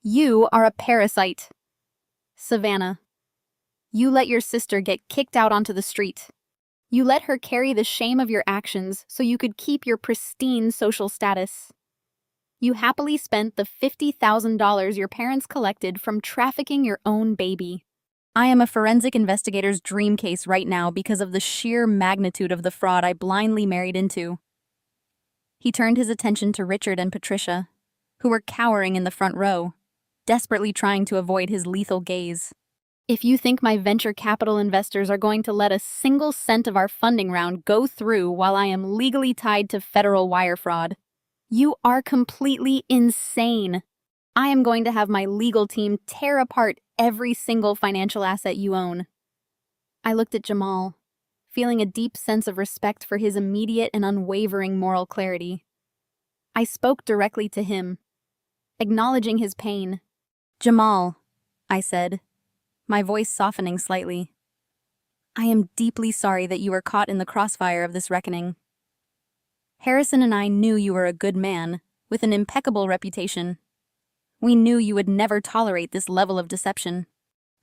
"You are a parasite. Savannah, you let your sister get kicked out onto the street. You let her carry the shame of your actions so you could keep your pristine social status. You happily spent the $50,000 your parents collected from trafficking your own baby. I am a forensic investigator's dream case right now because of the sheer magnitude of the fraud I blindly married into." He turned his attention to Richard and Patricia, who were cowering in the front row, desperately trying to avoid his lethal gaze. "If you think my venture capital investors are going to let a single cent of our funding round go through while I am legally tied to federal wire fraud, you are completely insane. I am going to have my legal team tear apart every single financial asset you own." I looked at Jamal, feeling a deep sense of respect for his immediate and unwavering moral clarity. I spoke directly to him, acknowledging his pain. "Jamal," I said, my voice softening slightly, "I am deeply sorry that you were caught in the crossfire of this reckoning. Harrison and I knew you were a good man, with an impeccable reputation. We knew you would never tolerate this level of deception.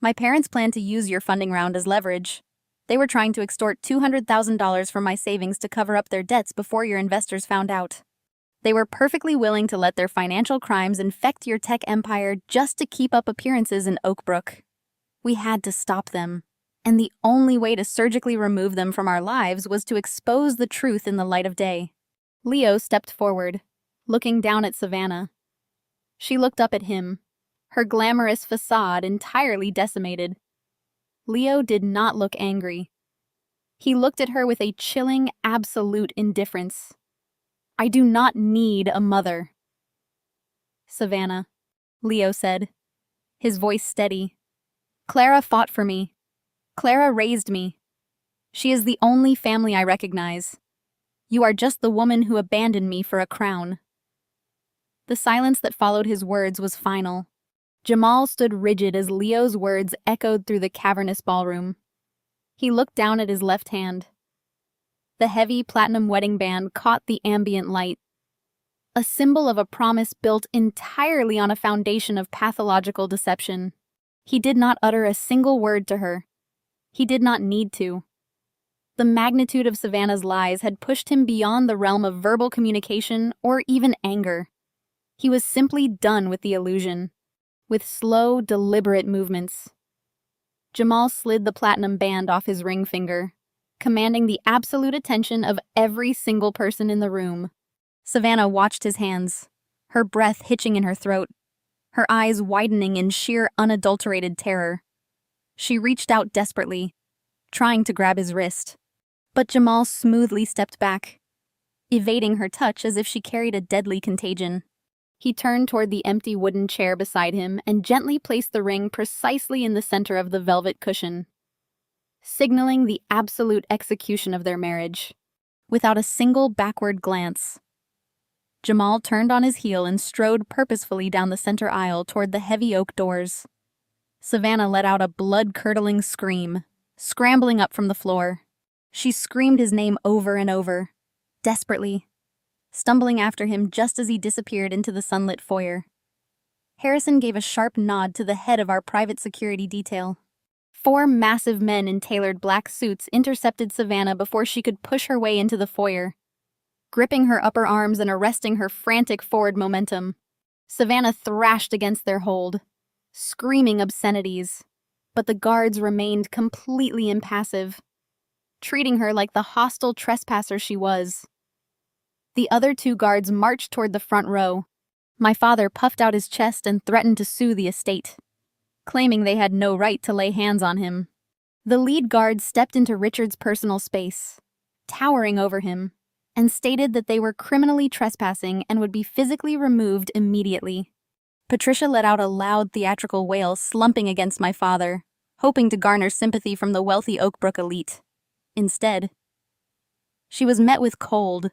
My parents planned to use your funding round as leverage. They were trying to extort $200,000 from my savings to cover up their debts before your investors found out. They were perfectly willing to let their financial crimes infect your tech empire just to keep up appearances in Oak Brook. We had to stop them, and the only way to surgically remove them from our lives was to expose the truth in the light of day." Leo stepped forward, looking down at Savannah. She looked up at him, her glamorous facade entirely decimated. Leo did not look angry. He looked at her with a chilling, absolute indifference. "I do not need a mother." "Savannah," Leo said, his voice steady. "Clara fought for me. Clara raised me. She is the only family I recognize. You are just the woman who abandoned me for a crown." The silence that followed his words was final. Jamal stood rigid as Leo's words echoed through the cavernous ballroom. He looked down at his left hand. The heavy platinum wedding band caught the ambient light, a symbol of a promise built entirely on a foundation of pathological deception. He did not utter a single word to her. He did not need to. The magnitude of Savannah's lies had pushed him beyond the realm of verbal communication or even anger. He was simply done with the illusion, with slow, deliberate movements. Jamal slid the platinum band off his ring finger, commanding the absolute attention of every single person in the room. Savannah watched his hands, her breath hitching in her throat, her eyes widening in sheer unadulterated terror. She reached out desperately, trying to grab his wrist, but Jamal smoothly stepped back, evading her touch as if she carried a deadly contagion. He turned toward the empty wooden chair beside him and gently placed the ring precisely in the center of the velvet cushion, signaling the absolute execution of their marriage. Without a single backward glance, Jamal turned on his heel and strode purposefully down the center aisle toward the heavy oak doors. Savannah let out a blood-curdling scream, scrambling up from the floor. She screamed his name over and over, desperately, stumbling after him just as he disappeared into the sunlit foyer. Harrison gave a sharp nod to the head of our private security detail. 4 massive men in tailored black suits intercepted Savannah before she could push her way into the foyer, gripping her upper arms and arresting her frantic forward momentum. Savannah thrashed against their hold, screaming obscenities. but the guards remained completely impassive, treating her like the hostile trespasser she was. The other two guards marched toward the front row. My father puffed out his chest and threatened to sue the estate, claiming they had no right to lay hands on him. The lead guard stepped into Richard's personal space, towering over him, and stated that they were criminally trespassing and would be physically removed immediately. Patricia let out a loud theatrical wail, slumping against my father, hoping to garner sympathy from the wealthy Oakbrook elite. Instead, she was met with cold,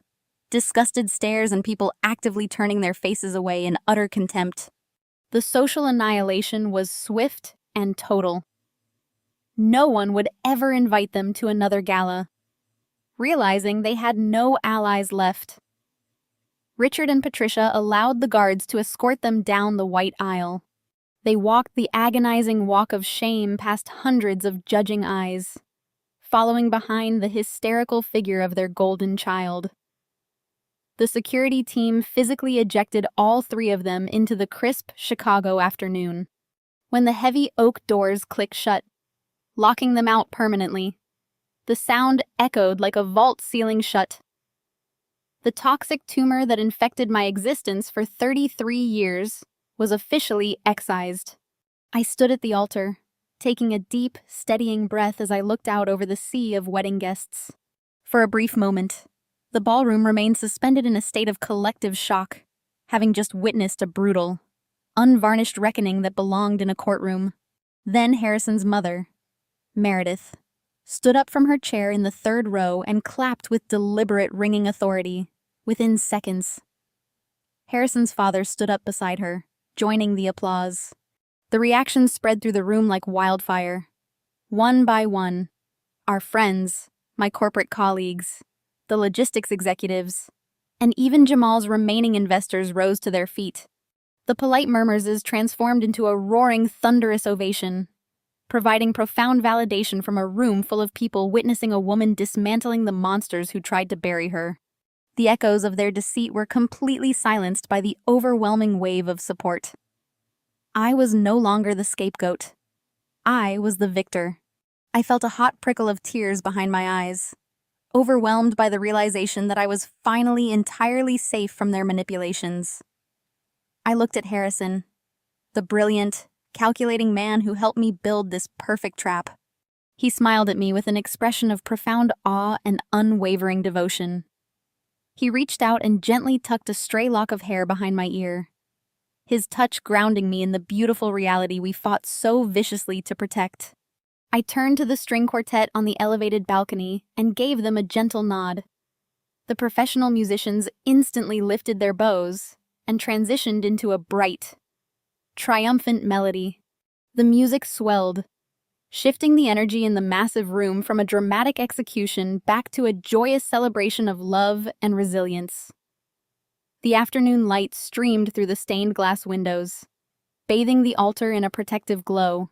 disgusted stares and people actively turning their faces away in utter contempt. The social annihilation was swift and total. No one would ever invite them to another gala, realizing they had no allies left. Richard and Patricia allowed the guards to escort them down the white aisle. They walked the agonizing walk of shame past hundreds of judging eyes, following behind the hysterical figure of their golden child. The security team physically ejected all three of them into the crisp Chicago afternoon. When the heavy oak doors clicked shut, locking them out permanently, the sound echoed like a vault ceiling shut. The toxic tumor that infected my existence for 33 years was officially excised. I stood at the altar, taking a deep, steadying breath as I looked out over the sea of wedding guests. For a brief moment, the ballroom remained suspended in a state of collective shock, having just witnessed a brutal, unvarnished reckoning that belonged in a courtroom. Then Harrison's mother, Meredith, stood up from her chair in the third row and clapped with deliberate ringing authority. Within seconds, Harrison's father stood up beside her, joining the applause. The reactions spread through the room like wildfire. One by one, our friends, my corporate colleagues, the logistics executives, and even Jamal's remaining investors rose to their feet. The polite murmurs transformed into a roaring, thunderous ovation, providing profound validation from a room full of people witnessing a woman dismantling the monsters who tried to bury her. The echoes of their deceit were completely silenced by the overwhelming wave of support. I was no longer the scapegoat. I was the victor. I felt a hot prickle of tears behind my eyes, overwhelmed by the realization that I was finally entirely safe from their manipulations. I looked at Harrison, the brilliant, calculating man who helped me build this perfect trap. He smiled at me with an expression of profound awe and unwavering devotion. He reached out and gently tucked a stray lock of hair behind my ear, his touch grounding me in the beautiful reality we fought so viciously to protect. I turned to the string quartet on the elevated balcony and gave them a gentle nod. The professional musicians instantly lifted their bows and transitioned into a bright, triumphant melody. The music swelled, shifting the energy in the massive room from a dramatic execution back to a joyous celebration of love and resilience. The afternoon light streamed through the stained glass windows, bathing the altar in a protective glow.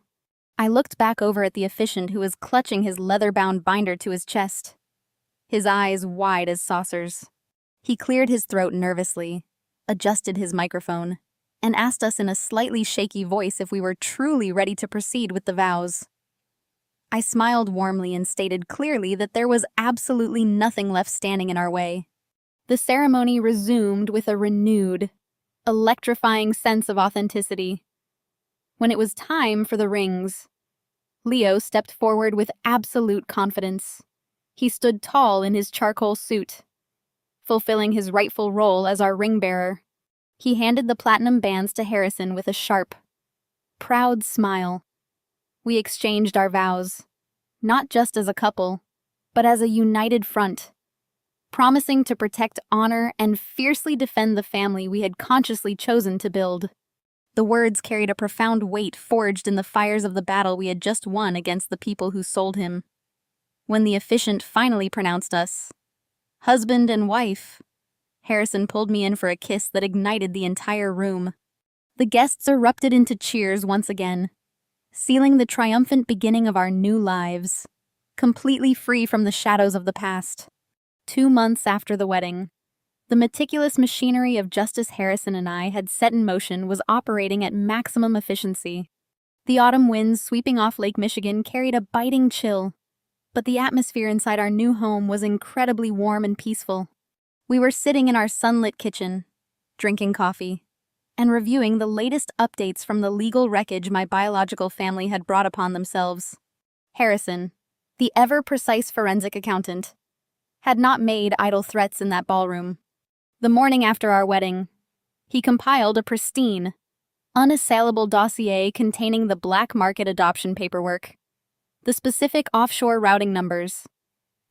I looked back over at the officiant who was clutching his leather-bound binder to his chest, his eyes wide as saucers. He cleared his throat nervously, adjusted his microphone, and asked us in a slightly shaky voice if we were truly ready to proceed with the vows. I smiled warmly and stated clearly that there was absolutely nothing left standing in our way. The ceremony resumed with a renewed, electrifying sense of authenticity. When it was time for the rings, Leo stepped forward with absolute confidence. He stood tall in his charcoal suit, fulfilling his rightful role as our ring bearer. He handed the platinum bands to Harrison with a sharp, proud smile. We exchanged our vows, not just as a couple, but as a united front, promising to protect honor and fiercely defend the family we had consciously chosen to build. The words carried a profound weight forged in the fires of the battle we had just won against the people who sold him. When the officiant finally pronounced us husband and wife, Harrison pulled me in for a kiss that ignited the entire room. The guests erupted into cheers once again, sealing the triumphant beginning of our new lives, completely free from the shadows of the past. 2 months after the wedding, the meticulous machinery of Justice Harrison and I had set in motion was operating at maximum efficiency. The autumn winds sweeping off Lake Michigan carried a biting chill, but the atmosphere inside our new home was incredibly warm and peaceful. We were sitting in our sunlit kitchen, drinking coffee, and reviewing the latest updates from the legal wreckage my biological family had brought upon themselves. Harrison, the ever-precise forensic accountant, had not made idle threats in that ballroom. The morning after our wedding, he compiled a pristine, unassailable dossier containing the black market adoption paperwork, the specific offshore routing numbers,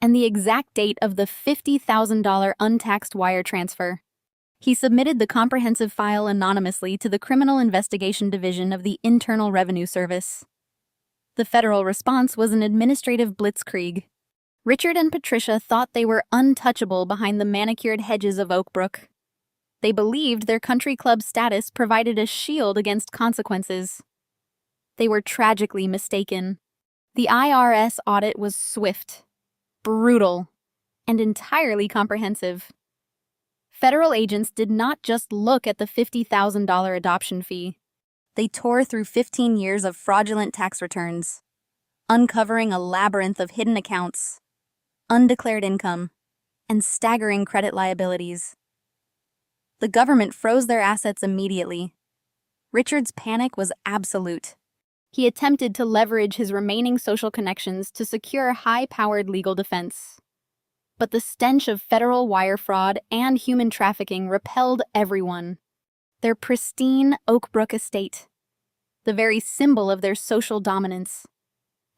and the exact date of the $50,000 untaxed wire transfer. He submitted the comprehensive file anonymously to the Criminal Investigation Division of the Internal Revenue Service. The federal response was an administrative blitzkrieg. Richard and Patricia thought they were untouchable behind the manicured hedges of Oak Brook. They believed their country club status provided a shield against consequences. They were tragically mistaken. The IRS audit was swift, brutal, and entirely comprehensive. Federal agents did not just look at the $50,000 adoption fee. They tore through 15 years of fraudulent tax returns, uncovering a labyrinth of hidden accounts, undeclared income, and staggering credit liabilities. The government froze their assets immediately. Richard's panic was absolute. He attempted to leverage his remaining social connections to secure high-powered legal defense. But the stench of federal wire fraud and human trafficking repelled everyone. Their pristine Oak Brook estate, the very symbol of their social dominance,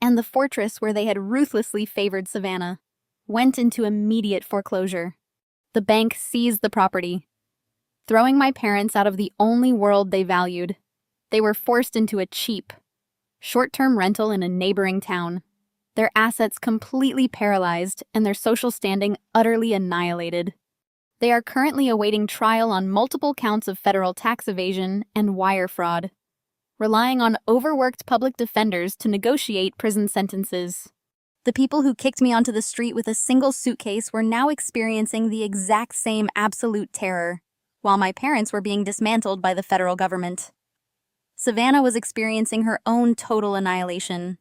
and the fortress where they had ruthlessly favored Savannah, went into immediate foreclosure. The bank seized the property, throwing my parents out of the only world they valued. They were forced into a cheap, short-term rental in a neighboring town, their assets completely paralyzed and their social standing utterly annihilated. They are currently awaiting trial on multiple counts of federal tax evasion and wire fraud, relying on overworked public defenders to negotiate prison sentences. The people who kicked me onto the street with a single suitcase were now experiencing the exact same absolute terror, while my parents were being dismantled by the federal government. Savannah was experiencing her own total annihilation.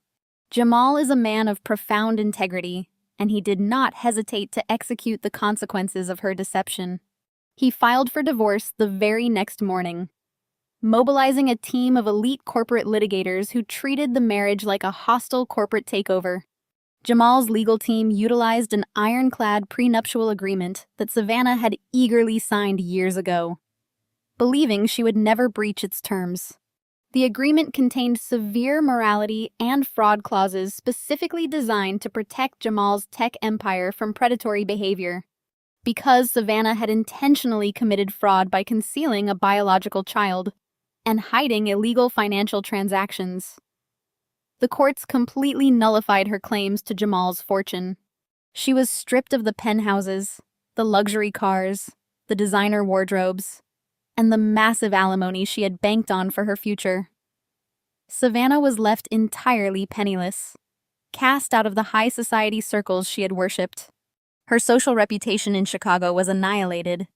Jamal is a man of profound integrity, and he did not hesitate to execute the consequences of her deception. He filed for divorce the very next morning, mobilizing a team of elite corporate litigators who treated the marriage like a hostile corporate takeover. Jamal's legal team utilized an ironclad prenuptial agreement that Savannah had eagerly signed years ago, believing she would never breach its terms. The agreement contained severe morality and fraud clauses specifically designed to protect Jamal's tech empire from predatory behavior. Because Savannah had intentionally committed fraud by concealing a biological child and hiding illegal financial transactions, the courts completely nullified her claims to Jamal's fortune. She was stripped of the penthouses, the luxury cars, the designer wardrobes, and the massive alimony she had banked on for her future. Savannah was left entirely penniless, cast out of the high society circles she had worshipped. Her social reputation in Chicago was annihilated.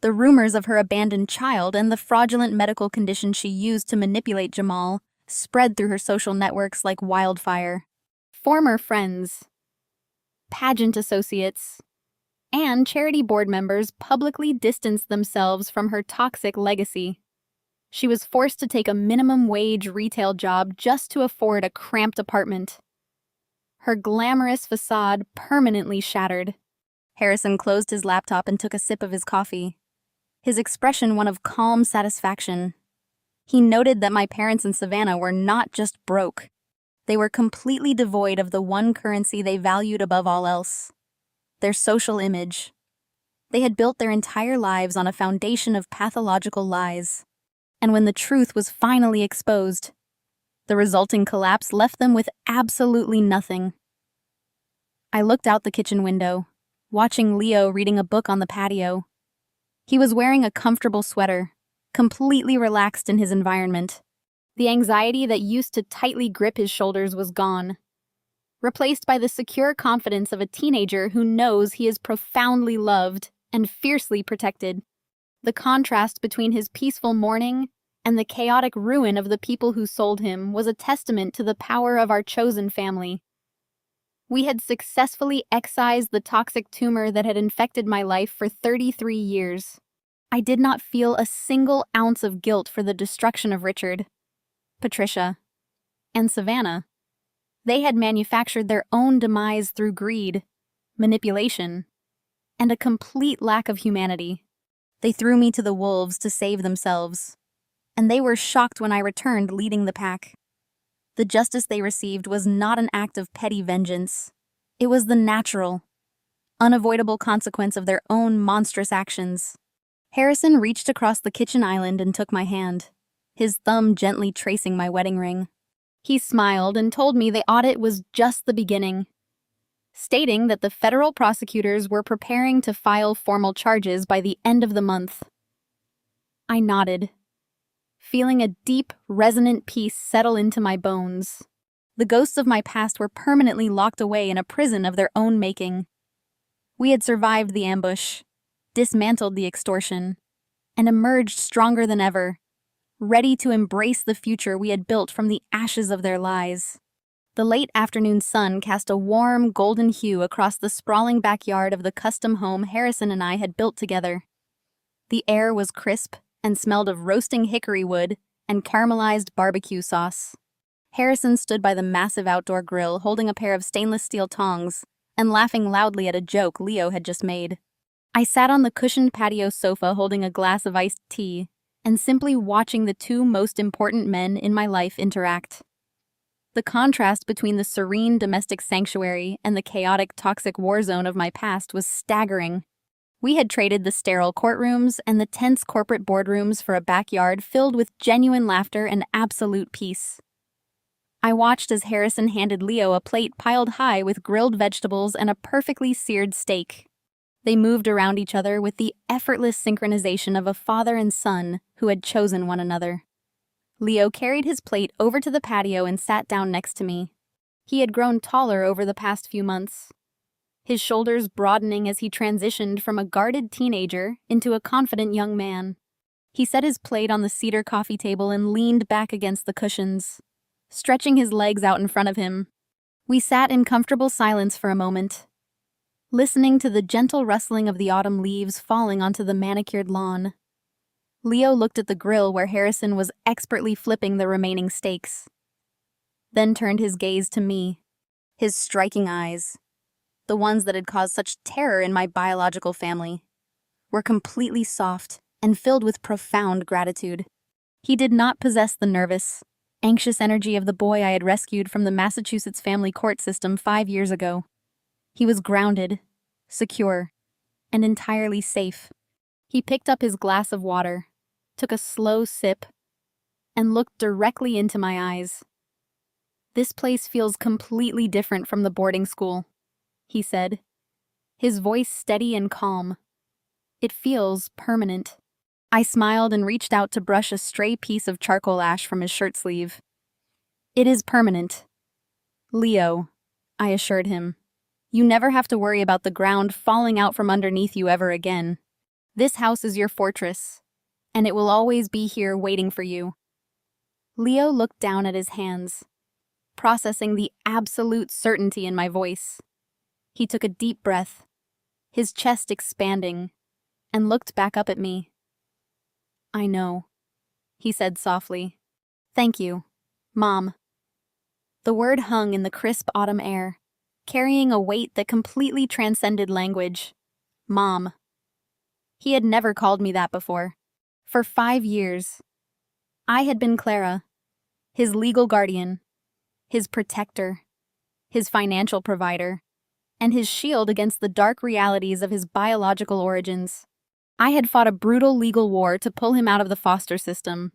The rumors of her abandoned child and the fraudulent medical condition she used to manipulate Jamal spread through her social networks like wildfire. Former friends, pageant associates, and charity board members publicly distanced themselves from her toxic legacy. She was forced to take a minimum-wage retail job just to afford a cramped apartment. Her glamorous facade permanently shattered. Harrison closed his laptop and took a sip of his coffee, his expression one of calm satisfaction. He noted that my parents and Savannah were not just broke. They were completely devoid of the one currency they valued above all else: their social image. They had built their entire lives on a foundation of pathological lies. And when the truth was finally exposed, the resulting collapse left them with absolutely nothing. I looked out the kitchen window, watching Leo reading a book on the patio. He was wearing a comfortable sweater, completely relaxed in his environment. The anxiety that used to tightly grip his shoulders was gone, replaced by the secure confidence of a teenager who knows he is profoundly loved and fiercely protected. The contrast between his peaceful morning and the chaotic ruin of the people who sold him was a testament to the power of our chosen family. We had successfully excised the toxic tumor that had infected my life for 33 years. I did not feel a single ounce of guilt for the destruction of Richard, Patricia, and Savannah. They had manufactured their own demise through greed, manipulation, and a complete lack of humanity. They threw me to the wolves to save themselves, and they were shocked when I returned leading the pack. The justice they received was not an act of petty vengeance. It was the natural, unavoidable consequence of their own monstrous actions. Harrison reached across the kitchen island and took my hand, his thumb gently tracing my wedding ring. He smiled and told me the audit was just the beginning, stating that the federal prosecutors were preparing to file formal charges by the end of the month. I nodded, feeling a deep, resonant peace settle into my bones. The ghosts of my past were permanently locked away in a prison of their own making. We had survived the ambush, dismantled the extortion, and emerged stronger than ever, ready to embrace the future we had built from the ashes of their lies. The late afternoon sun cast a warm, golden hue across the sprawling backyard of the custom home Harrison and I had built together. The air was crisp and smelled of roasting hickory wood and caramelized barbecue sauce. Harrison stood by the massive outdoor grill holding a pair of stainless steel tongs and laughing loudly at a joke Leo had just made. I sat on the cushioned patio sofa holding a glass of iced tea and simply watching the two most important men in my life interact. The contrast between the serene domestic sanctuary and the chaotic, toxic war zone of my past was staggering. We had traded the sterile courtrooms and the tense corporate boardrooms for a backyard filled with genuine laughter and absolute peace. I watched as Harrison handed Leo a plate piled high with grilled vegetables and a perfectly seared steak. They moved around each other with the effortless synchronization of a father and son who had chosen one another. Leo carried his plate over to the patio and sat down next to me. He had grown taller over the past few months, his shoulders broadening as he transitioned from a guarded teenager into a confident young man. He set his plate on the cedar coffee table and leaned back against the cushions, stretching his legs out in front of him. We sat in comfortable silence for a moment, listening to the gentle rustling of the autumn leaves falling onto the manicured lawn. Leo looked at the grill where Harrison was expertly flipping the remaining steaks, then turned his gaze to me. His striking eyes, the ones that had caused such terror in my biological family, were completely soft and filled with profound gratitude. He did not possess the nervous, anxious energy of the boy I had rescued from the Massachusetts family court system 5 years ago. He was grounded, secure, and entirely safe. He picked up his glass of water, took a slow sip, and looked directly into my eyes. "This place feels completely different from the boarding school," he said, his voice steady and calm. "It feels permanent." I smiled and reached out to brush a stray piece of charcoal ash from his shirt sleeve. "It is permanent, Leo," I assured him. "You never have to worry about the ground falling out from underneath you ever again. This house is your fortress, and it will always be here waiting for you." Leo looked down at his hands, processing the absolute certainty in my voice. He took a deep breath, his chest expanding, and looked back up at me. "I know," he said softly. "Thank you, Mom." The word hung in the crisp autumn air, carrying a weight that completely transcended language. Mom. He had never called me that before. For 5 years, I had been Clara, his legal guardian, his protector, his financial provider, and his shield against the dark realities of his biological origins. I had fought a brutal legal war to pull him out of the foster system,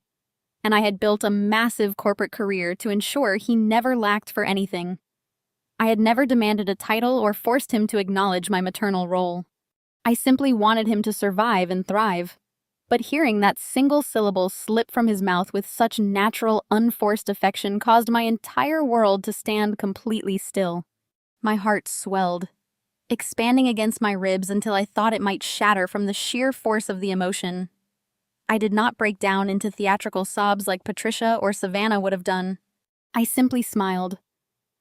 and I had built a massive corporate career to ensure he never lacked for anything. I had never demanded a title or forced him to acknowledge my maternal role. I simply wanted him to survive and thrive. But hearing that single syllable slip from his mouth with such natural, unforced affection caused my entire world to stand completely still. My heart swelled, expanding against my ribs until I thought it might shatter from the sheer force of the emotion. I did not break down into theatrical sobs like Patricia or Savannah would have done. I simply smiled,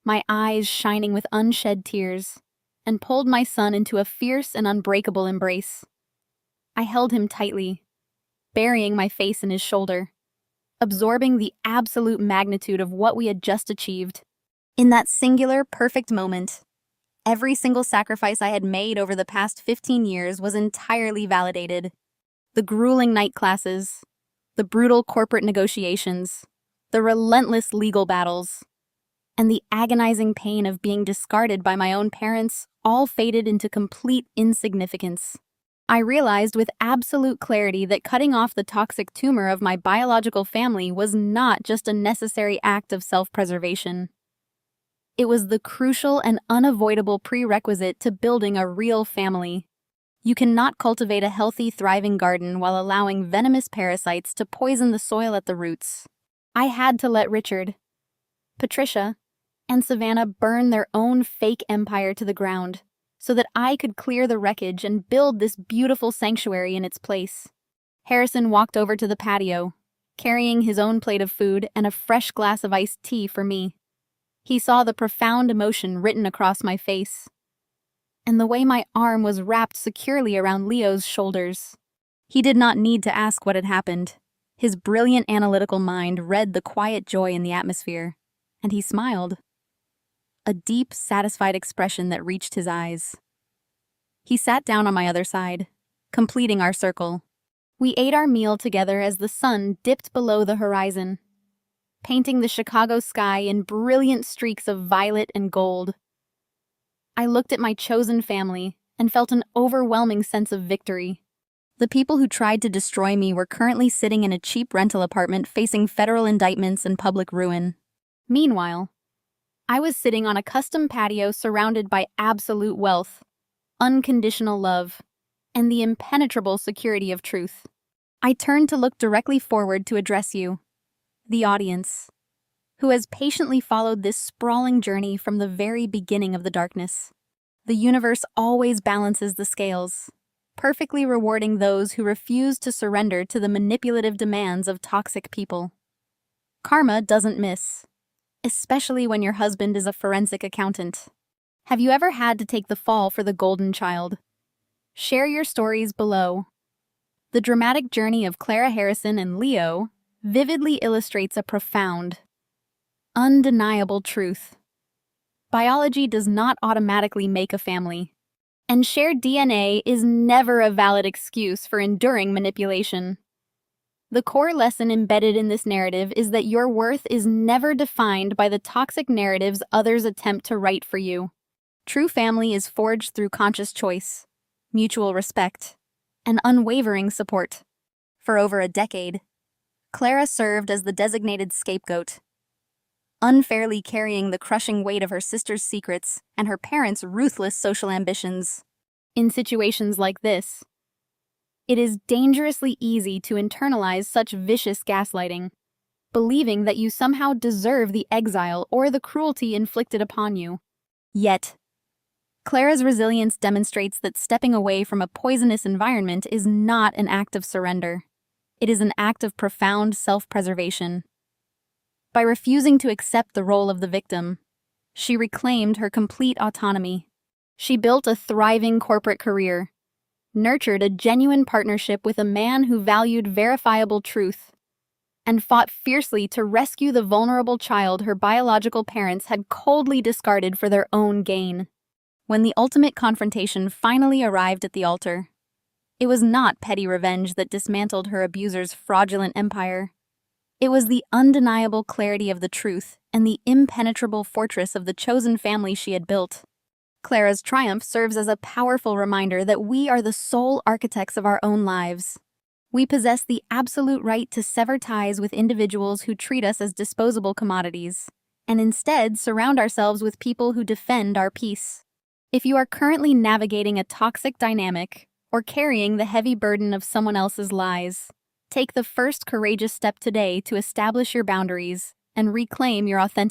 my eyes shining with unshed tears, and pulled my son into a fierce and unbreakable embrace. I held him tightly, burying my face in his shoulder, absorbing the absolute magnitude of what we had just achieved. In that singular, perfect moment, every single sacrifice I had made over the past 15 years was entirely validated. The grueling night classes, the brutal corporate negotiations, the relentless legal battles, and the agonizing pain of being discarded by my own parents all faded into complete insignificance. I realized with absolute clarity that cutting off the toxic tumor of my biological family was not just a necessary act of self-preservation. It was the crucial and unavoidable prerequisite to building a real family. You cannot cultivate a healthy, thriving garden while allowing venomous parasites to poison the soil at the roots. I had to let Richard, Patricia, and Savannah burn their own fake empire to the ground so that I could clear the wreckage and build this beautiful sanctuary in its place. Harrison walked over to the patio, carrying his own plate of food and a fresh glass of iced tea for me. He saw the profound emotion written across my face, and the way my arm was wrapped securely around Leo's shoulders. He did not need to ask what had happened. His brilliant analytical mind read the quiet joy in the atmosphere, and he smiled. A deep, satisfied expression that reached his eyes. He sat down on my other side, completing our circle. We ate our meal together as the sun dipped below the horizon, painting the Chicago sky in brilliant streaks of violet and gold. I looked at my chosen family and felt an overwhelming sense of victory. The people who tried to destroy me were currently sitting in a cheap rental apartment facing federal indictments and public ruin. Meanwhile, I was sitting on a custom patio surrounded by absolute wealth, unconditional love, and the impenetrable security of truth. I turned to look directly forward to address you, the audience, who has patiently followed this sprawling journey from the very beginning of the darkness. The universe always balances the scales, perfectly rewarding those who refuse to surrender to the manipulative demands of toxic people. Karma doesn't miss, especially when your husband is a forensic accountant. Have you ever had to take the fall for the golden child? Share your stories below. The dramatic journey of Clara Harrison and Leo vividly illustrates a profound, undeniable truth. Biology does not automatically make a family, and shared DNA is never a valid excuse for enduring manipulation. The core lesson embedded in this narrative is that your worth is never defined by the toxic narratives others attempt to write for you. True family is forged through conscious choice, mutual respect, and unwavering support. For over a decade, Clara served as the designated scapegoat, unfairly carrying the crushing weight of her sister's secrets and her parents' ruthless social ambitions. In situations like this, it is dangerously easy to internalize such vicious gaslighting, believing that you somehow deserve the exile or the cruelty inflicted upon you. Yet, Clara's resilience demonstrates that stepping away from a poisonous environment is not an act of surrender. It is an act of profound self-preservation. By refusing to accept the role of the victim, she reclaimed her complete autonomy. She built a thriving corporate career, nurtured a genuine partnership with a man who valued verifiable truth, and fought fiercely to rescue the vulnerable child her biological parents had coldly discarded for their own gain. When the ultimate confrontation finally arrived at the altar, it was not petty revenge that dismantled her abuser's fraudulent empire. It was the undeniable clarity of the truth and the impenetrable fortress of the chosen family she had built. Clara's triumph serves as a powerful reminder that we are the sole architects of our own lives. We possess the absolute right to sever ties with individuals who treat us as disposable commodities, and instead surround ourselves with people who defend our peace. If you are currently navigating a toxic dynamic or carrying the heavy burden of someone else's lies, take the first courageous step today to establish your boundaries and reclaim your authentic